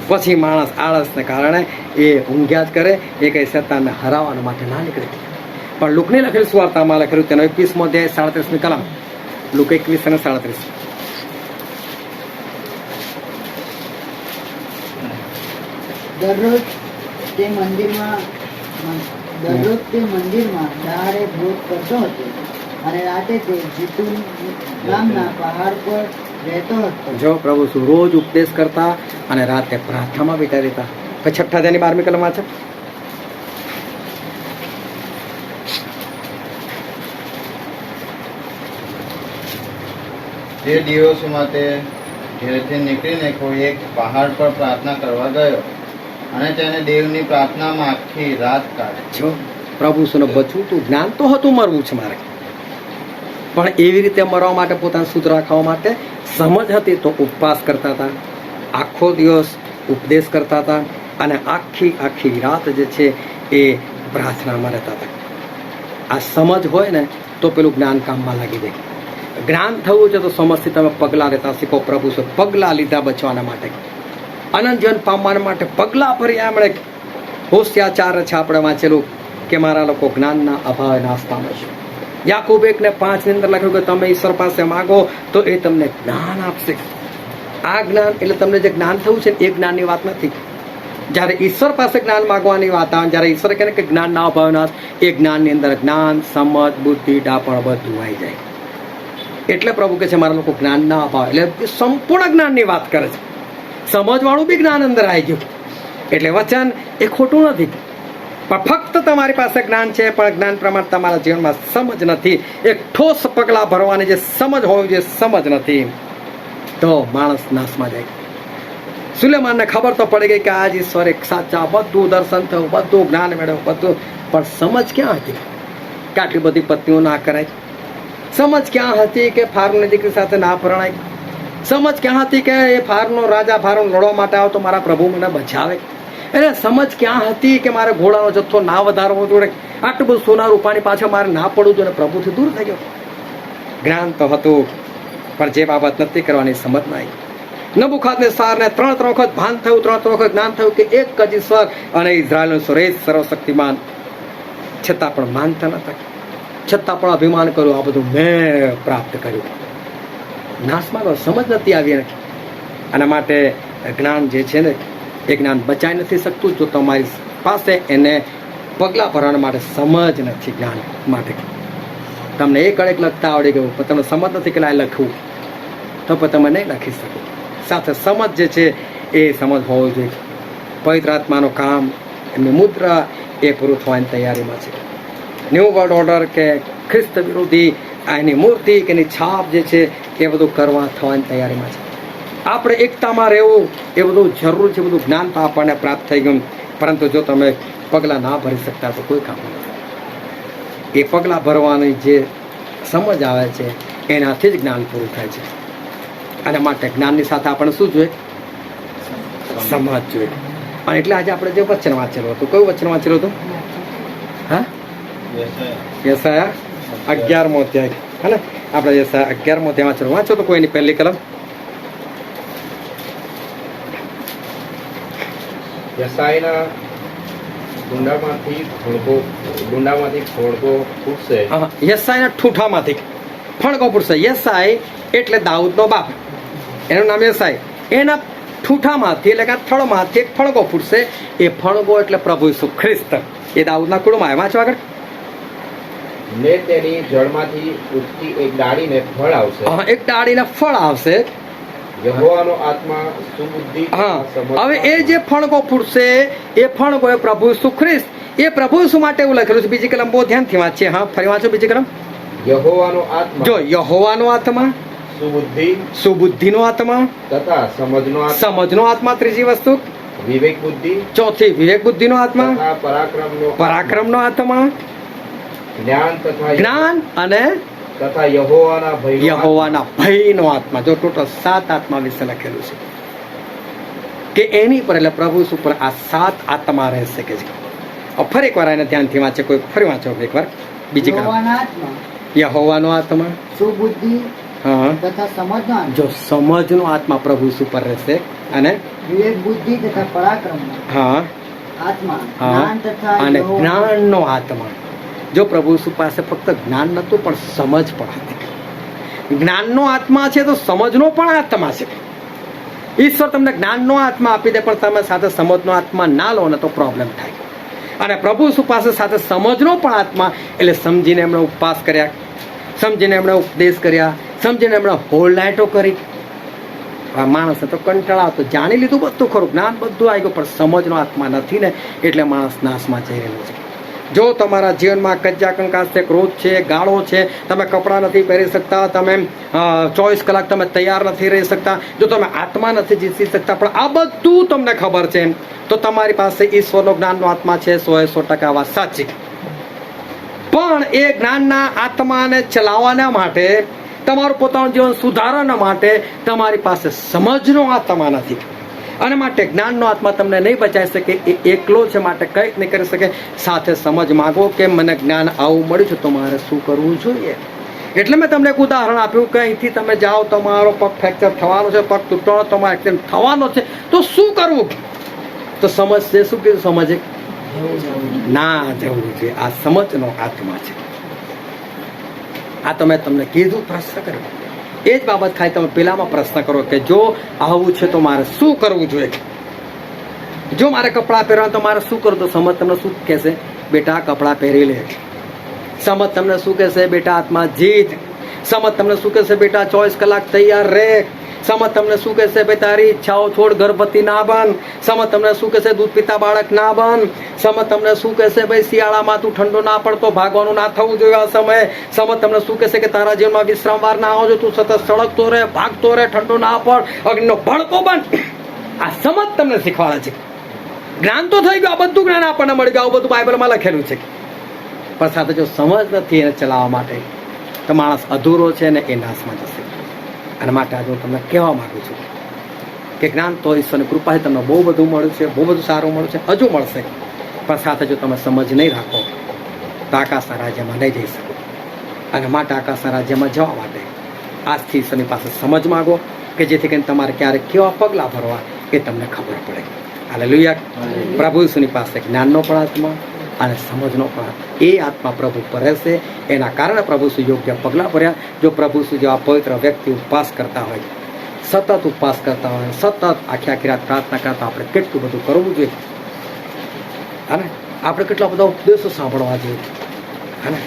પછી માણસ આળસને કારણે એ ઊંઘ્યા જ કરે. એ કઈ શેતાનને હરાવવા માટે ના નીકળે. પણ લુકની લખેલી સુવાર્તામાં લખેલું તેનો 21મો અધ્યાય 37મી કલમ. લુક 21 અને 37. દરરોજ તે મંદિરમાં દાડે ભોજ કરતો હતો અને રાતે તે જીતુન નામના પહાડ પર રહેતો હતો. જો પ્રભુ શું રોજ ઉપદેશ કરતા અને રાતે પ્રાર્થનામાં બેઠા રહેતા. 6 અધ્યાયની 12મી કલમમાં છે. તે દિવસોમાં તે ઘેરથી નીકળીને કોઈ એક પહાડ પર પ્રાર્થના કરવા ગયો અને તેને દેવની પ્રાર્થનામાં આખી રાત કાઢી. જો પ્રભુ સુને બચવું તું. જ્ઞાન તો હતું મરવું છે મારે, પણ એવી રીતે મરવા માટે, પોતાને શુદ્ધ રાખવા માટે સમજ હતી તો ઉપવાસ કરતા હતા, આખો દિવસ ઉપદેશ કરતા હતા અને આખી રાત જે છે એ પ્રાર્થનામાં રહેતા હતા. આ સમજ હોય ને તો પેલું જ્ઞાન કામમાં લાગી જાય. જ્ઞાન થવું છે તો સમજથી તમે પગલાં લેતા શીખો. પ્રભુ શું પગલાં લીધા બચવાના માટે, અનંત જીવન પામવા માટે પગલાં ભર્યા. એમણે હોશિયાચાર છે આપણે વાંચેલું કે મારા લોકો જ્ઞાનના અભાવે નાશ પામે છે. યાકૂબ 1:5 ની અંદર લખ્યું કે તમે ઈશ્વર પાસે માગો તો એ તમને જ્ઞાન આપશે. આ જ્ઞાન એટલે તમને જે જ્ઞાન થયું છે એ જ્ઞાનની વાત નથી. જ્યારે ઈશ્વર પાસે જ્ઞાન માગવાની વાત આવે, જ્યારે ઈશ્વર કહે કે જ્ઞાનના અભાવે નાશ, એ જ્ઞાનની અંદર જ્ઞાન, સમજ, બુદ્ધિ, ડાપણ બધું આવી જાય. એટલે પ્રભુ કહે છે મારા લોકો જ્ઞાન ના અપાવે. એટલે સંપૂર્ણ જ્ઞાનની વાત કરે છે. સમજવાળું બી જ્ઞાન અંદર આવી ગયું. એટલે વચન એ ખોટું નથી, પણ ફક્ત તમારી પાસે જ્ઞાન છે પણ જ્ઞાન પ્રમાણે તમારા જીવનમાં સમજ નથી. એક ઠોસ પગલાં ભરવાની જે સમજ હોવી જોઈએ સમજ નથી, તો માણસ નાશમાં જાય. સુલેમાનને ખબર તો પડી ગઈ કે આજ ઈશ્વર એક સાચા, બધું દર્શન થયું, બધું જ્ઞાન મેળવ્યું, બધું, પણ સમજ ક્યાં હતી કે આટલી બધી પત્નીઓ ના કરાય? સમજ ક્યાં હતી કે ફારૂની દીકરી સાથે ના પરણાય? સમજ ક્યાં હતી કે એ રાજા ફારૂ લડવા માટે આવો તો મારા પ્રભુ મને બચાવે? એટલે સમજ ક્યાં હતી કે મારે ઘોડાનો જથ્થો ના વધારવો જોઈએ, આટલું બધું સોના રૂપાની પાછળ મારે ના પડવું જોઈએ, પ્રભુથી દૂર થઈ ગયો? જ્ઞાન તો હતું પણ જે બાબત નથી કરવાની સમજ ના આવી. નબુખાદનેસ્સારને 3 વખત ભાન થયું, 3 વખત જ્ઞાન થયું કે એક જ ઈશ્વર અને ઇઝરાયલનો સુરેશ સર્વશક્તિમાન, છતાં પણ માનતા નતા, છતાં પણ અભિમાન કર્યું, આ બધું મેં પ્રાપ્ત કર્યું. નાશમાં ગયો, સમજ નથી આવી. આના માટે જ્ઞાન જે છે ને એ જ્ઞાન બચાવી નથી શકતું જો તમારી પાસે એને પગલાં ભરવા માટે સમજ નથી. જ્ઞાન માટે તમને એક અડેક લખતા આવડી ગયું પણ તમને સમજ નથી કે આ લખવું. તો પણ તમે નહીં લખી શકો. સાથે સમજ જે છે એ સમજ હોવો જોઈએ. પવિત્ર આત્માનું કામ, એમની મુદ્રા એ પૂરું થવાની તૈયારીમાં છે. ન્યૂ વર્લ્ડ ઓર્ડર કે ખ્રિસ્ત વિરોધી એની મૂર્તિ કે એની છાપ જે છે એ બધું કરવા થવાની તૈયારીમાં છે. આપણે એકતામાં રહેવું એ બધું જરૂર છે. બધું જ્ઞાન તો આપણને પ્રાપ્ત થઈ ગયું, પરંતુ જો તમે પગલાં ના ભરી શકતા તો કોઈ કામ નથી. એ પગલાં ભરવાની જે સમજ આવે છે એનાથી જ જ્ઞાન પૂરું થાય છે. અને માટે જ્ઞાનની સાથે આપણે શું જોઈએ? સમજ જોઈએ. અને એટલે આજે આપણે જે વચન વાંચેલું હતું, કયું વચન વાંચેલું હતું? હા, યશાયા 11મો અધ્યાય. હે ને? આપણે યશાયા 11મો અધ્યાય વાંચેલું. વાંચો તો કોઈની પહેલી કલમ. યશાયના ડુંડામાંથી ફણકો ફૂટશે. યશાયના ઠૂઠામાંથી ફણકો ફૂટશે. યશાય એટલે દાઉદનો બાપ, એનું નામ યશાય. એના ઠૂઠામાંથી એટલે કે થળમાંથી એક ફણકો ફૂટશે. એ ફણકો એટલે પ્રભુ ઈસુ ખ્રિસ્ત. એ દાઉદના કુળમાં આવ્યા. વાંચો આગળ. ને તેની જળમાંથી ઉગતી એક ડાળીને ફળ આવશે. એક ડાળીને ફળ આવશે. યહોવાનો આત્મા સુબુદ્ધિ. હવે એ જે ફણકો ફૂટશે એ ફણકો એ પ્રભુ ઈસુ ખ્રિસ્ત. એ પ્રભુ ઈસુ માટે એવું લખેલું છે. બીજી કલમ બહુ ધ્યાનથી વાંચીએ. હા, ફરી વાંચો બીજી કલમ. યહોવાનો આત્મા. જો યહોવાનો આત્મા, સુબુદ્ધિનો આત્મા તથા સમજનો આત્મા. ત્રીજી વસ્તુ વિવેક બુદ્ધિ. ચોથી વિવેક બુદ્ધિનો આત્મા. પરાક્રમનો આત્મા. જ્ઞાન અને તથા યહોવાના ભયનો આત્મા. જો ટોટલ 7 આત્મા વિશે લખેલું છે કે એની પર એટલે પ્રભુ ઉપર આ 7 આત્મા રહેશે કે છે. ફરી એકવાર એને ધ્યાનથી વાંચે. કોઈ ફરી વાંચો એકવાર બીજી કલમ. યહોવાનો આત્મા, સુબુદ્ધિ હા, તથા સમજનો આત્મા. જો સમજનો આત્મા પ્રભુ ઉપર રહેશે. અને વિવેક બુદ્ધિ તથા પરાક્રમ હા આત્મા. હા, જ્ઞાન તથા અને જ્ઞાનનો આત્મા. જો પ્રભુ ઈસુ પાસે ફક્ત જ્ઞાન નતું પણ સમજ પણ હતી. જ્ઞાનનો આત્મા છે તો સમજનો પણ આત્મા છે. ઈશ્વર તમને જ્ઞાનનો આત્મા આપી દે પણ તમે સાથે સમજનો આત્મા ના લો ને તો પ્રોબ્લેમ થાય. અને પ્રભુ ઈસુ પાસે સાથે સમજનો પણ આત્મા, એટલે સમજીને એમણે ઉપવાસ કર્યા, સમજીને એમણે ઉપદેશ કર્યા, સમજીને એમણે હોલ નાઇટો કરી. માણસને તો કંટાળા તો જાણી લીધું બધું ખરું, જ્ઞાન બધું આવી ગયું, પણ સમજનો આત્મા નથી ને એટલે માણસ નાશમાં જઈ રહેલો છે. જો તમારા જીવનમાં કજ્જા કંકાસ છે, ક્રોધ છે, ગાળો છે, તમે કપડાં નથી પહેરી શકતા, તમે 24 કલાક તમે તૈયાર નથી રહી શકતા, જો તમે આત્મા નથી જીતી શકતા, પણ આ બધું તમને ખબર છે, તો તમારી પાસે ઈશ્વરનો જ્ઞાનનો આત્મા છે. 100% વાત સાચી. પણ એ જ્ઞાનના આત્માને ચલાવવાના માટે, તમારું પોતાનું જીવન સુધારવાના માટે તમારી પાસે સમજનો આત્મા નથી. અને માટે જ્ઞાનનો આત્મા તમને નહીં બચાવી શકે. એ એકલો છે, માટે કંઈક નહીં કરી શકે. સાથે સમજ માંગો કે મને જ્ઞાન આવું મળ્યું છે તો મારે શું કરવું જોઈએ. એટલે મેં તમને એક ઉદાહરણ આપ્યું કે અહીંથી તમે જાઓ, તમારો પગ ફ્રેક્ચર થવાનો છે, પગ તૂટવાનો, તમારો એક્સિડન્ટ થવાનો છે, તો શું કરવું? તો સમજ છે. શું કીધું? સમજે ના જવું જોઈએ. આ સમજનો આત્મા છે. આ તો મેં તમને કીધું, પ્રશ્ન કર્યો. એ જ બાબત ખાલી તમે પેલામાં પ્રશ્ન કરો કે જો આવું છે તો મારે શું કરવું જોઈએ. જો મારે કપડાં પહેરવા તો મારે શું કરવું? તો સમજ તમને શું કહેશે? બેટા કપડાં પહેરી લે. સમજ તમને શું કહેશે? બેટા આત્મા જીત. સમજ તમને શું કહેશે? બેટા 24 કલાક તૈયાર રહે. સમજ તમને શું કહેશે? ભાઈ તારી ઈચ્છાઓ છોડ, ગર્ભવતી ના બન. સમજ તમને શું કહેશે? દૂધ પીતા બાળક ના બન. સમજ તમને શું કહેશે? ભાઈ શિયાળામાં તું ઠંડો ના પડતો, ભાગવાનું ના થવું જોઈએ આ સમયે. સમજ તમને શું કહેશે? કે તારા જીવનમાં વિશ્રામવાર ના આવજો, તું સતત સળગતો રહે, ભાગતો રહે, ઠંડો ના પડ, અગ્નિનો ભડકો બન. આ સમજ તમને શીખવાડે છે. જ્ઞાન તો થઈ ગયું, આ બધું જ્ઞાન આપણને મળી ગયું, બધું બાઇબલમાં લખેલું છે. પણ સાથે જો સમજ નથી એને ચલાવવા માટે તો માણસ અધૂરો છે ને એ નાશમાં જશે. અને માટે આજે હું તમને કહેવા માંગુ છું કે જ્ઞાન તો ઈશ્વરની કૃપાથી તમને બહુ બધું મળ્યું છે, બહુ બધું સારું મળ્યું છે, હજુ મળશે. પણ સાથે જો તમે સમજ નહીં રાખો તો આકાશના રાજ્યમાં નહીં જઈ શકો. અને માટે આકાશના રાજ્યમાં જવા માટે આજથી ઈશ્વરની પાસે સમજ માગો કે જેથી કરીને તમારે ક્યારે કેવા પગલાં ભરવા એ તમને ખબર પડે. હાલેલુયા. પ્રભુ ઈસુની પાસે જ્ઞાનનો પણ આત્મા અને સમજનો પણ એ આત્મા પ્રભુ પર રહેશે. એના કારણે પ્રભુ ઈસુ યોગ્ય પગલાં ભર્યા. જો પ્રભુ ઈસુ જેવા પવિત્ર વ્યક્તિ ઉપવાસ કરતા હોય, સતત ઉપવાસ કરતા હોય, સતત આખી રાત પ્રાર્થના કરતા, આપણે કેટલું બધું કરવું જોઈએ. અને આપણે કેટલા બધા ઉપદેશો સાંભળવા જોઈએ. અને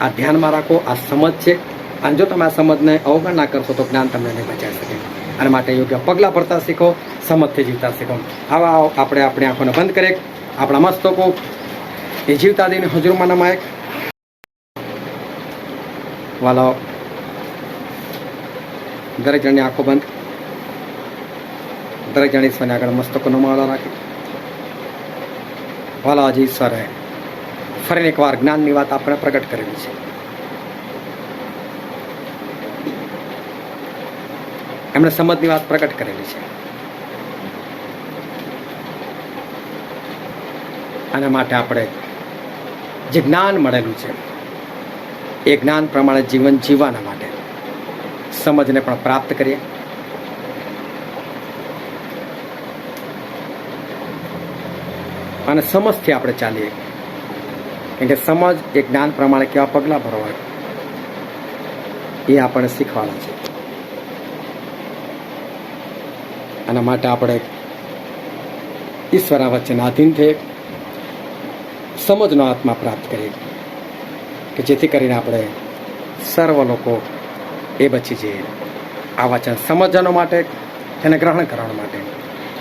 આ ધ્યાનમાં રાખો, આ સમજ છે અને જો તમે આ સમજને અવગણના કરશો તો જ્ઞાન તમને નહીં બચાવી શકે. અને માટે યોગ્ય પગલાં ભરતા શીખો, સમજથી જીવતા શીખો. આવા આપણે આપણી આંખોને બંધ કરીએ, આપણા મસ્તકો એ જીવતા દેવની હજુરમાં નમાય. વાલો દરેક જણની આંખો બંધ, દરેક જણ ઈશ્વરને આગળ મસ્તકો નમાવેલા રાખે. વાલા હજી ઈશ્વરે ફરીને એકવાર જ્ઞાનની વાત આપણે પ્રગટ કરેલી છે. એમણે સમજની વાત પ્રગટ કરેલી છે. આના માટે આપણે જે જ્ઞાન મળેલું છે એ જ્ઞાન પ્રમાણે જીવન જીવવાના માટે સમજને પણ પ્રાપ્ત કરીએ. અને સમજથી આપણે ચાલીએ, કેમ કે સમજ એ જ્ઞાન પ્રમાણે કેવા પગલાં ભરવા એ આપણને શીખવાના છે. આના માટે આપણે ઈશ્વર વચ્ચેના આધીન થઈ સમજનો આત્મા પ્રાપ્ત કરીએ, કે જેથી કરીને આપણે સર્વ લોકો એ બચી જઈએ. આ વચન સમજવાનો માટે, તેને ગ્રહણ કરવા માટે,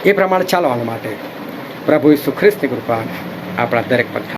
એ પ્રમાણે ચાલવા માટે પ્રભુ ઈસુ ખ્રિસ્તની કૃપા આપણા દરેક પર